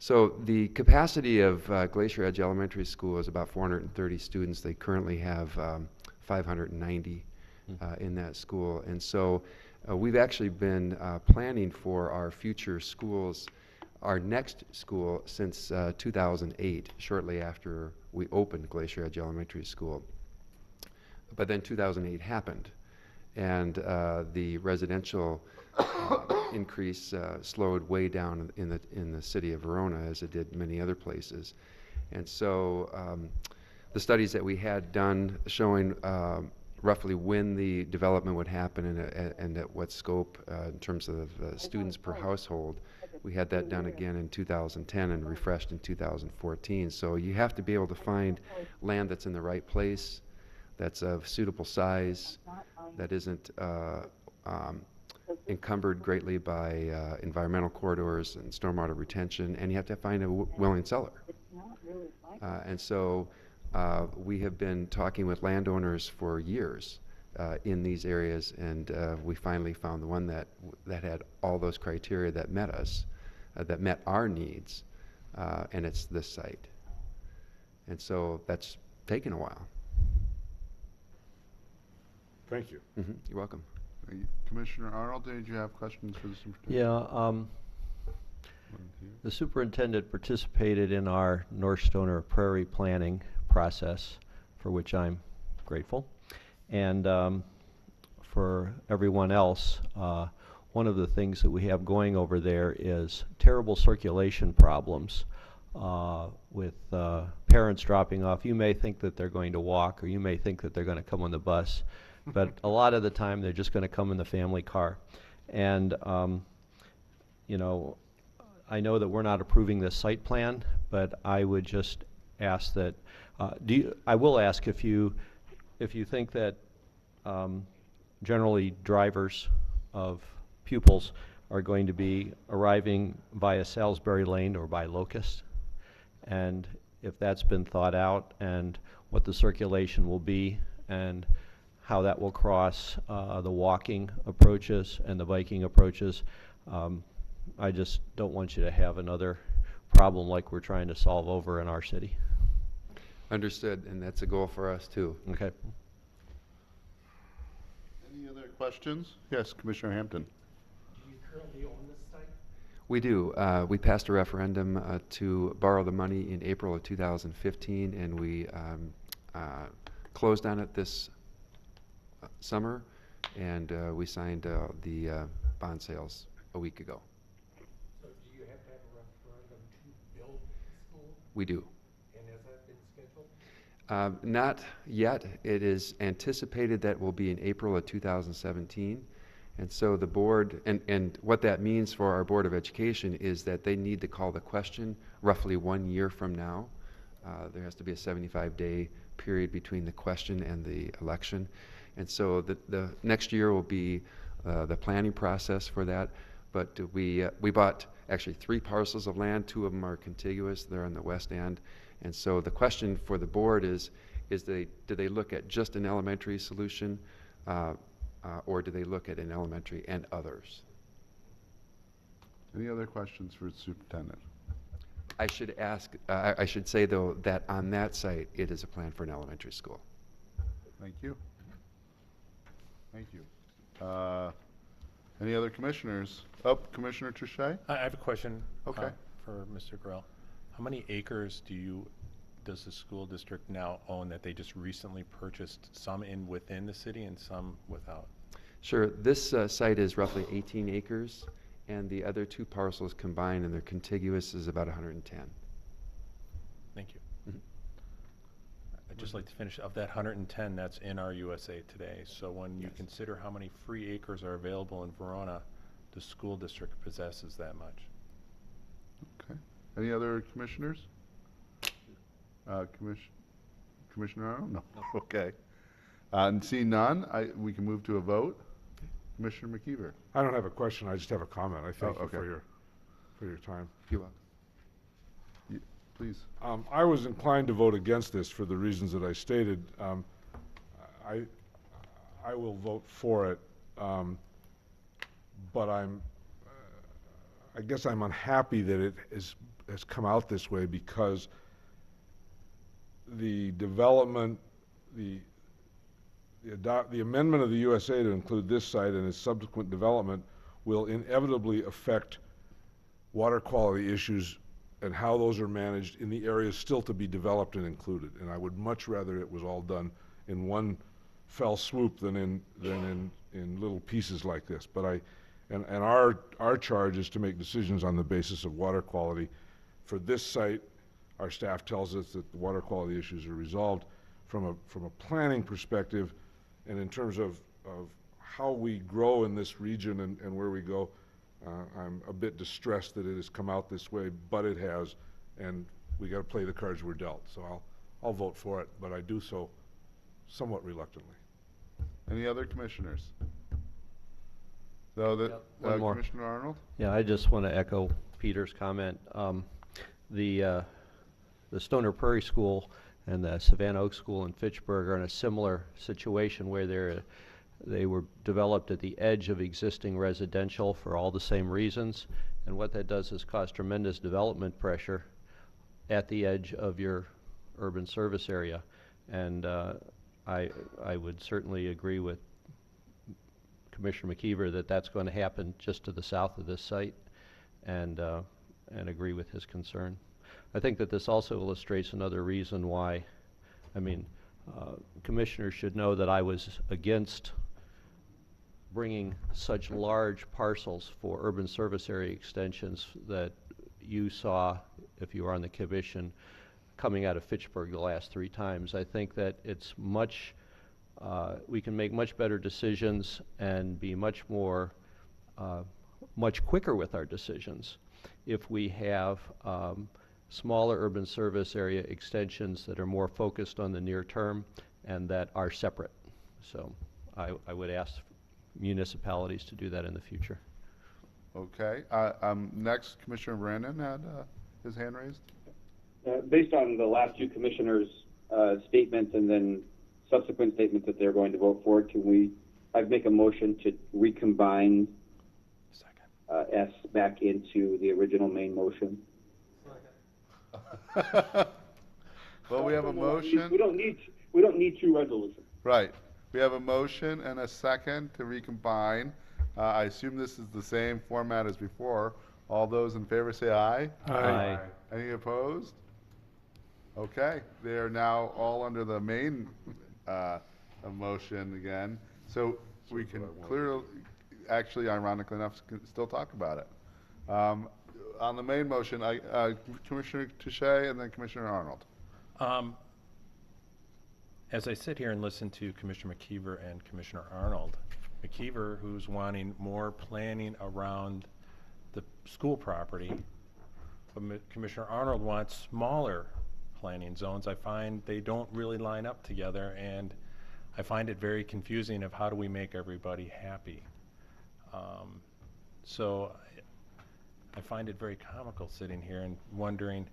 So the capacity of Glacier Edge Elementary School is about 430 students. They currently have 590 in that school, and so we've actually been planning for our future schools, our next school, since 2008, shortly after we opened Glacier Edge Elementary School. But then 2008 happened, and the residential increase slowed way down in the city of Verona, as it did many other places. And so the studies that we had done showing roughly when the development would happen and at what scope in terms of students per household, we had that done again in 2010 and refreshed in 2014. So you have to be able to find land that's in the right place, that's of suitable size, that isn't encumbered greatly by environmental corridors and stormwater retention, and you have to find a willing seller. And so we have been talking with landowners for years in these areas, and we finally found the one that had all those criteria that met us, that met our needs, and it's this site. And so that's taken a while. Thank you. Mm-hmm. You're welcome. Commissioner Arnold, did you have questions for the superintendent? Yeah, the superintendent participated in our North Stoner Prairie planning process, for which I'm grateful. And for everyone else, one of the things that we have going over there is terrible circulation problems with parents dropping off. You may think that they're going to walk, or you may think that they're going to come on the bus, but a lot of the time they're just going to come in the family car. And you know, I know that we're not approving this site plan, but I would just ask that I will ask if you think that generally drivers of pupils are going to be arriving via Salisbury Lane or by Locust, and if that's been thought out, and what the circulation will be, and how that will cross the walking approaches and the biking approaches. I just don't want you to have another problem like we're trying to solve over in our city. Understood, and that's a goal for us too. Okay. Any other questions? Yes, Commissioner Hampton. Do you currently own this site? We do. We passed a referendum to borrow the money in April of 2015, and we closed on it this summer, and we signed the bond sales a week ago. So do you have to have a referendum to build the school? We do. And has that been scheduled? Not yet. It is anticipated that will be in April of 2017. And so the board, and what that means for our Board of Education is that they need to call the question roughly 1 year from now. There has to be a 75-day period between the question and the election. And so the next year will be the planning process for that. But we bought actually 3 parcels of land. 2 of them are contiguous. They're on the west end. And so the question for the board is do they look at just an elementary solution, or do they look at an elementary and others? Any other questions for the superintendent? I should ask, I should say though, that on that site, it is a plan for an elementary school. Thank you. Thank you. Any other commissioners? Oh, Commissioner Trichet? I have a question Okay. for Mr. Grell. How many acres do you does the school district now own that they just recently purchased some within the city and some without? Sure. This site is roughly 18 acres, and the other two parcels combined and they're contiguous is about 110. Thank you. I'd just like to finish, of that 110 that's in our USA Today, so when you consider how many free acres are available in Verona, the school district possesses that much. Okay. Any other commissioners? Commissioner Arnold? No. Okay. And seeing none, we can move to a vote. Commissioner McKeever. I don't have a question, I just have a comment. I thank you okay. for your time. You're welcome. Please. I was inclined to vote against this for the reasons that I stated. I will vote for it, but I guess I'm unhappy that it has come out this way, because the development, the amendment of the USA to include this site and its subsequent development will inevitably affect water quality issues and how those are managed in the areas still to be developed and included. And I would much rather it was all done in one fell swoop than in little pieces like this. But our charge is to make decisions on the basis of water quality. For this site, our staff tells us that the water quality issues are resolved. From a planning perspective, and in terms of how we grow in this region and where we go, I'm a bit distressed that it has come out this way, but it has, and we got to play the cards we're dealt. So I'll vote for it, but I do so somewhat reluctantly. Any other commissioners? So one more. Commissioner Arnold? Yeah, I just want to echo Peter's comment. The Stoner Prairie School and the Savannah Oak School in Fitchburg are in a similar situation where they were developed at the edge of existing residential for all the same reasons, and what that does is cause tremendous development pressure at the edge of your urban service area. And I would certainly agree with Commissioner McKeever that that's going to happen just to the south of this site, and agree with his concern. I think that this also illustrates another reason why, commissioners should know that I was against bringing such large parcels for urban service area extensions that you saw, if you were on the commission, coming out of Fitchburg the last 3 times. I think that it's we can make much better decisions and be much quicker with our decisions if we have smaller urban service area extensions that are more focused on the near term and that are separate. So I would ask municipalities to do that in the future. Okay. Next, Commissioner Brandon had his hand raised. Based on the last 2 commissioners' statements and then subsequent statements that they're going to vote for, I'd make a motion to recombine S back into the original main motion. Well, we have a motion. We don't need 2 resolutions. Right. We have a motion and a second to recombine. I assume this is the same format as before. All those in favor say aye. Aye. Any opposed? Okay. They are now all under the main motion again. So we can clearly, actually, ironically enough, still talk about it. On the main motion, Commissioner Touche and then Commissioner Arnold. As I sit here and listen to Commissioner McKeever and Commissioner Arnold, McKeever, who's wanting more planning around the school property, but Commissioner Arnold wants smaller planning zones. I find they don't really line up together, and I find it very confusing of how do we make everybody happy. So I find it very comical sitting here and wondering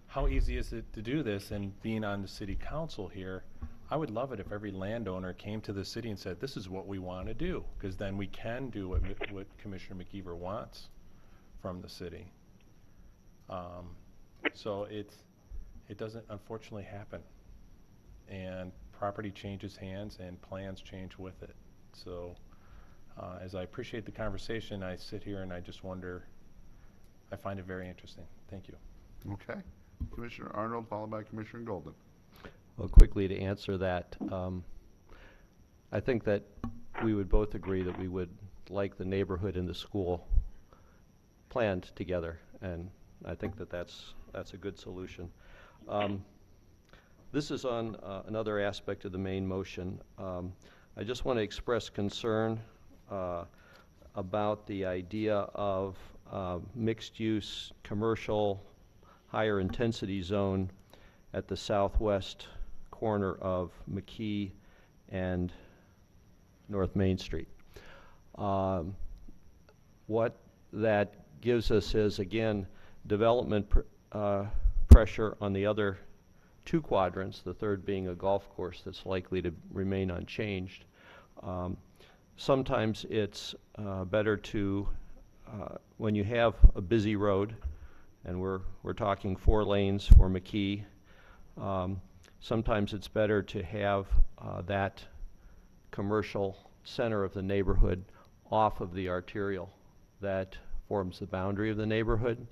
how easy is it to do this, and being on the city council here, I would love it if every landowner came to the city and said, this is what we want to do, because then we can do what Commissioner McKeever wants from the city. So it doesn't unfortunately happen, and property changes hands and plans change with it. So as I appreciate the conversation, I sit here and I just wonder, I find it very interesting. Thank you. Okay. Commissioner Arnold, followed by Commissioner Golden. Well, quickly to answer that, I think that we would both agree that we would like the neighborhood and the school planned together, and I think that that's a good solution. This is on another aspect of the main motion. I just want to express concern about the idea of mixed-use commercial higher intensity zone at the southwest corner of McKee and North Main Street. What that gives us is, again, development pressure on the other two quadrants, the third being a golf course that's likely to remain unchanged. Sometimes it's better to, when you have a busy road, and we're talking 4 lanes for McKee, sometimes it's better to have that commercial center of the neighborhood off of the arterial that forms the boundary of the neighborhood.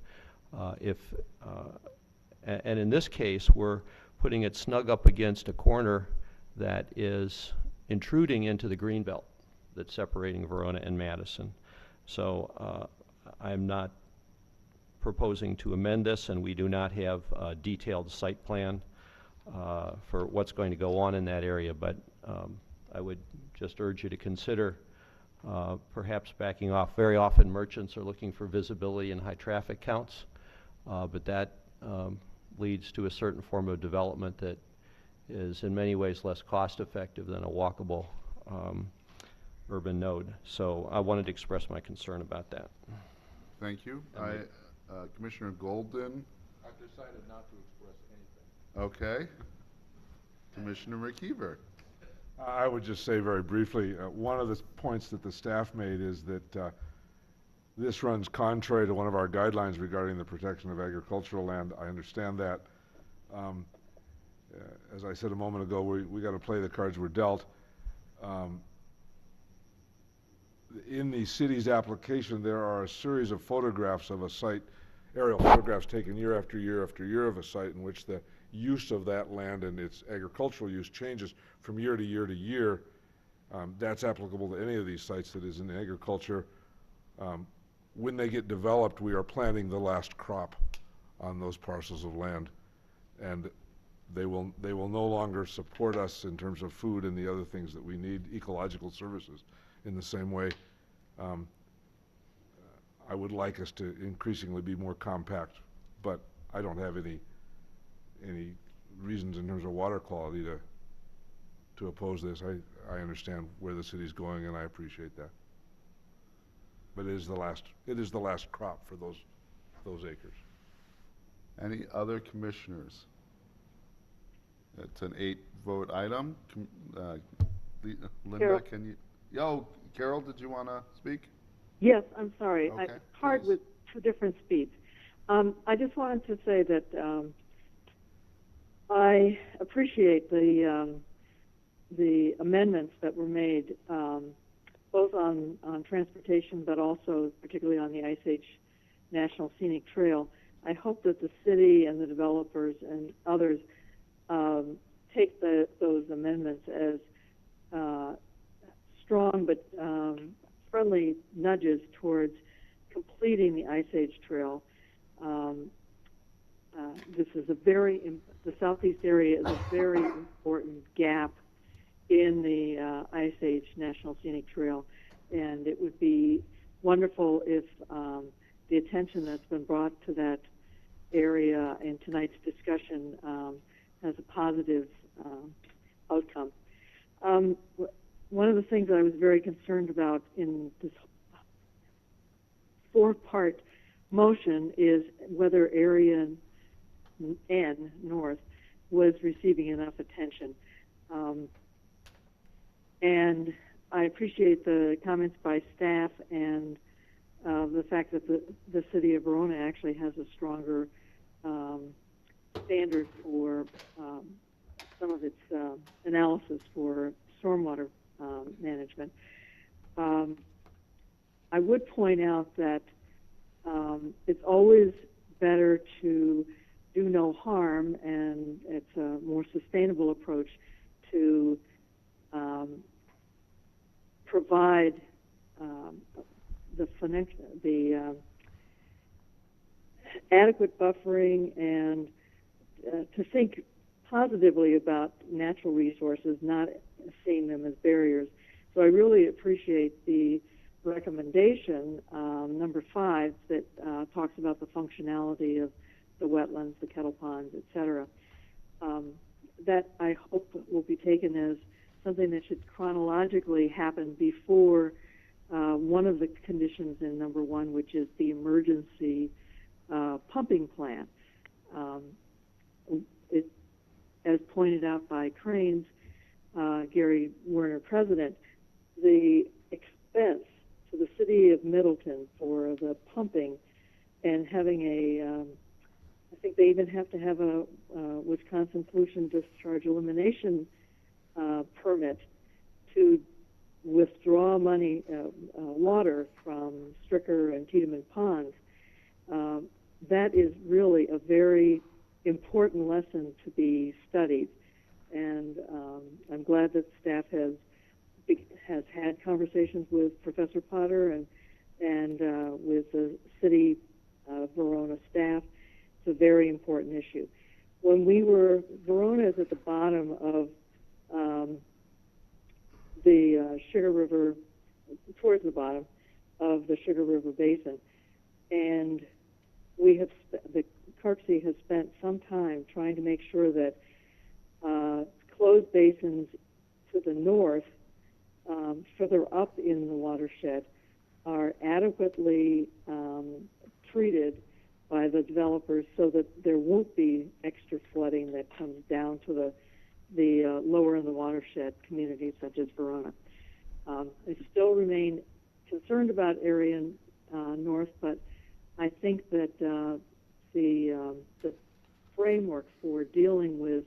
And in this case, we're putting it snug up against a corner that is intruding into the greenbelt that's separating Verona and Madison. So I'm not proposing to amend this, and we do not have a detailed site plan for what's going to go on in that area, but I would just urge you to consider perhaps backing off. Very often merchants are looking for visibility and high traffic counts, but that leads to a certain form of development that is in many ways less cost effective than a walkable urban node. So I wanted to express my concern about that. Thank you. Commissioner Golden. I've decided not to express anything. Okay. Commissioner McKeever. I would just say very briefly, one of the points that the staff made is that this runs contrary to one of our guidelines regarding the protection of agricultural land. I understand that. As I said a moment ago, we got to play the cards we're dealt. In the city's application, there are a series of photographs of a site, aerial photographs taken year after year after year of a site in which the use of that land and its agricultural use changes from year to year to year. That's applicable to any of these sites that is in agriculture. When they get developed, we are planting the last crop on those parcels of land, and they will no longer support us in terms of food and the other things that we need, ecological services. In the same way, I would like us to increasingly be more compact, but I don't have any reasons in terms of water quality to oppose this. I understand where the city's going, and I appreciate that. But it is the last crop for those acres. Any other commissioners? It's an 8-vote item. Linda, Carol. can you? Yo, Carol, did you want to speak? Yes, I'm sorry. Okay, It's hard with 2 different speeds. I just wanted to say that I appreciate the amendments that were made, both on transportation, but also particularly on the Ice Age National Scenic Trail. I hope that the city and the developers and others take those amendments as strong but friendly nudges towards completing the Ice Age Trail. This is the southeast area is a very important gap in the Ice Age National Scenic Trail, and it would be wonderful if the attention that's been brought to that area in tonight's discussion has a positive outcome. One of the things I was very concerned about in this 4-part motion is whether Area N, North, was receiving enough attention. And I appreciate the comments by staff and the fact that the city of Verona actually has a stronger standard for some of its analysis for stormwater management. I would point out that it's always better to do no harm, and it's a more sustainable approach to provide the adequate buffering and to think positively about natural resources, not seeing them as barriers. So I really appreciate the recommendation, number 5, that talks about the functionality of the wetlands, the kettle ponds, et cetera. That I hope will be taken as something that should chronologically happen before one of the conditions in number 1, which is the emergency pumping plan. As pointed out by Cranes, Gary Werner, president, the expense to the city of Middleton for the pumping and having I think they even have to have a Wisconsin pollution discharge elimination permit to withdraw water from Stricker and Tiedemann ponds. That is really a very important lesson to be studied, and I'm glad that staff has had conversations with Professor Potter and with the city of Verona staff. It's a very important issue. Verona is at the bottom of the Sugar River, towards the bottom of the Sugar River Basin, and the CARPC has spent some time trying to make sure that closed basins to the north, further up in the watershed, are adequately treated by the developers so that there won't be extra flooding that comes down to the lower in the watershed communities such as Verona. I still remain concerned about area north, but I think that the framework for dealing with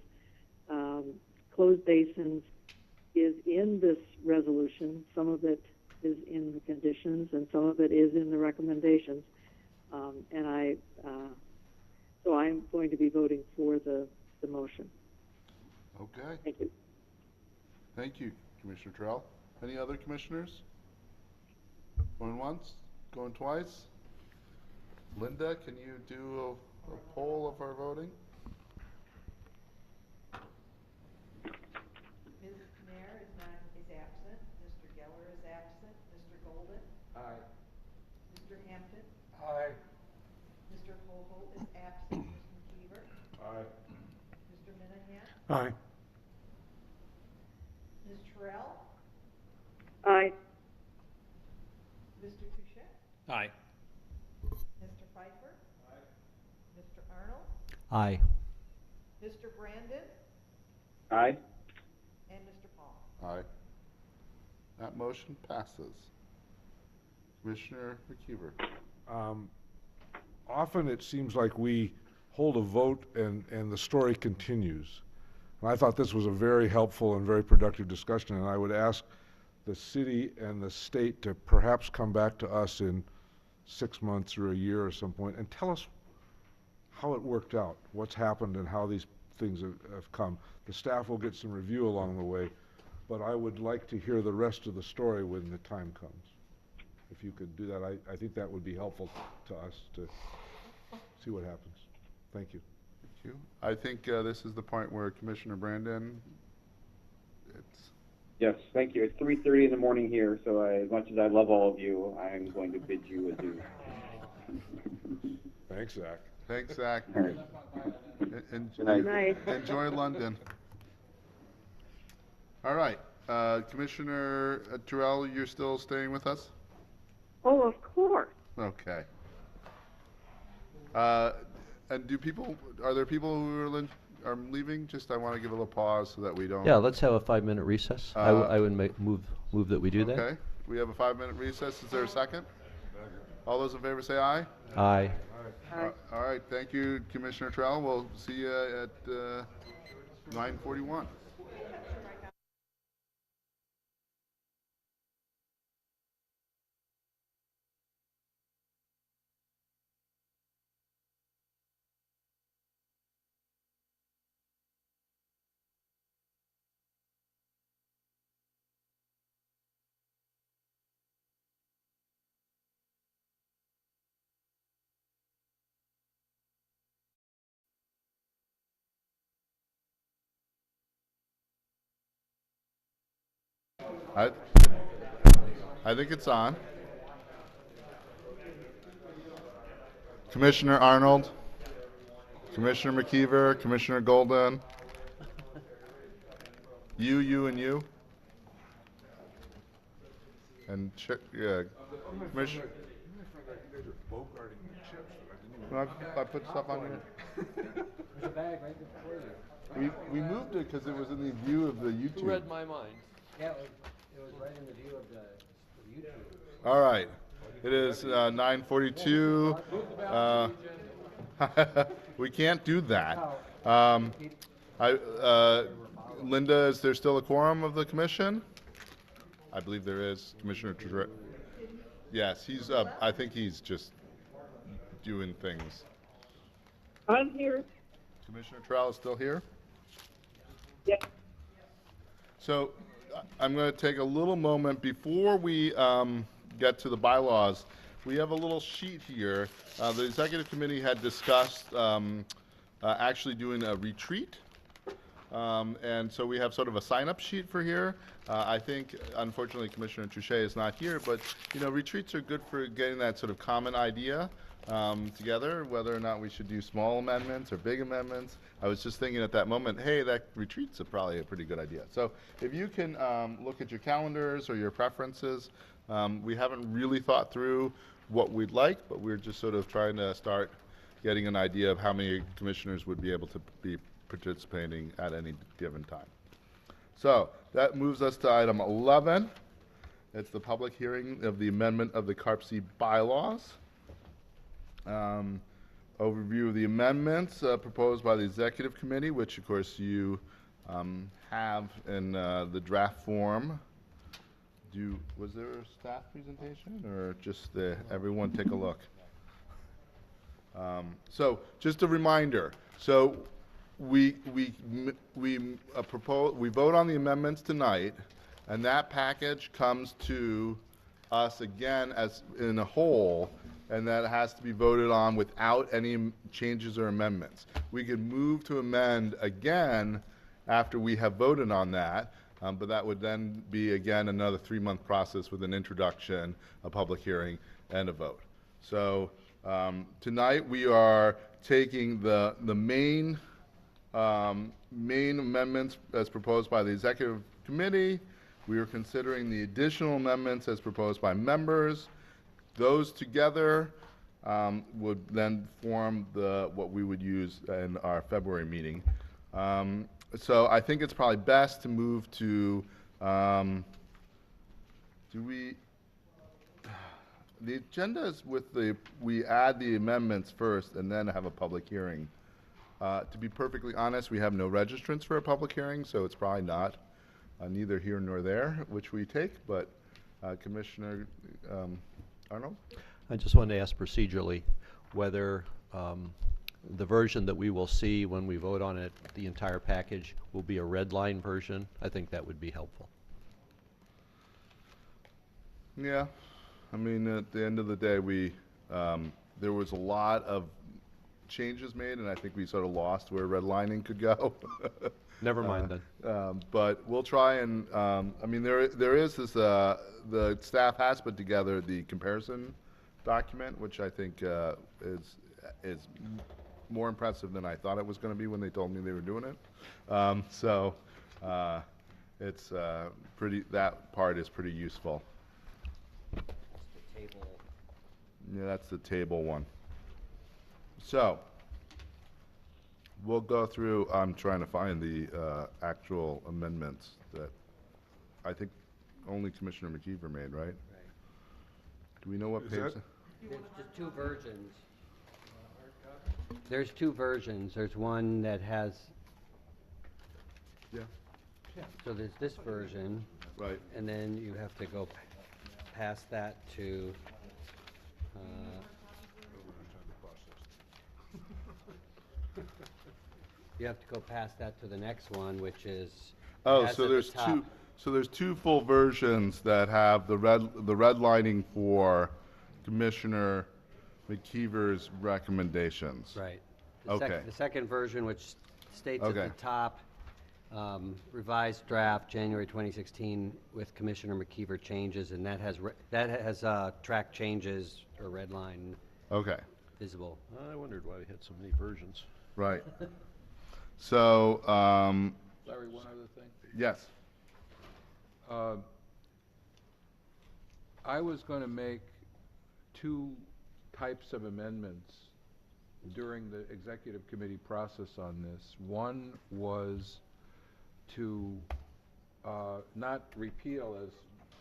closed basins is in this resolution. Some of it is in the conditions, and some of it is in the recommendations. So I'm going to be voting for the motion. Okay. Thank you. Thank you, Commissioner Terrell. Any other commissioners? Going once, going twice? Linda, can you do a poll of our voting? Ms. Nair is absent. Mr. Geller is absent. Mr. Golden? Aye. Mr. Hampton? Aye. Mr. Hochul is absent. Ms. McKeever? Aye. Mr. Minahan? Aye. Ms. Terrell? Aye. Mr. Couchette? Aye. Mr. Pfeiffer? Aye. Mr. Arnold? Aye. Mr. Brandon? Aye. And Mr. Paul? Aye. That motion passes. Commissioner McKeever. Often it seems like we hold a vote and the story continues. And I thought this was a very helpful and very productive discussion, and I would ask the city and the state to perhaps come back to us in 6 months or a year or some point and tell us how it worked out, what's happened and how these things have come. The staff will get some review along the way, but I would like to hear the rest of the story when the time comes. If you could do that, I think that would be helpful to us to see what happens. Thank you. Thank you. I think this is the point where Commissioner Brandon, Yes, thank you. It's 3:30 in the morning here, so as much as I love all of you, I'm going to bid you adieu. Thanks, Zach. Thanks, Zach. All right. Good night. Enjoy London. All right. Commissioner Terrell, you're still staying with us? Oh, of course. Okay. And are there people who are leaving? Just, I want to give a little pause so that we don't. Yeah, let's have a 5-minute recess. I would move that we do that. Okay. We have a 5-minute recess. Is there a second? All those in favor say aye. Aye. All right. Thank you, Commissioner Terrell. We'll see you at 9:41. I, I think it's on. Commissioner Arnold, Commissioner McKeever, Commissioner Golden, you, and you. And Commissioner. I put stuff on here. There's a bag right before you. We moved it because it was in the view of the YouTube. Who read my mind? Yeah, it was right in the view of the YouTube. All right. It is 9:42. We can't do that. Linda, is there still a quorum of the commission? I believe there is. Commissioner Tre. Yes, he's up. I think he's just doing things. I'm here. Commissioner Terrell is still here? Yeah. So I'm going to take a little moment before we get to the bylaws. We have a little sheet here. The executive committee had discussed actually doing a retreat. And so we have sort of a sign-up sheet for here. I think, unfortunately, Commissioner Touche is not here, but, you know, retreats are good for getting that sort of common idea together, whether or not we should do small amendments or big amendments. I was just thinking at that moment, hey, that retreat's probably a pretty good idea. So if you can look at your calendars or your preferences, we haven't really thought through what we'd like, but we're just sort of trying to start getting an idea of how many commissioners would be able to be participating at any given time. So that moves us to item 11. It's the public hearing of the amendment of the CARP-C bylaws. Overview of the amendments proposed by the executive committee, which of course you have in the draft form. Was there a staff presentation or just everyone take a look? So just a reminder. So we vote on the amendments tonight, and that package comes to us again as in a whole, and that has to be voted on without any changes or amendments. We could move to amend again after we have voted on that, but that would then be again another 3-month process with an introduction, a public hearing, and a vote. So tonight we are taking the main amendments as proposed by the executive committee. We are considering the additional amendments as proposed by members. Those together would then form what we would use in our February meeting. So I think it's probably best to move to, the agenda is we add the amendments first and then have a public hearing. To be perfectly honest, we have no registrants for a public hearing, so it's probably not neither here nor there, which we take, but Commissioner Arnold? I just wanted to ask procedurally whether the version that we will see when we vote on it, the entire package, will be a red line version. I think that would be helpful. Yeah. I mean, at the end of the day, there was a lot of changes made, and I think we sort of lost where redlining could go. Never mind then. But we'll try and, I mean, there is this, the staff has put together the comparison document, which I think is more impressive than I thought it was going to be when they told me they were doing it. So it's that part is pretty useful. Yeah, that's the table one. So we'll go through. I'm trying to find the actual amendments that I think only Commissioner McKeever made, right? Right. Do we know what page? There's just two versions. There's two versions. There's one that has. Yeah. So there's this version. Right. And then you have to go past that to. You have to go past that to the next one, which is. Oh, so there's two. So there's two full versions that have the redlining for Commissioner McKeever's recommendations. Right. Okay. The second version, which states Okay. at the top, revised draft, January 2016, with Commissioner McKeever changes, and that has track changes or red line Okay. visible. I wondered why we had so many versions. Right. So, Larry, one other thing. yes. I was going to make two types of amendments during the executive committee process on this. One was to not repeal, as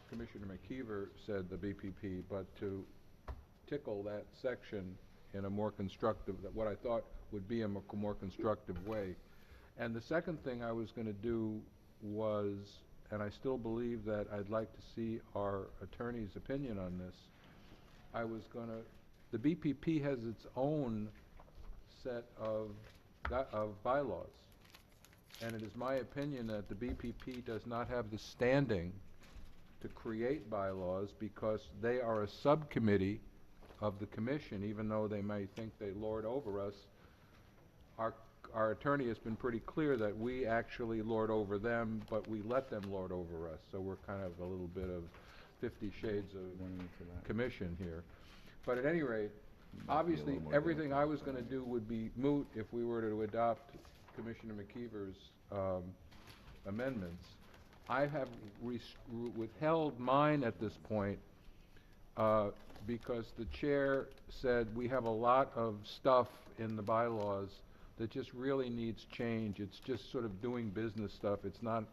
Commissioner McKeever said, the BPP, but to tickle that section in a more constructive, what I thought would be a more constructive way. And the second thing I was going to do was, and I still believe that I'd like to see our attorney's opinion on this, I was going to, the BPP has its own set of bylaws. And it is my opinion that the BPP does not have the standing to create bylaws because they are a subcommittee of the commission, even though they may think they lord over us. Our attorney has been pretty clear that we actually lord over them, but we let them lord over us. So we're kind of a little bit of 50 Shades of Commission here. But at any rate, obviously, everything I was going to do would be moot if we were to adopt Commissioner McKeever's amendments. I have withheld mine at this point because the chair said we have a lot of stuff in the bylaws that just really needs change. It's just sort of doing business stuff. It's not,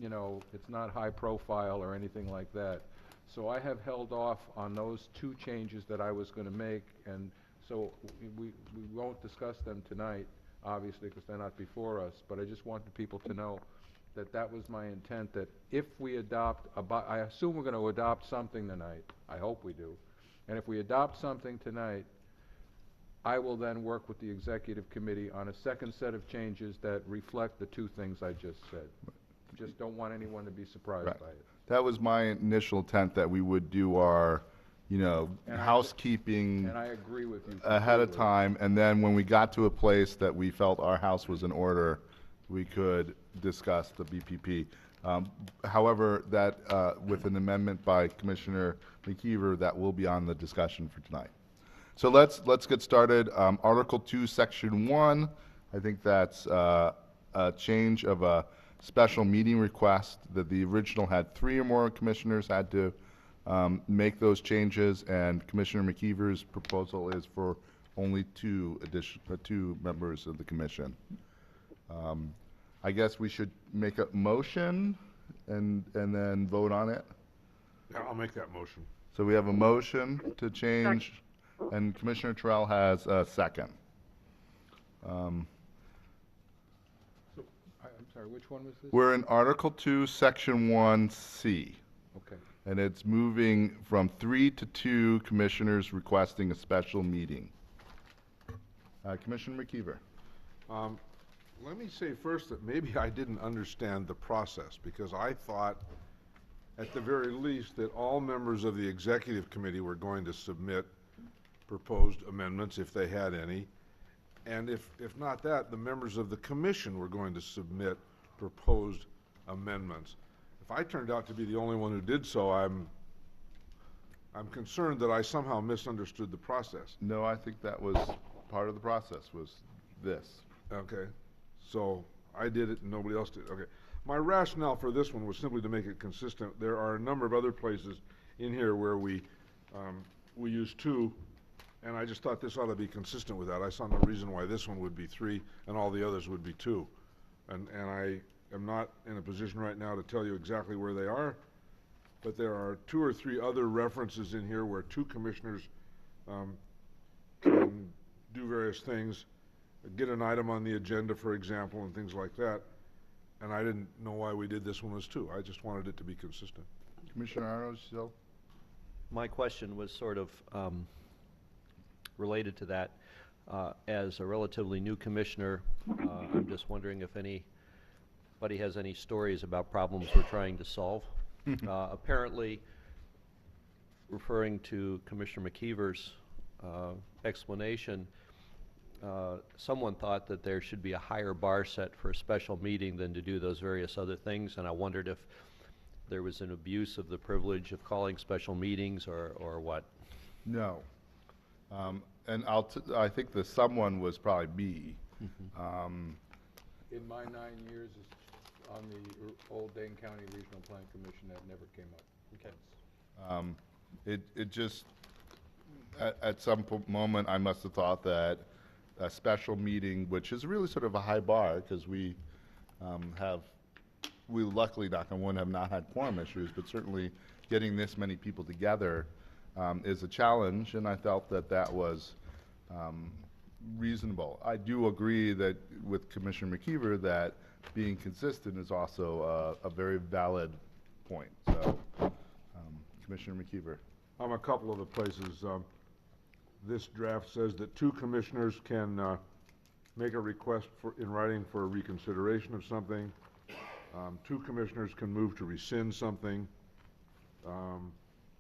you know, it's not high profile or anything like that. So I have held off on those two changes that I was going to make, and so we won't discuss them tonight, obviously, because they're not before us, but I just wanted people to know that that was my intent, that if we adopt, I assume we're going to adopt something tonight. I hope we do. And if we adopt something tonight, I will then work with the executive committee on a second set of changes that reflect the two things I just said. Just don't want anyone to be surprised by it. That was my initial intent, that we would do our, you know, housekeeping And I agree with you ahead of completely. time, and then when we got to a place that we felt our house was in order, we could discuss the BPP. However, that with an amendment by Commissioner McKeever, that will be on the discussion for tonight. So let's get started. Article 2, Section 1, I think that's a change of a special meeting request, that the original had 3 or more commissioners had to make those changes, and Commissioner McKeever's proposal is for only 2 members of the commission. I guess we should make a motion and then vote on it. Yeah, I'll make that motion. So we have a motion to change, and Commissioner Terrell has a second. I'm sorry, which one was this? We're in Article 2, Section 1C. Okay. And it's moving from 3 to 2 commissioners requesting a special meeting. Commissioner McKeever. Let me say first that maybe I didn't understand the process, because I thought, at the very least, that all members of the executive committee were going to submit proposed amendments if they had any, and if not that, the members of the commission were going to submit proposed amendments. If I turned out to be the only one who did so, I'm concerned that I somehow misunderstood the process. No, I think that was part of the process, was this. Okay, so I did it and nobody else did. Okay, my rationale for this one was simply to make it consistent. There are a number of other places in here where we use 2, and I just thought this ought to be consistent with that. I saw no reason why this one would be 3 and all the others would be 2. And I am not in a position right now to tell you exactly where they are, but there are 2 or 3 other references in here where 2 commissioners can do various things, get an item on the agenda, for example, and things like that. And I didn't know why we did this one as 2. I just wanted it to be consistent. Commissioner Arnold, still? My question was sort of related to that. As a relatively new commissioner, I'm just wondering if anybody has any stories about problems we're trying to solve. Apparently, referring to Commissioner McKeever's explanation, someone thought that there should be a higher bar set for a special meeting than to do those various other things, and I wondered if there was an abuse of the privilege of calling special meetings or what. No. And I think the someone was probably me. In my 9 years on the old Dane County Regional Plan Commission, that never came up. Okay. It just, at some moment, I must have thought that a special meeting, which is really sort of a high bar, because we luckily, knock on wood, have not had quorum issues, but certainly getting this many people together is a challenge, and I felt that that was reasonable. I do agree that with Commissioner McKeever that being consistent is also a very valid point. So, Commissioner McKeever. A couple of the places. This draft says that 2 commissioners can make a request in writing for a reconsideration of something. 2 commissioners can move to rescind something.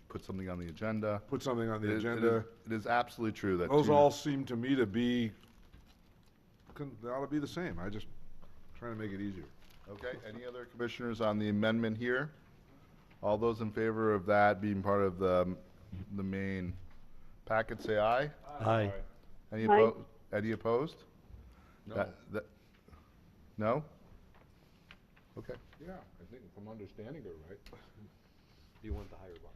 Put something on the agenda. Put something on the agenda. It is absolutely true that those all seem to me to be, they ought to be the same. I just trying to make it easier. Okay, any other commissioners on the amendment here? All those in favor of that being part of the main packet, say aye. Aye. Any opposed? No. No? Okay. Yeah, I think if I'm understanding it right. You want the higher bar?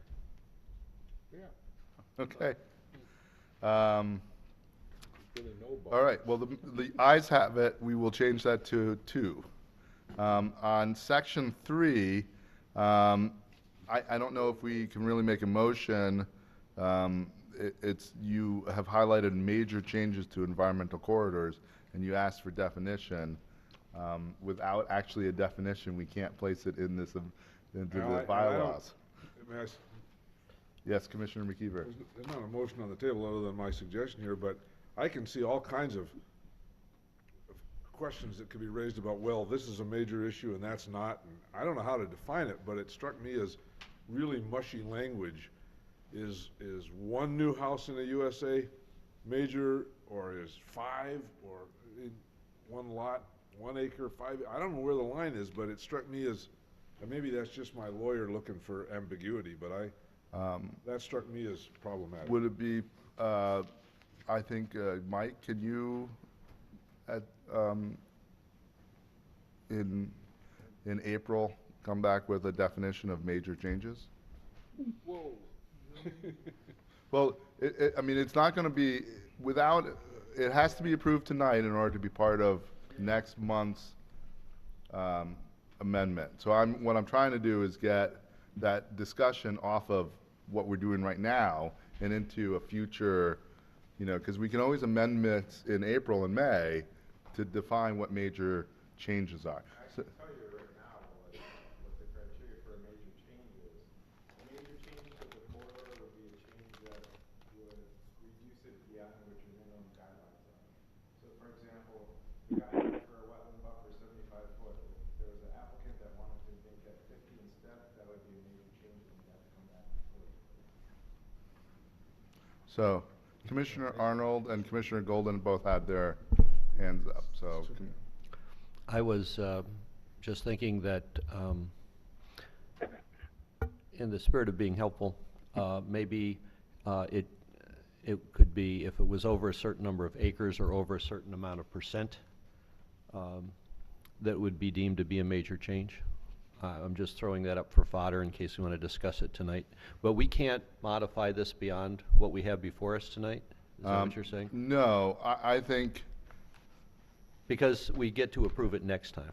Yeah. Okay. Really no bar. All right, well, the ayes have it. We will change that to 2. On section 3, I don't know if we can really make a motion. You have highlighted major changes to environmental corridors, and you asked for definition. Without actually a definition, we can't place it in this into the bylaws. Yes, Commissioner McKeever. There's not a motion on the table other than my suggestion here, but I can see all kinds of questions that could be raised about, well, this is a major issue and that's not, and I don't know how to define it, but it struck me as really mushy language. Is 1 new house in the USA major, or is 5, or in 1 lot, 1 acre, 5? I don't know where the line is, but it struck me as, and maybe that's just my lawyer looking for ambiguity, but that struck me as problematic. Would it be, I think, Mike, can you, in April, come back with a definition of major changes? Whoa. Well, I mean, it's not going to be, it has to be approved tonight in order to be part of next month's amendment. So what I'm trying to do is get that discussion off of what we're doing right now and into a future, because we can always amend this in April and May to define what major changes are. I can tell you right now what the criteria for a major change is. A major change to the corridor would be a change that would reduce it beyond what your minimum guidelines are. So for example, the guideline for a wetland buffer is 75 foot. If there was an applicant that wanted to make that 50 instead, that would be a major change and you'd have to come back before you. So Commissioner Arnold and Commissioner Golden both had their hands up, so. I was just thinking that in the spirit of being helpful, maybe it could be, if it was over a certain number of acres or over a certain amount of percent, that would be deemed to be a major change. I'm just throwing that up for fodder in case we want to discuss it tonight. But we can't modify this beyond what we have before us tonight? Is that what you're saying? No, I think. Because we get to approve it next time.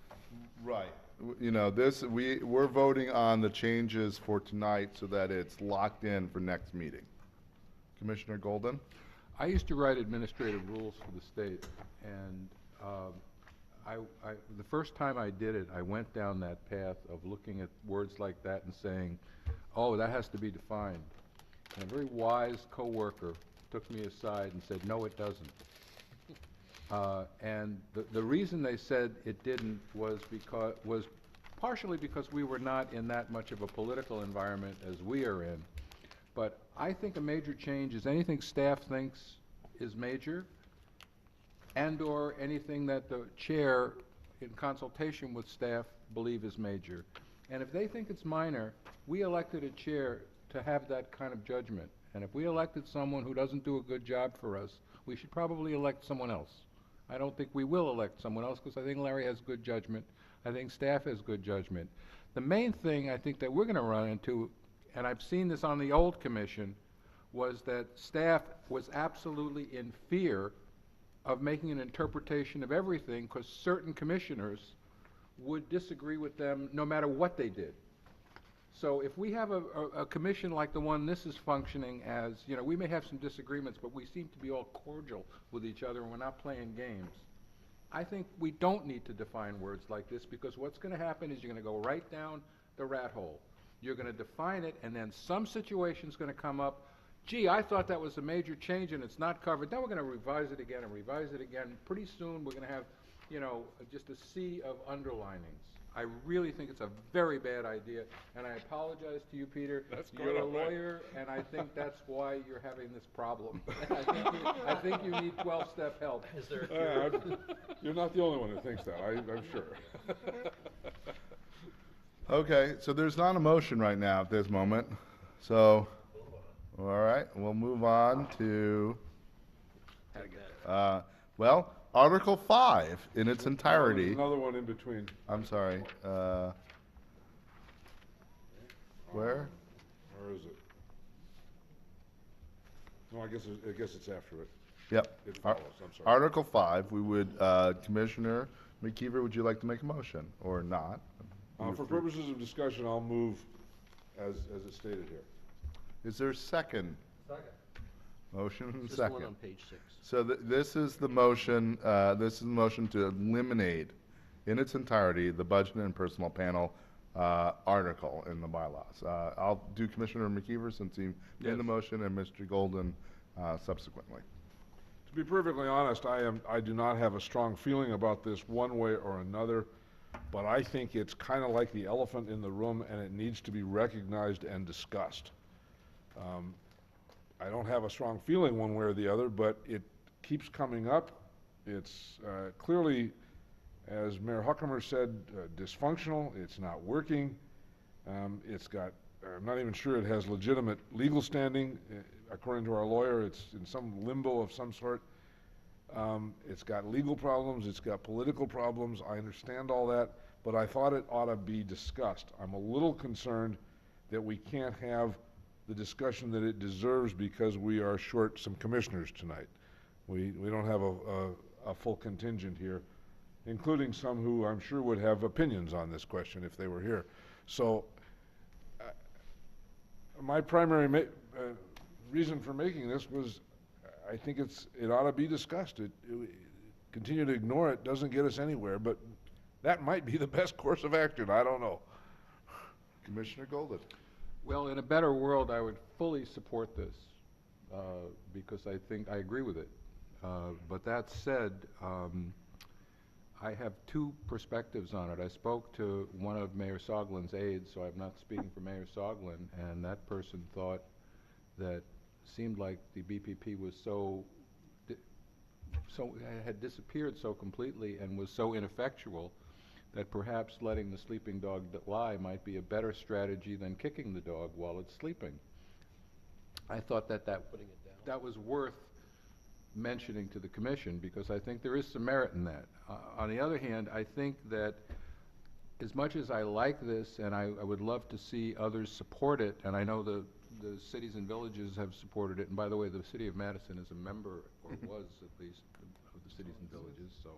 Right. We're voting on the changes for tonight so that it's locked in for next meeting. Commissioner Golden? I used to write administrative rules for the state, and the first time I did it, I went down that path of looking at words like that and saying, oh, that has to be defined. And a very wise coworker took me aside and said, no, it doesn't. And the reason they said it didn't was partially because we were not in that much of a political environment as we are in. But I think a major change is anything staff thinks is major. and/or anything that the chair, in consultation with staff, believe is major. And if they think it's minor, we elected a chair to have that kind of judgment. And if we elected someone who doesn't do a good job for us, we should probably elect someone else. I don't think we will elect someone else because I think Larry has good judgment. I think staff has good judgment. The main thing I think that we're going to run into, and I've seen this on the old commission, was that staff was absolutely in fear of making an interpretation of everything because certain commissioners would disagree with them no matter what they did. So if we have a commission like the one this is functioning as, you know, we may have some disagreements, but we seem to be all cordial with each other and we're not playing games. I think we don't need to define words like this because what's going to happen is you're going to go right down the rat hole. You're going to define it and then some situation's going to come up. Gee, I thought that was a major change and it's not covered. Then we're going to revise it again and revise it again. Pretty soon we're going to have, you know, just a sea of underlinings. I really think it's a very bad idea, and I apologize to you, Peter. You're a lawyer, and I think that's why you're having this problem. I think you need 12-step help. Is there a cure? You're not the only one who thinks that, I'm sure. Okay, so there's not a motion right now at this moment. So, all right, we'll move on to, well, Article 5 in its entirety. There's another one in between. I'm sorry. Where? Where is it? No, I guess it's after it. Yep. It follows, I'm sorry. Article 5, we would, Commissioner McKeever, would you like to make a motion or not? For purposes of discussion, I'll move as it's stated here. Is there a second? Second. Motion and This second. one on page 6. So this is the motion, to eliminate in its entirety the budget and personal panel article in the bylaws. I'll do Commissioner McKeever since he made the motion and Mr. Golden subsequently. To be perfectly honest, I do not have a strong feeling about this one way or another, but I think it's kind of like the elephant in the room and it needs to be recognized and discussed. I don't have a strong feeling one way or the other, but it keeps coming up. It's clearly, as Mayor Huckamer said, dysfunctional. It's not working. It's got, I'm not even sure it has legitimate legal standing. According to our lawyer, it's in some limbo of some sort. It's got legal problems. It's got political problems. I understand all that, but I thought it ought to be discussed. I'm a little concerned that we can't have the discussion that it deserves because we are short some commissioners tonight. We don't have a full contingent here, including some who I'm sure would have opinions on this question if they were here. So my primary reason for making this was I think it ought to be discussed. Continue to ignore it doesn't get us anywhere, but that might be the best course of action. I don't know. Commissioner Golden. Well, in a better world, I would fully support this because I think I agree with it. But that said, I have two perspectives on it. I spoke to one of Mayor Soglin's aides, so I'm not speaking for Mayor Soglin, and that person thought that seemed like the BPP was had disappeared so completely and was so ineffectual that perhaps letting the sleeping dog lie might be a better strategy than kicking the dog while it's sleeping. I thought that was worth mentioning to the commission because I think there is some merit in that. On the other hand, I think that as much as I like this and I would love to see others support it, and I know the cities and villages have supported it, and by the way, the city of Madison is a member, or was at least, of the cities and villages, so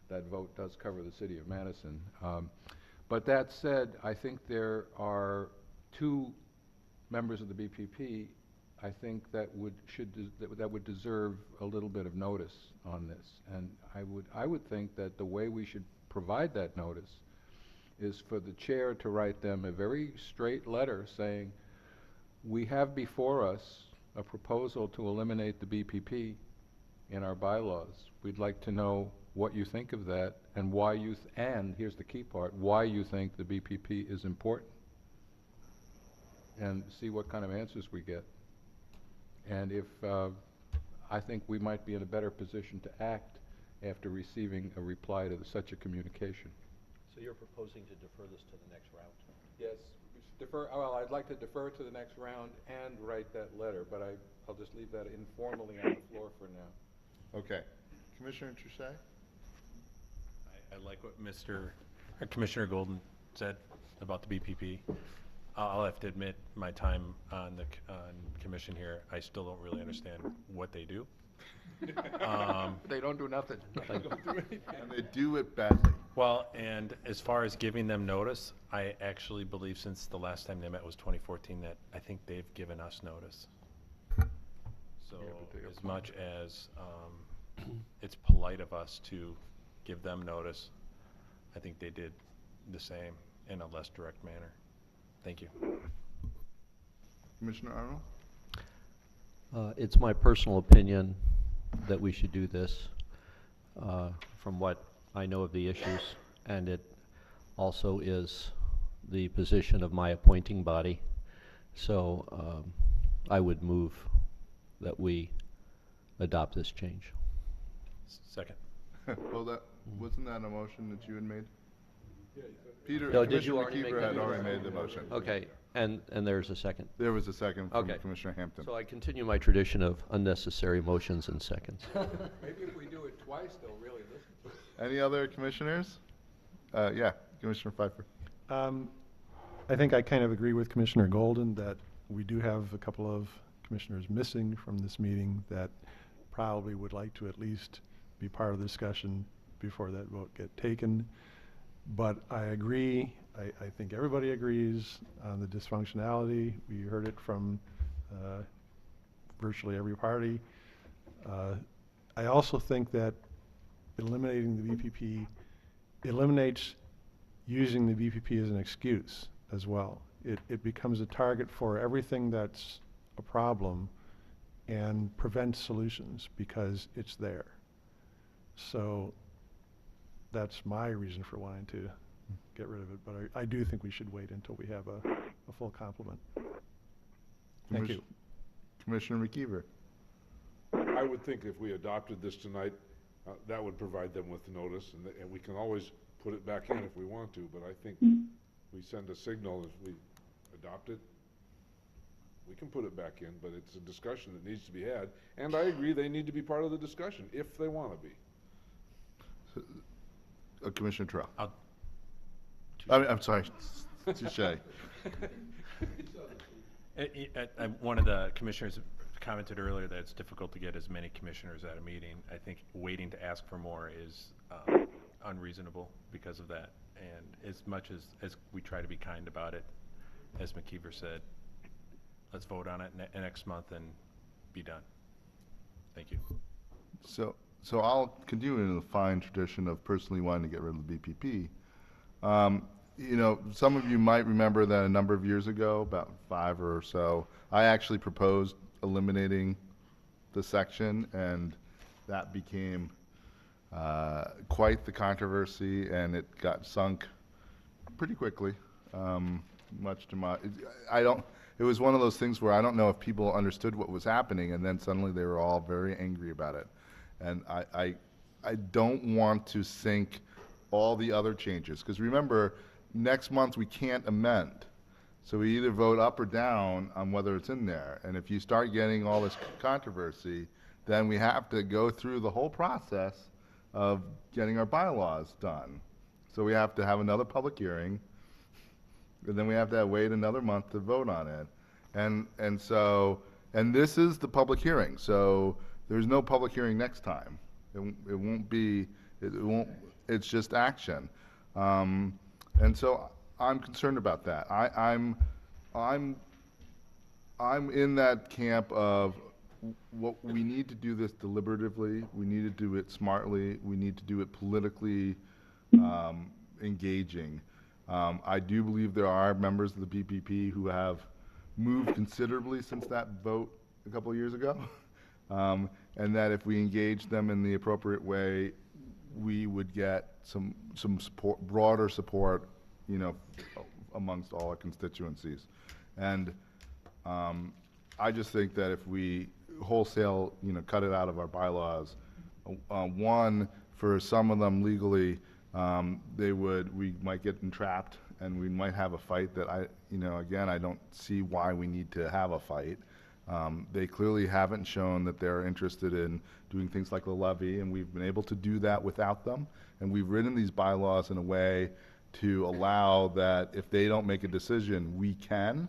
that vote does cover the city of Madison. But that said, I think there are two members of the BPP, I think that would deserve a little bit of notice on this. And I would think that the way we should provide that notice is for the chair to write them a very straight letter saying, we have before us a proposal to eliminate the BPP in our bylaws. We'd like to know what you think of that and why and here's the key part, why you think the BPP is important, and see what kind of answers we get. And if I think we might be in a better position to act after receiving a reply to such a communication. So you're proposing to defer this to the next round? Yes, well, I'd like to defer to the next round and write that letter, but I'll just leave that informally on the floor for now. Okay. Commissioner Trichet? I like what Commissioner Golden said about the BPP. I'll have to admit, my time on the commission here, I still don't really understand what they do. They don't do nothing. And they do it badly. Well, and as far as giving them notice, I actually believe since the last time they met was 2014 that I think they've given us notice. So as much as it's polite of us to give them notice, I think they did the same in a less direct manner. Thank you. Commissioner Arnold? It's my personal opinion that we should do this from what I know of the issues, and it also is the position of my appointing body. So I would move that we adopt this change. Second. Well, wasn't that a motion that you had made? Peter, No, did you Commissioner already make McKeever that? had already made the motion. Okay, and there's a second. There was a second from Okay. Commissioner Hampton. So I continue my tradition of unnecessary motions and seconds. Maybe if we do it twice, they'll really listen to it. Any other commissioners? Yeah, Commissioner Pfeiffer. I think I kind of agree with Commissioner Golden that we do have a couple of commissioners missing from this meeting that probably would like to at least be part of the discussion before that vote get taken. But I agree, I think everybody agrees on the dysfunctionality. We heard it from virtually every party. I also think that eliminating the BPP eliminates using the BPP as an excuse as well. It becomes a target for everything that's a problem and prevents solutions because it's there. So that's my reason for wanting to get rid of it, but I do think we should wait until we have a full complement. Thank you. Commissioner McKeever. I would think if we adopted this tonight, that would provide them with notice, and we can always put it back in if we want to, but I think we send a signal if we adopt it. We can put it back in, but it's a discussion that needs to be had, and I agree they need to be part of the discussion if they want to be. Commissioner Terrell. I'm sorry, touche. One of the commissioners commented earlier that it's difficult to get as many commissioners at a meeting. I think waiting to ask for more is unreasonable because of that. And as much as we try to be kind about it, as McKeever said, let's vote on it next month and be done. Thank you. So I'll continue in the fine tradition of personally wanting to get rid of the BPP. You know, some of you might remember that a number of years ago, about 5 or so, I actually proposed eliminating the section, and that became quite the controversy, and it got sunk pretty quickly. Much to my, it was one of those things where I don't know if people understood what was happening, and then suddenly they were all very angry about it. And I don't want to sink all the other changes, because remember, next month we can't amend. So we either vote up or down on whether it's in there. And if you start getting all this controversy, then we have to go through the whole process of getting our bylaws done. So we have to have another public hearing, and then we have to wait another month to vote on it. And this is the public hearing, so there's no public hearing next time. It won't, it's just action. And so I'm concerned about that. I'm in that camp of what we need to do this deliberatively. We need to do it smartly. We need to do it politically engaging. I do believe there are members of the BPP who have moved considerably since that vote a couple of years ago, and that if we engage them in the appropriate way, we would get some support, broader support, you know, amongst all our constituencies. And I just think that if we wholesale, you know, cut it out of our bylaws, one, for some of them legally, we might get entrapped and we might have a fight that again, I don't see why we need to have a fight. They clearly haven't shown that they're interested in doing things like the levy, and we've been able to do that without them. And we've written these bylaws in a way to allow that if they don't make a decision, we can.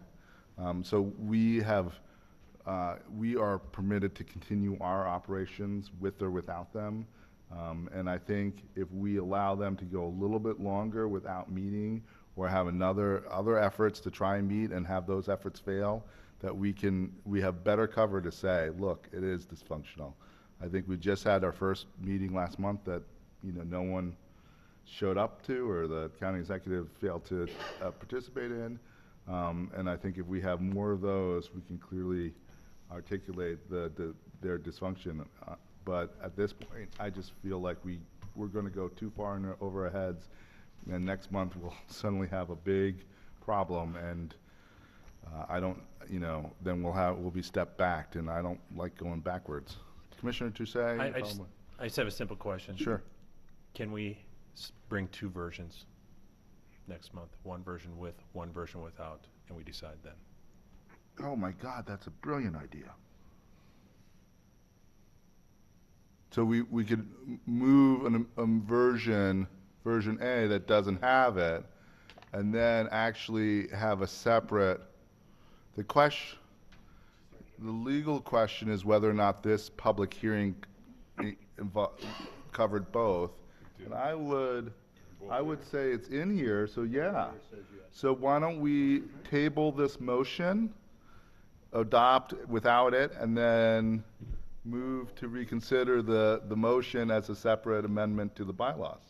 So we are permitted to continue our operations with or without them. And I think if we allow them to go a little bit longer without meeting, or have other efforts to try and meet and have those efforts fail, that we have better cover to say, look, it is dysfunctional. I think we just had our first meeting last month that no one showed up to, or the county executive failed to participate in. And I think if we have more of those, we can clearly articulate their dysfunction. But at this point, I just feel like we're going to go too far over our heads, and next month we'll suddenly have a big problem, and then we'll be stepped back, and I don't like going backwards. Commissioner Toucet? I just have a simple question. Sure. Can we bring two versions next month? One version with, one version without, and we decide then? Oh my God, that's a brilliant idea. So we could move a version A that doesn't have it, and then actually have a separate, the legal question is whether or not this public hearing covered both. And I would say it's in here, so yeah. So why don't we table this motion, adopt without it, and then move to reconsider the motion as a separate amendment to the bylaws?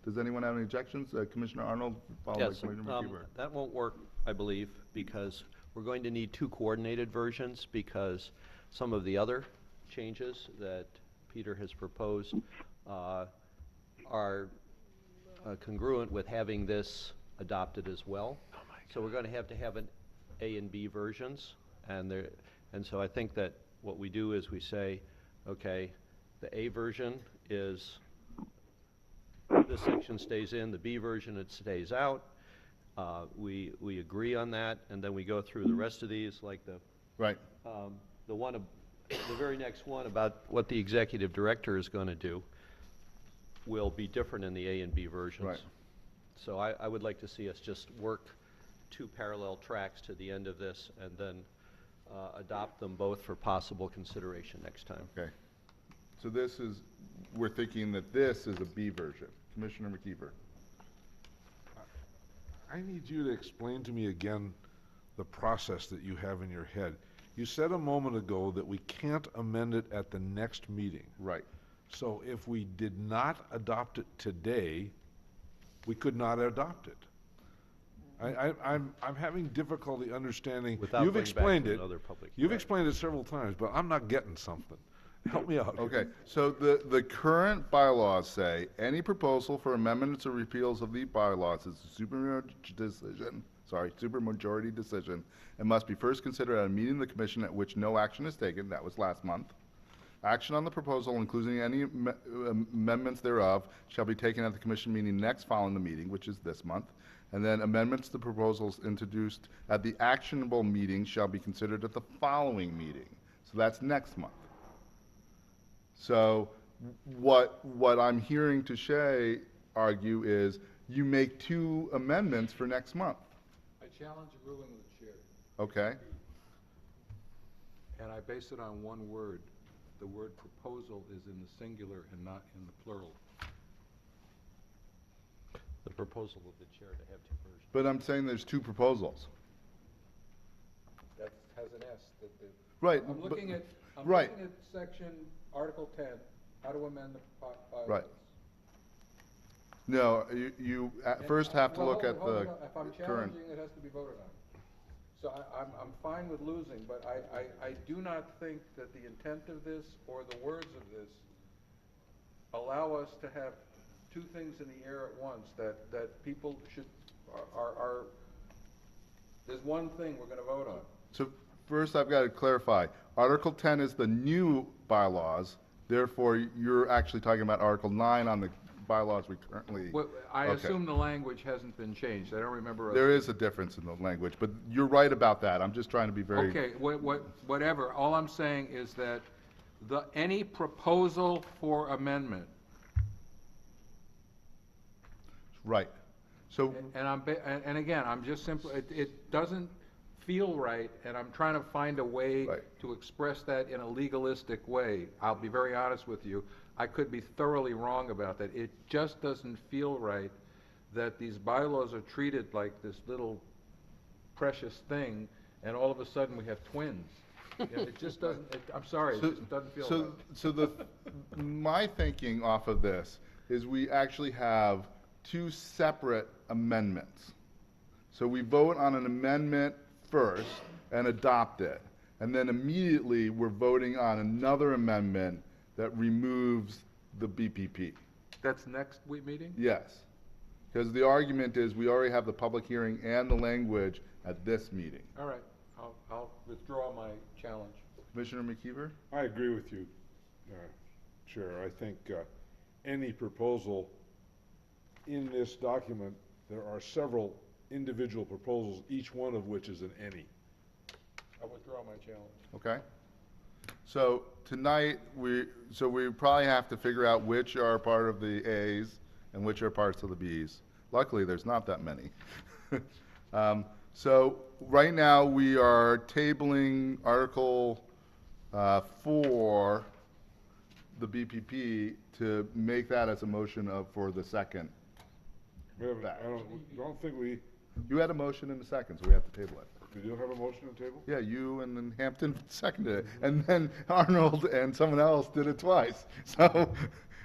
Does anyone have any objections? Commissioner Arnold, followed by Yes, Commissioner McKeever. that won't work, I believe, because we're going to need two coordinated versions, because some of the other changes that Peter has proposed are congruent with having this adopted as well. So we're going to have an A and B versions, and so I think that what we do is we say, okay, the A version is this section stays in, the B version it stays out. We agree on that, and then we go through the rest of these, like the very next one about what the executive director is going to do will be different in the A and B versions. Right. So I would like to see us just work two parallel tracks to the end of this, and then adopt them both for possible consideration next time. Okay. So we're thinking that this is a B version. Commissioner McKeever. I need you to explain to me again the process that you have in your head. You said a moment ago that we can't amend it at the next meeting. Right. So if we did not adopt it today, we could not adopt it. I'm having difficulty understanding. Without You've going back explained to it. another public You've hearing. explained it several times, but I'm not getting something. Help me out. Okay, so the current bylaws say any proposal for amendments or repeals of the bylaws is a supermajority decision and must be first considered at a meeting of the commission at which no action is taken. That was last month. Action on the proposal, including any amendments thereof, shall be taken at the commission meeting next following the meeting, which is this month. And then amendments to proposals introduced at the actionable meeting shall be considered at the following meeting. So that's next month. So what I'm hearing Touchet argue is you make two amendments for next month. I challenge the ruling of the chair. Okay. And I base it on one word. The word proposal is in the singular and not in the plural. The proposal of the chair to have two versions. But I'm saying there's two proposals. That has an S. Right. I'm looking at section Article 10, how to amend the bylaws. Right. No, you first have to look at the If I'm current. challenging, it has to be voted on. So I'm fine with losing, but I do not think that the intent of this or the words of this allow us to have two things in the air at once, that people there's one thing we're going to vote on. So first I've got to clarify. Article 10 is the new bylaws. Therefore, you're actually talking about Article 9 on the bylaws we currently. Well, I Okay. assume the language hasn't been changed. I don't remember. There is a difference in the language, but you're right about that. I'm just trying to be very. Okay, whatever. All I'm saying is that any proposal for amendment, Right. So. and again, I'm just simply, it doesn't feel right, and I'm trying to find a way to express that in a legalistic way. I'll be very honest with you. I could be thoroughly wrong about that. It just doesn't feel right that these bylaws are treated like this little precious thing, and all of a sudden we have twins. It just doesn't, I'm sorry, it just doesn't feel right. So my thinking off of this is we actually have two separate amendments. So we vote on an amendment first and adopt it. And then immediately we're voting on another amendment that removes the BPP. That's next week meeting? Yes. Because the argument is we already have the public hearing and the language at this meeting. All right, I'll withdraw my challenge. Commissioner McKeever? I agree with you, Chair. I think any proposal in this document, there are several individual proposals, each one of which is an any. I withdraw my challenge. Okay. So tonight, we probably have to figure out which are part of the A's and which are parts of the B's. Luckily, there's not that many. So right now, we are tabling Article 4, the BPP, to make that as a motion for the second. I don't think we. You had a motion in a second, so we have to table it. Did you have a motion on the table? Yeah, you and then Hampton seconded it, and then Arnold and someone else did it twice. So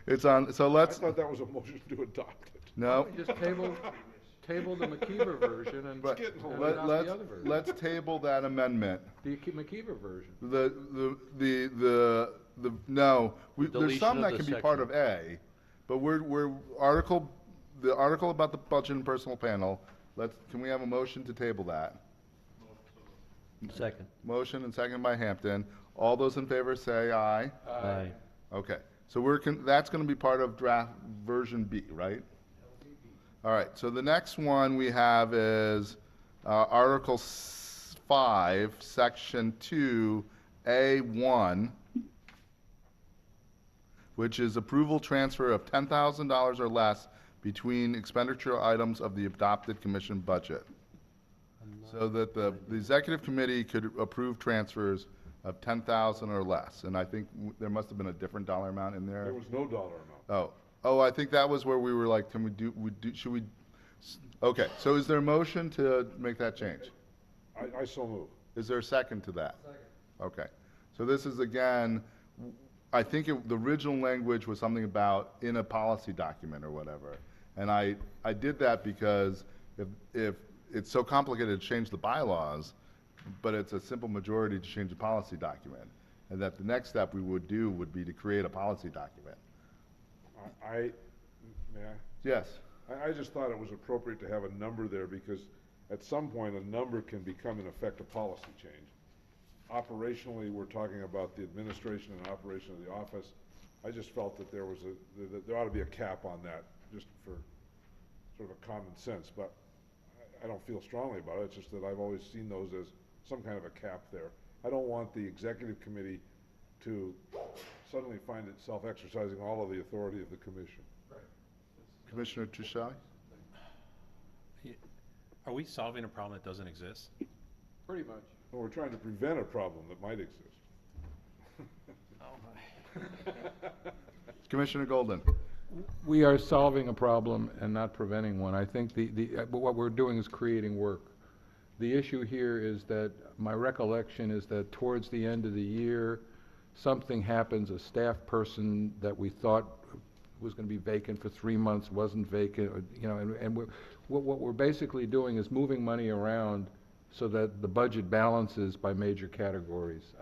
it's on. So let's. I thought that was a motion to adopt it. No. Just table the McKeever version and adopt the other version. Let's table that amendment. The McKeever version. No, there's Deletion some of that the can be part of A, but the article about the budget and personal panel. Can we have a motion to table that? Second. Motion and second by Hampton. All those in favor say aye. Aye. Okay, so that's going to be part of draft version B, right? All right, so the next one we have is Article 5, Section 2, A1, which is approval transfer of $10,000 or less between expenditure items of the adopted commission budget. So that the executive committee could approve transfers of $10,000 or less. And I think there must have been a different dollar amount in there. There was no dollar amount. Oh, I think that was where we were like, should we? Okay, so is there a motion to make that change? I so move. Is there a second to that? Second. Okay, so this is again, I think the original language was something about in a policy document or whatever. And I did that because if it's so complicated to change the bylaws, but it's a simple majority to change the policy document. And that the next step we would do would be to create a policy document. Yes. I just thought it was appropriate to have a number there because at some point a number can become in effect a policy change. Operationally, we're talking about the administration and operation of the office. I just felt that there ought to be a cap on that, just for sort of a common sense. But I don't feel strongly about it. It's just that I've always seen those as some kind of a cap there. I don't want the executive committee to suddenly find itself exercising all of the authority of the commission. Right. Commissioner Trishai? Are we solving a problem that doesn't exist? Pretty much. Well, we're trying to prevent a problem that might exist. Commissioner Golden? We are solving a problem and not preventing one. I think what we're doing is creating work. The issue here is that my recollection is that towards the end of the year, something happens, a staff person that we thought was going to be vacant for 3 months wasn't vacant, and what we're basically doing is moving money around so that the budget balances by major categories.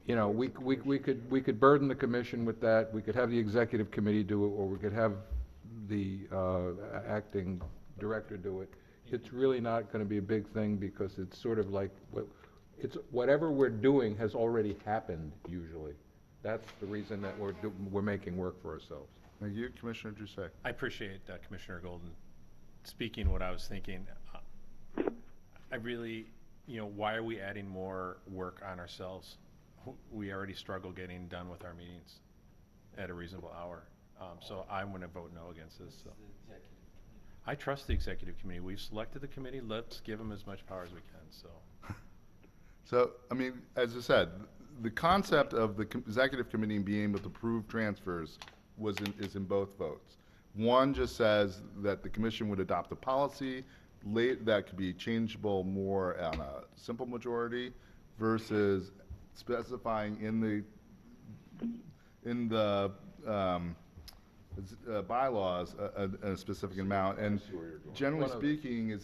We could burden the commission with that. We could have the executive committee do it, or we could have the acting director do it. It's really not going to be a big thing because it's sort of like whatever we're doing has already happened usually. That's the reason that we're making work for ourselves. Thank you, Commissioner Doucet. I appreciate Commissioner Golden speaking what I was thinking. I really, why are we adding more work on ourselves? We already struggle getting done with our meetings at a reasonable hour. So I'm going to vote no against this. So. I trust the executive committee. We've selected the committee. Let's give them as much power as we can. So. So, I mean, as I said, the concept of the executive committee being able to approve transfers is in both votes. One just says that the commission would adopt a policy that could be changeable more on a simple majority versus specifying in the bylaws a specific amount. And generally speaking,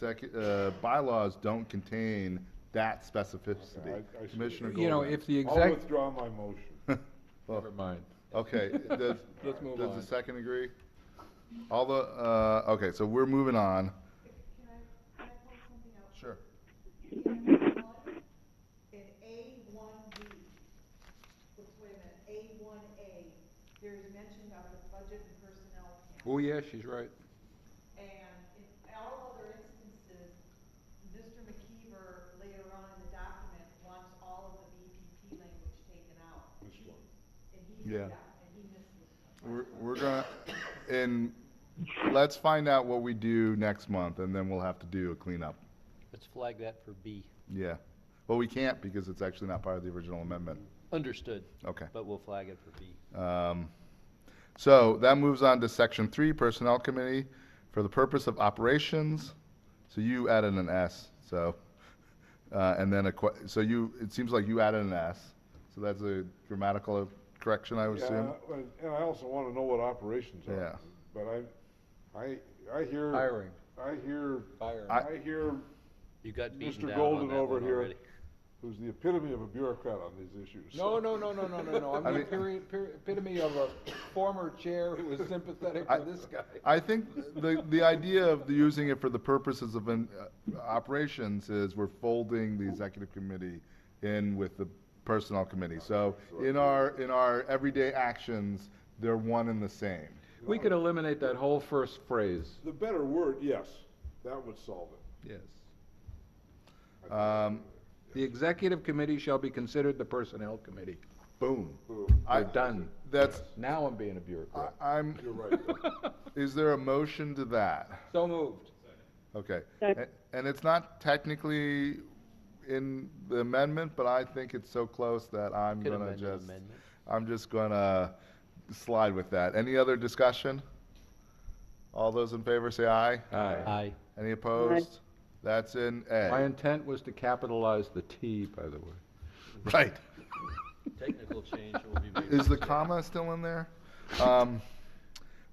bylaws don't contain that specificity. I Commissioner You know, Golden. if the I'll withdraw my motion. Well, Never mind. okay, Let's move does on. the second agree? All the, okay, so we're moving on. Can I point something out? Sure. In A1B, wait a minute, A1A, there is mention about the budget and personnel account. Oh, yeah, she's right. And in all other instances, Mr. McKeever, later on in the document, wants all of the BPP language taken out. And he, Yeah. and he missed this one. We're gonna, let's find out what we do next month, and then we'll have to do a cleanup. Let's flag that for B. Yeah. Well, we can't because it's actually not part of the original amendment. Understood. Okay. But we'll flag it for B. So that moves on to Section 3, Personnel Committee, for the purpose of operations. So you added an S, so, and then it seems like you added an S. So that's a grammatical correction, I would assume? Yeah, and I also want to know what operations are. Yeah. But I hear. Hiring. I hear. Firing. I hear You got beaten Mr. down Golden on that over one here, already. who's the epitome of a bureaucrat on these issues. No. I'm the epitome of a former chair who was sympathetic to this guy. I think the idea of using it for the purposes of operations is we're folding the executive committee in with the personnel committee. So in our everyday actions, they're one and the same. We could eliminate that whole first phrase. The better word, yes, that would solve it. Yes. The executive committee shall be considered the personnel committee. Boom. We're done. That's. Now I'm being a bureaucrat. You're right. Is there a motion to that? So moved. Okay. Second. And it's not technically in the amendment, but I think it's so close that I'm Could gonna amend an just, amendment. I'm just gonna slide with that. Any other discussion? All those in favor say aye. Aye. Aye. Any opposed? That's in My A. intent was to capitalize the T, by the way. Right. Technical change will be made. Is the comma still in there?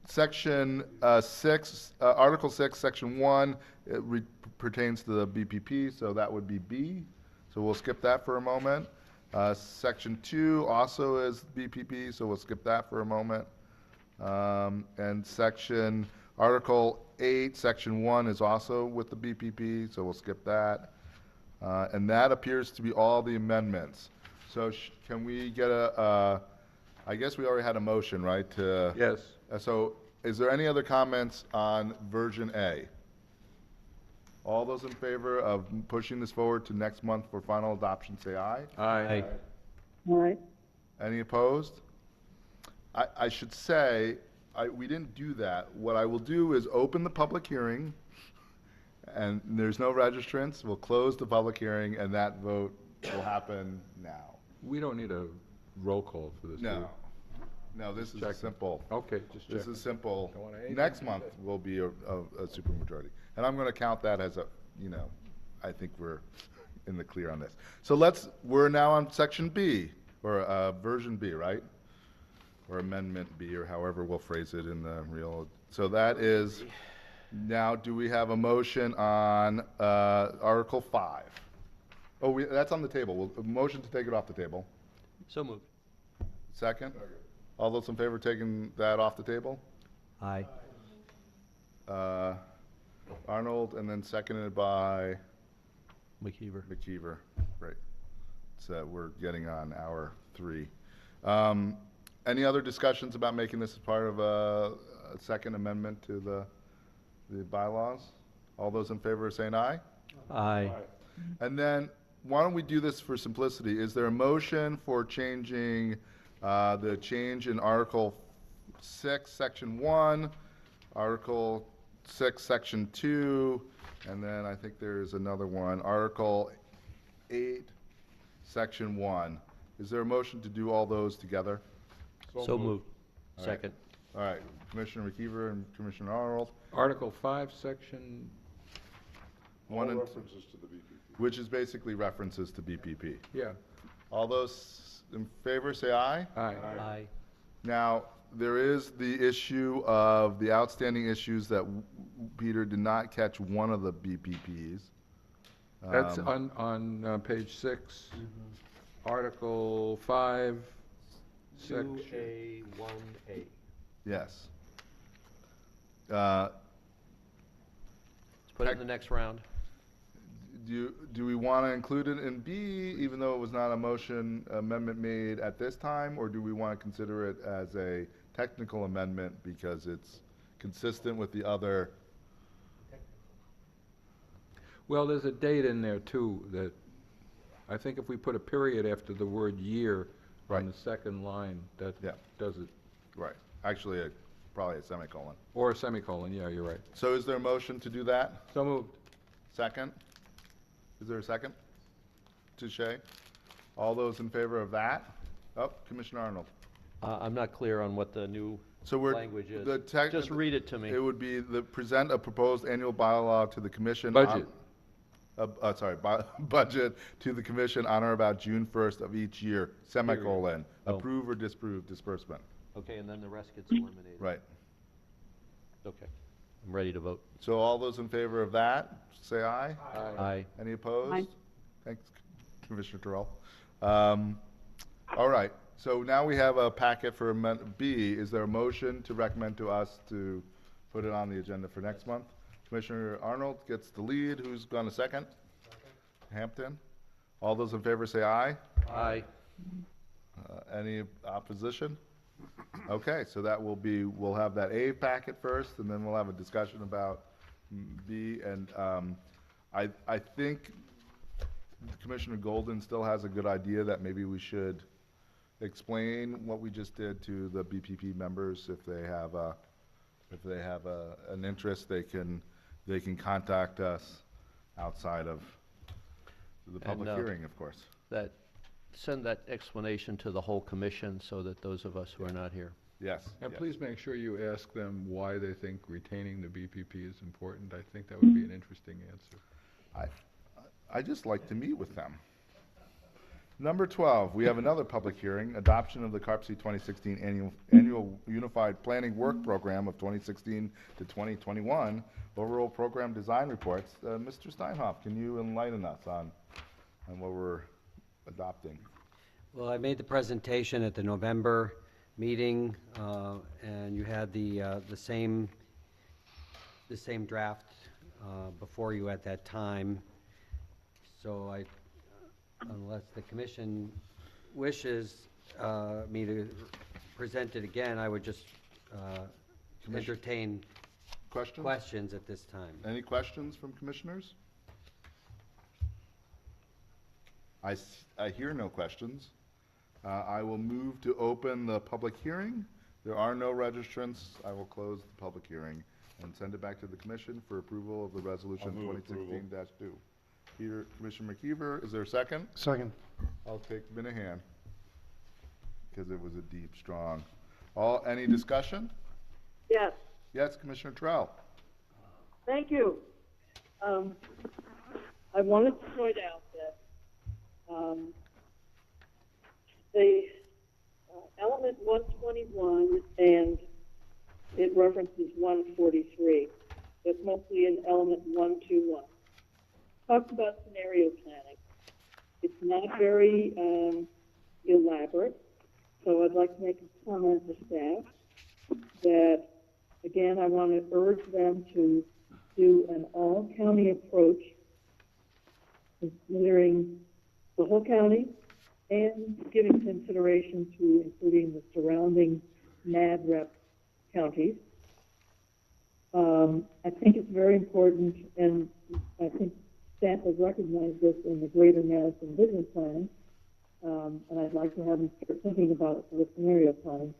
Section 6, Article 6, Section 1, it pertains to the BPP, so that would be B. So we'll skip that for a moment. Section 2 also is BPP, so we'll skip that for a moment. And Article 8, Section 1 is also with the BPP, so we'll skip that. And that appears to be all the amendments. So can we get I guess we already had a motion, right? Yes. So is there any other comments on version A? All those in favor of pushing this forward to next month for final adoption, say aye. Aye. All right. Any opposed? I should say, we didn't do that. What I will do is open the public hearing, and there's no registrants. We'll close the public hearing, and that vote will happen now. We don't need a roll call for this. do No. No, this is simple. Okay, just This checking. is simple. Don't want anything Next to month say. will be a supermajority. And I'm going to count that as I think we're in the clear on this. So we're now on section B, or version B, right? Or amendment B, or however we'll phrase it in the real. So that is, now do we have a motion on Article 5? Oh, that's on the table. A motion to take it off the table. So moved. Second? All those in favor of taking that off the table? Aye. Arnold, and then seconded by McKeever. McKeever. Right. So we're getting on hour 3. Any other discussions about making this as part of a second amendment to the bylaws? All those in favor of saying aye? Aye. And then, why don't we do this for simplicity? Is there a motion for changing the change in Article 6, Section 1, Article 6, Section 2, and then I think there's another one, Article 8, Section 1. Is there a motion to do all those together? So moved. All right. Second. All right, Commissioner McKeever and Commissioner Arnold. Article 5, Section, One and references to the BPP. which is basically references to BPP. yeah. All those in favor, say aye. Aye. Aye. Now, there is the issue of the outstanding issues that Peter did not catch one of the BPPs. That's on page 6, Article 5, Section. 2A, 1A. Yes. Let's put it in the next round. Do we want to include it in B, even though it was not a motion amendment made at this time, or do we want to consider it as a technical amendment because it's consistent with the other? Well, there's a date in there too, that I think if we put a period after the word year on the second line, that does it. Right. Actually, probably a semicolon. Or a semicolon, yeah, you're right. So is there a motion to do that? So moved. Second? Is there a second? Touche. All those in favor of that? Oh, Commissioner Arnold. I'm not clear on what the new So we're, language is. the tech- Just read it to me. It would be present a proposed annual bylaw to the commission. Budget. Budget to the commission on or about June 1st of each year, semicolon. Oh. Approve or disapprove disbursement. Okay, and then the rest gets eliminated. Right. Okay. I'm ready to vote. So all those in favor of that, say aye. Aye. Any opposed? Aye. Thanks, Commissioner Terrell. All right, so now we have a packet for amendment B. Is there a motion to recommend to us to put it on the agenda for next month? Commissioner Arnold gets the lead. Who's going to second? Hampton. All those in favor say aye. Aye. Any opposition? Okay, so that will be, we'll have that A packet first, and then we'll have a discussion about B. And I think Commissioner Golden still has a good idea that maybe we should explain what we just did to the BPP members. If they have an interest, they can contact us outside of the public hearing, of course. Send that explanation to the whole commission so that those of us who are not here. Yes. And yes. please make sure you ask them why they think retaining the BPP is important. I think that would be an interesting answer. I just like to meet with them. Number 12, we have another public hearing, adoption of the CARPC 2016 annual Unified Planning Work Program of 2016 to 2021, overall program design reports. Mr. Steinhoff, can you enlighten us on what we're adopting? Well, I made the presentation at the November meeting, and you had the same draft before you at that time. So unless the commission wishes me to present it again, I would just entertain questions at this time. Any questions from commissioners? I hear no questions. I will move to open the public hearing. There are no registrants. I will close the public hearing and send it back to the commission for approval of the resolution 2016-2. Commissioner McKeever, is there a second? Second. I'll take Minahan because it was a deep, strong. Any discussion? Yes, Yes, Commissioner Terrell. thank you. I wanted to point out that the element 121, and it references 143, but mostly in element 121. Talks about scenario planning. It's not very elaborate, so I'd like to make a comment to staff that, again, I want to urge them to do an all-county approach, considering the whole county and giving consideration to including the surrounding NADREP counties. I think it's very important, and I think staff has recognized this in the Greater Madison Vision Plan, and I'd like to have them start thinking about it for the scenario planning,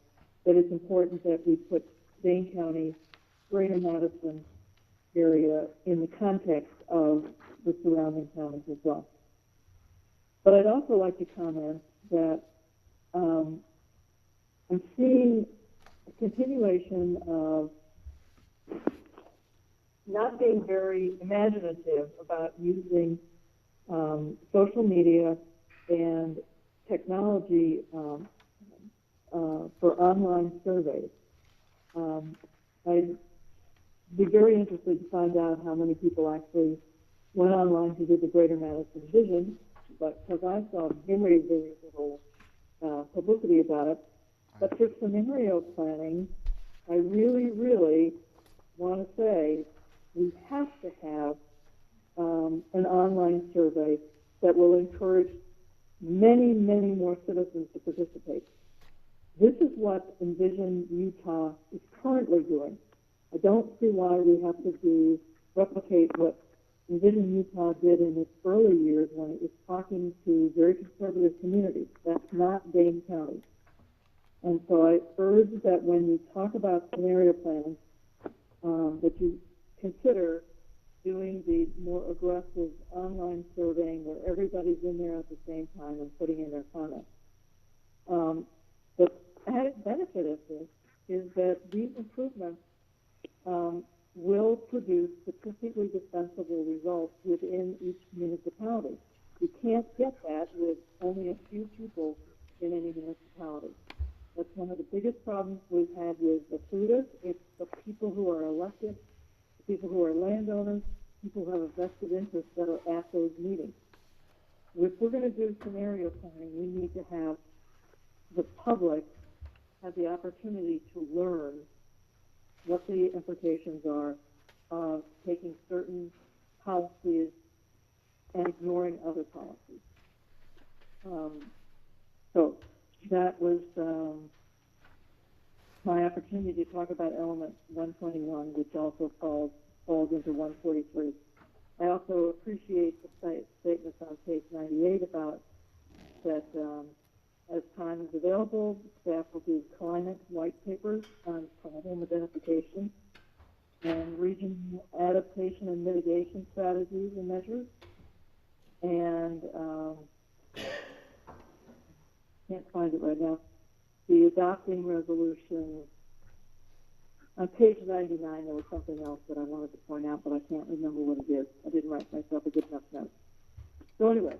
that it's important that we put Dane County, Greater Madison area in the context of the surrounding counties as well. But I'd also like to comment that I'm seeing a continuation of not being very imaginative about using social media and technology for online surveys. I'd be very interested to find out how many people actually went online to do the Greater Madison Vision, but because I saw very, very little publicity about it. But for scenario planning, I really, really want to say we have to have an online survey that will encourage many, many more citizens to participate. This is what Envision Utah is currently doing. I don't see why we have to replicate what Envision Utah did in its early years when it was talking to very conservative communities. That's not Dane County. And so I urge that when you talk about scenario planning, that you consider doing the more aggressive online surveying where everybody's in there at the same time and putting in their comments. The added benefit of this is that these improvements will produce statistically defensible results within each municipality. You can't get that with only a few people in any municipality. That's one of the biggest problems we've had with the FUDAs. It's the people who are elected, the people who are landowners, people who have a vested interest that are at those meetings. If we're going to do scenario planning, we need to have the public have the opportunity to learn what the implications are of taking certain policies and ignoring other policies. So that was my opportunity to talk about element 121, which also falls into 143. I also appreciate the statements on page 98 about that as time is available, staff will do climate white papers on problem identification and regional adaptation and mitigation strategies and measures. And can't find it right now. The adopting resolution. On page 99, there was something else that I wanted to point out, but I can't remember what it is. I didn't write myself a good enough note. So anyway,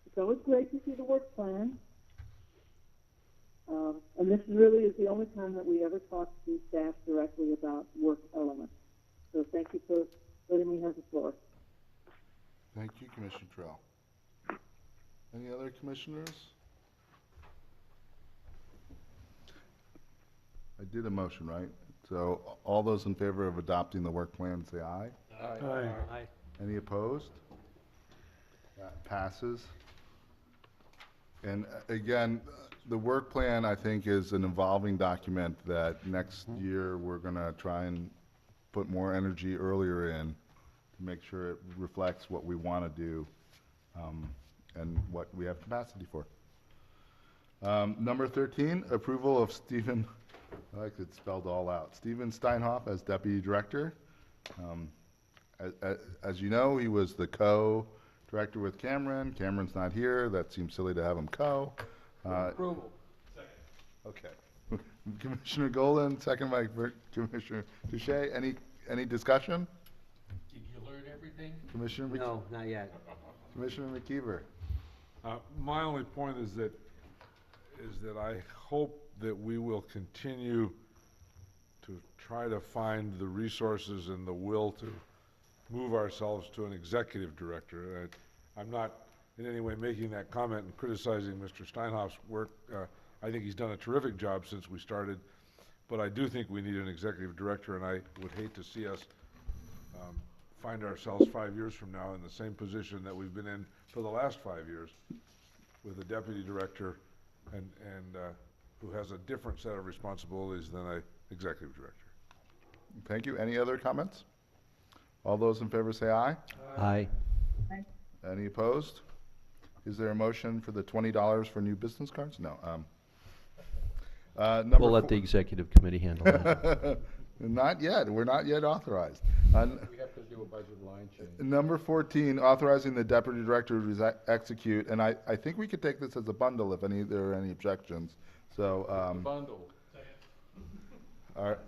it's always great to see the work plan. And this really is the only time that we ever talk to staff directly about work elements. So thank you for letting me have the floor. Thank you, Commissioner Trell. Any other commissioners? I did a motion, right? So all those in favor of adopting the work plan, say aye. Aye. Aye. Any opposed? That passes. And again, the work plan, I think, is an evolving document that next year we're going to try and put more energy earlier in to make sure it reflects what we want to do and what we have capacity for. Number 13, approval of Stephen, I like it spelled all out, Stephen Steinhoff as Deputy Director. As you know, he was the co-director with Cameron. Cameron's not here. That seems silly to have him co. Approval. Second. Okay. Commissioner Golden, second by Commissioner Touche. Any discussion? Did you learn everything? Commissioner No, not yet. Commissioner McKeever. My only point is that I hope that we will continue to try to find the resources and the will to move ourselves to an executive director. I'm not in any way making that comment and criticizing Mr. Steinhoff's work. I think he's done a terrific job since we started, but I do think we need an executive director, and I would hate to see us find ourselves 5 years from now in the same position that we've been in for the last 5 years. with a deputy director and who has a different set of responsibilities than a executive director. Thank you. Any other comments? All those in favor say aye. Aye. Any opposed? Is there a motion for the $20 for new business cards? No. We'll let the executive committee handle that. Not yet. We're not yet authorized. We have to do a budget line change. Number 14, authorizing the deputy director to execute, and I think we could take this as a bundle if there are any objections. So, Bundle.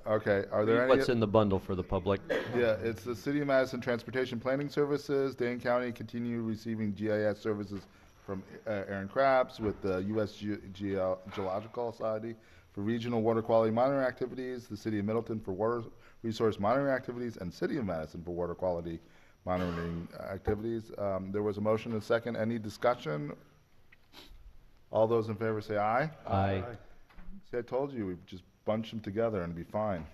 okay, are there Read any? what's in the bundle for the public? Yeah, it's the City of Madison Transportation Planning Services. Dane County continue receiving GIS services from Aaron Krabs with the U.S. Geological Society for regional water quality monitoring activities, the City of Middleton for water resource monitoring activities, and City of Madison for water quality monitoring activities. There was a motion and a second. Any discussion? All those in favor say aye. Aye. See, I told you, we'd just bunch them together and be fine.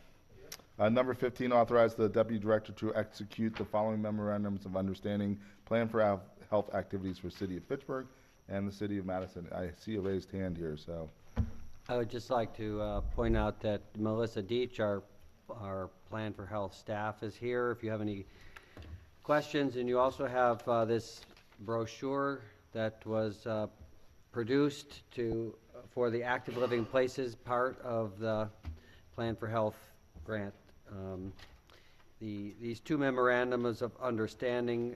Number 15, authorize the deputy director to execute the following memorandums of understanding, plan for health activities for City of Fitchburg and the City of Madison. I see a raised hand here, so. I would just like to point out that Melissa Deach, our Plan for Health staff, is here if you have any questions. And you also have this brochure that was produced for the Active Living Places part of the Plan for Health grant. These two memorandums of understanding,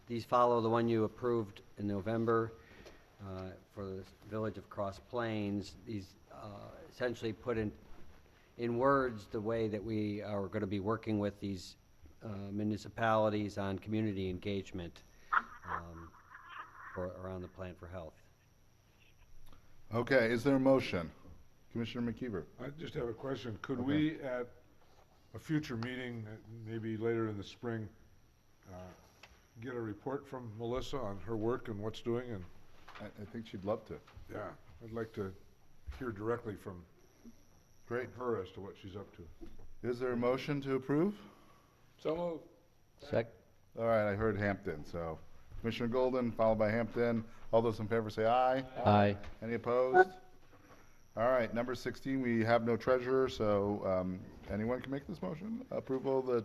these follow the one you approved in November for the Village of Cross Plains. These essentially put in words the way that we are going to be working with these municipalities on community engagement around the Plan for Health. Okay, is there a motion? Commissioner McKeever. I just have a question. Could we, at a future meeting, maybe later in the spring, get a report from Melissa on her work and what's doing? And I think she'd love to. yeah, I'd like to hear directly from her as to what she's up to. Is there a motion to approve? So moved. Sec. All right, I heard Hampton, so Commissioner Golden, followed by Hampton. All those in favor say aye. Aye. Any opposed? All right, number 16, we have no treasurer, so anyone can make this motion? Approval of the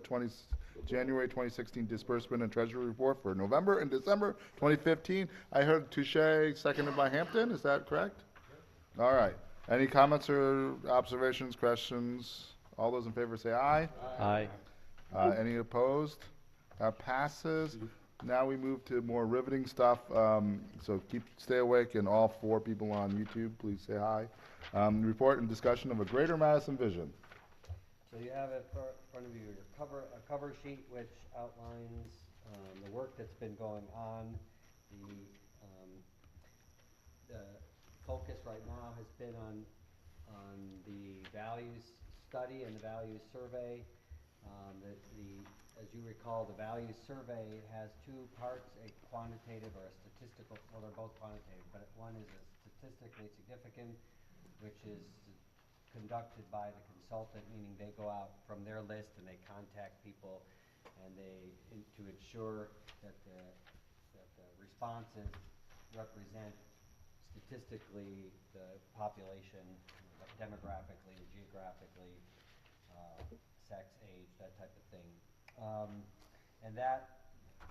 January 2016 disbursement and treasury report for November and December 2015. I heard Touche, seconded by Hampton. Is that correct? All right. Any comments or observations, questions? All those in favor say aye. Aye. Any opposed? Passes. Now we move to more riveting stuff. So stay awake, and all 4 people on YouTube, please say hi. Report and discussion of a Greater Madison vision. So you have in front of you a cover sheet which outlines the work that's been going on. The focus right now has been on the values study and the values survey. As you recall, the values survey has 2 parts, a quantitative or a statistical, well, they're both quantitative, but one is a statistically significant, which is conducted by the consultant, meaning they go out from their list and they contact people and to ensure that the responses represent statistically the population, demographically, geographically, sex, age, that type of thing. And that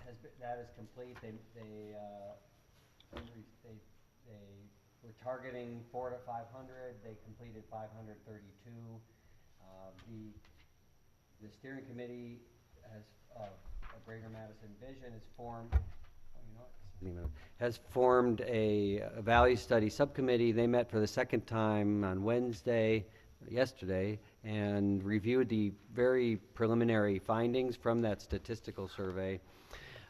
is complete. They were targeting 400 to 500. They completed 532. The steering committee of Greater Madison Vision has formed a value study subcommittee. They met for the second time on yesterday, and reviewed the very preliminary findings from that statistical survey.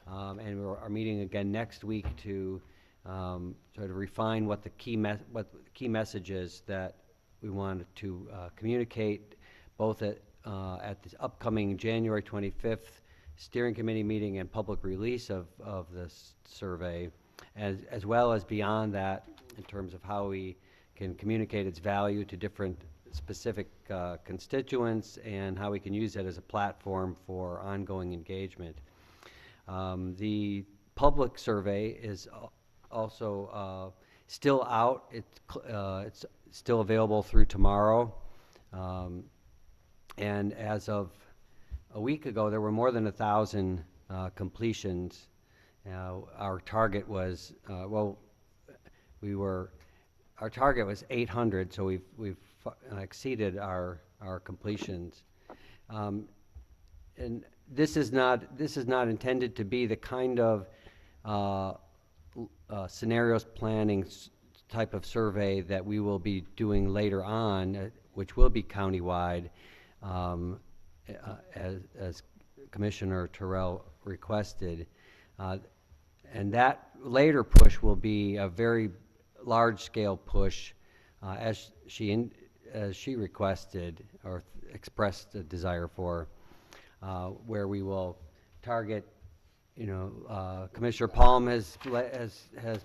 And we are meeting again next week to sort of refine what the key messages that we wanted to communicate, both at the upcoming January 25th steering committee meeting and public release of this survey, as well as beyond that in terms of how we can communicate its value to different specific constituents and how we can use it as a platform for ongoing engagement. The public survey is also still out. It's still available through tomorrow. And as of a week ago, there were more than 1,000 completions. Our target was, our target was 800, so we've exceeded our completions. And this is not intended to be the kind of scenarios planning type of survey that we will be doing later on, which will be countywide, as Commissioner Terrell requested. And that later push will be a very large-scale push, as she requested or expressed a desire for, where we will target. Commissioner Palm has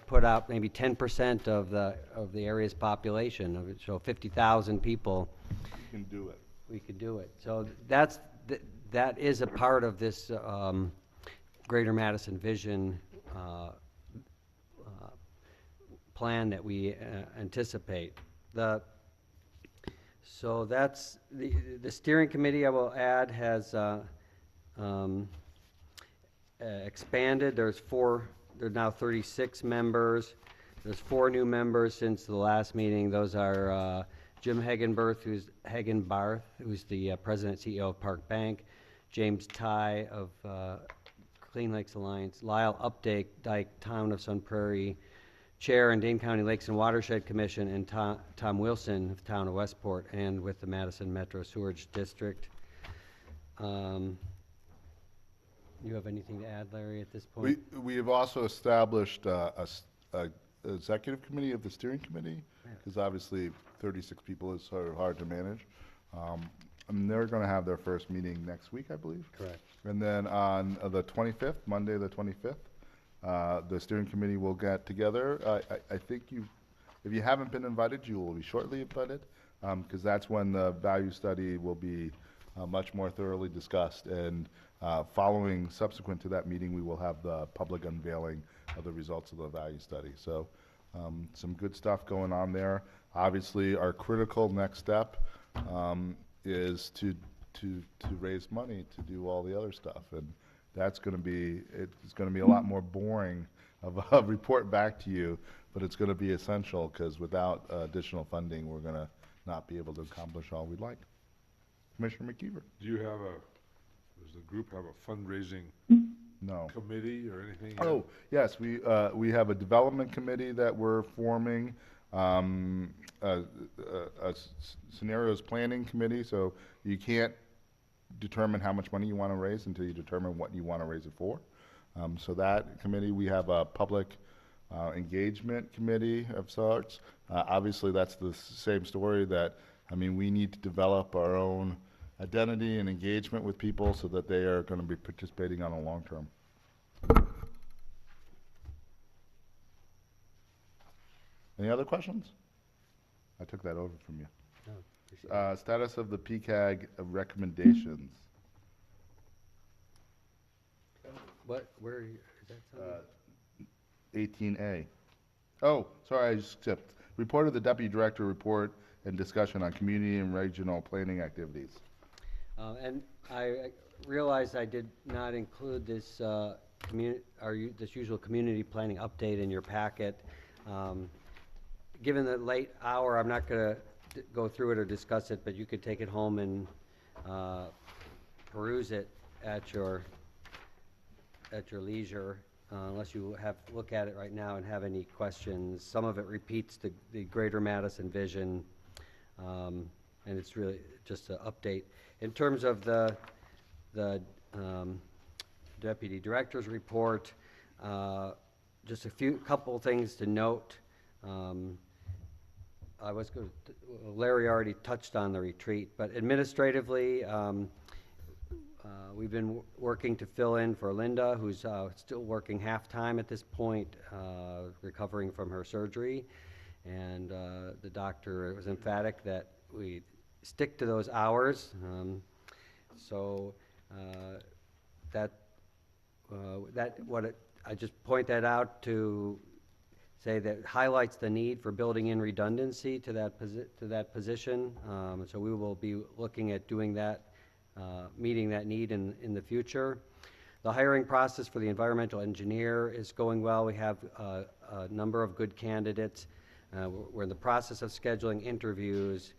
put out maybe 10% of the area's population, so 50,000 people. You can do it. We could do it. So that is a part of this Greater Madison Vision plan that we anticipate. So that's the steering committee, I will add, has expanded. There's now 36 members. There's 4 new members since the last meeting. Those are Jim Hagenbarth, who's the president and CEO of Park Bank, James Ty of Clean Lakes Alliance, Lyle Updike, Town of Sun Prairie, Chair in Dane County Lakes and Watershed Commission, and Tom Wilson of Town of Westport, and with the Madison Metro Sewerage District. You have anything to add, Larry, at this point? We have also established a executive committee of the steering committee, because obviously 36 people is sort of hard to manage. And they're going to have their first meeting next week, I believe. Correct. And then on the 25th, Monday the 25th, the steering committee will get together. I think if you haven't been invited, you will be shortly invited, because that's when the value study will be much more thoroughly discussed. And following, subsequent to that meeting, we will have the public unveiling of the results of the value study. So some good stuff going on there. Obviously, our critical next step is to raise money to do all the other stuff, and that's going to be, it's going to be a lot more boring of a report back to you, but it's going to be essential, because without additional funding, we're going to not be able to accomplish all we'd like. Commissioner McKeever. Does the group have a fundraising committee or anything yet? Oh, yes, we have a development committee that we're forming, a scenarios planning committee, so you can't determine how much money you want to raise until you determine what you want to raise it for. So that committee, we have a public engagement committee of sorts. Obviously, that's the same story that, we need to develop our own identity and engagement with people so that they are going to be participating on a long term. Any other questions? I took that over from you. Status of the PCAG recommendations. Where are you? Is that something? 18A. Oh, sorry, I skipped. Report of the Deputy Director report and discussion on community and regional planning activities. And I realized I did not include this this usual community planning update in your packet. Given the late hour, I'm not going to go through it or discuss it, but you could take it home and peruse it at your leisure, unless you look at it right now and have any questions. Some of it repeats the Greater Madison Vision, and it's really just an update. In terms of the Deputy Director's report, just a couple things to note. Larry already touched on the retreat, but administratively, we've been working to fill in for Linda, who's still working half-time at this point, recovering from her surgery. And the doctor was emphatic that we stick to those hours. I just point that out to say that highlights the need for building in redundancy to that position. So we will be looking at doing that, meeting that need in the future. The hiring process for the environmental engineer is going well. We have a number of good candidates. We're in the process of scheduling interviews.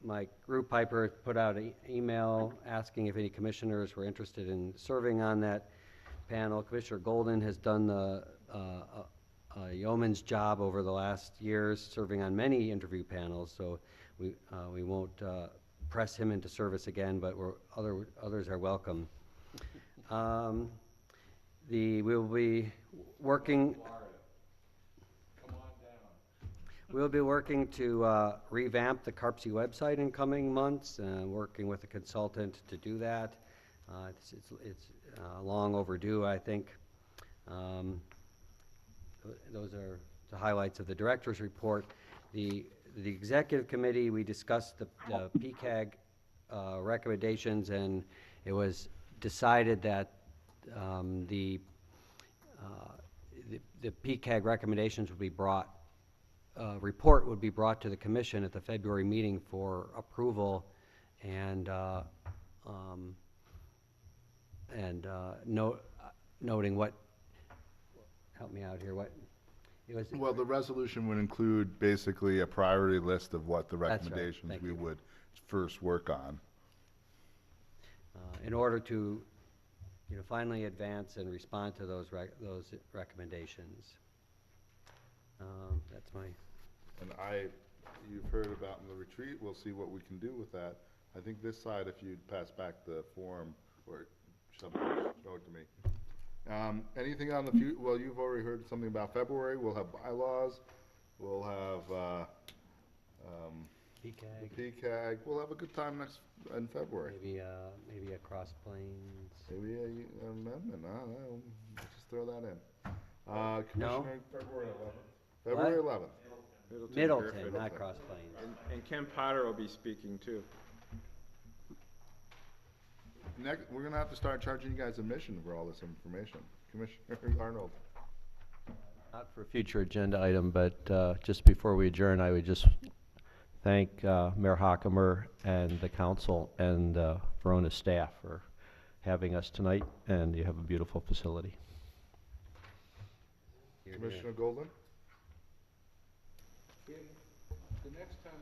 Mike Rupiper put out an email asking if any commissioners were interested in serving on that panel. Commissioner Golden has done a yeoman's job over the last years, serving on many interview panels, so we won't press him into service again, but others are welcome. We'll be working. We'll be working to revamp the CARPC website in coming months, working with a consultant to do that. It's long overdue, I think. Those are the highlights of the director's report. The executive committee, we discussed the PCAG recommendations, and it was decided that the PCAG recommendations would be brought, report would be brought to the commission at the February meeting for approval, and noting what, help me out here, what it was. Well, the resolution would include basically a priority list of what the That's right. recommendations Thank we you. would first work on. In order to, finally advance and respond to those recommendations. That's my. And you've heard about in the retreat, we'll see what we can do with that. I think this side, if you'd pass back the form, or something, show it to me. Anything on the well, you've already heard something about February. We'll have bylaws. We'll have PCAG. We'll have a good time in February. Maybe a Cross Plains. Maybe an amendment. Just throw that in. No. Commissioner, February 11th. February 11th. Middleton, not Cross Plains. And Ken Potter will be speaking too. We're going to have to start charging you guys admission for all this information. Commissioner Arnold. Not for a future agenda item, but just before we adjourn, I would just thank Mayor Hockemer and the council and Verona staff for having us tonight, and you have a beautiful facility. Commissioner Golden? The next time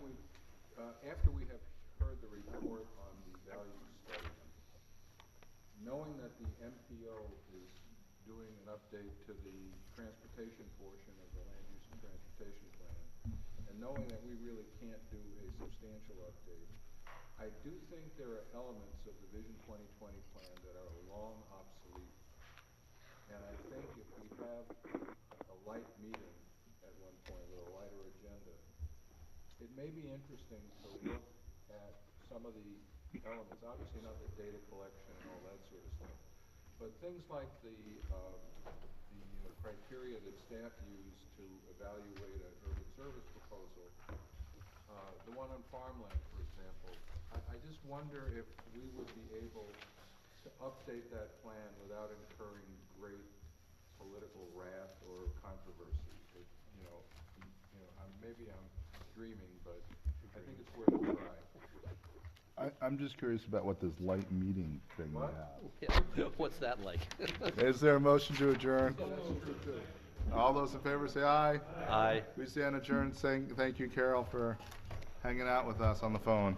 after we have heard the report on the value study, knowing that the MPO is doing an update to the transportation portion of the land use and transportation plan, and knowing that we really can't do a substantial update, I do think there are elements of the Vision 2020 plan that are long obsolete. And I think if we have a light meeting at one point with a lighter agenda, it may be interesting to look at some of the elements, obviously not the data collection and all that sort of stuff, but things like the criteria that staff use to evaluate an urban service proposal, the one on farmland, for example. I just wonder if we would be able to update that plan without incurring great political wrath or controversy. Maybe I'm dreaming, but I think it's worth a try. I'm just curious about what this light meeting thing we have. Yeah. What's that like? Is there a motion to adjourn? All those in favor say aye. Aye. We stand adjourned saying thank you, Carol, for hanging out with us on the phone.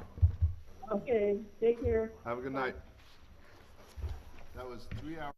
Okay, take care. Have a good night. That was 3 hours.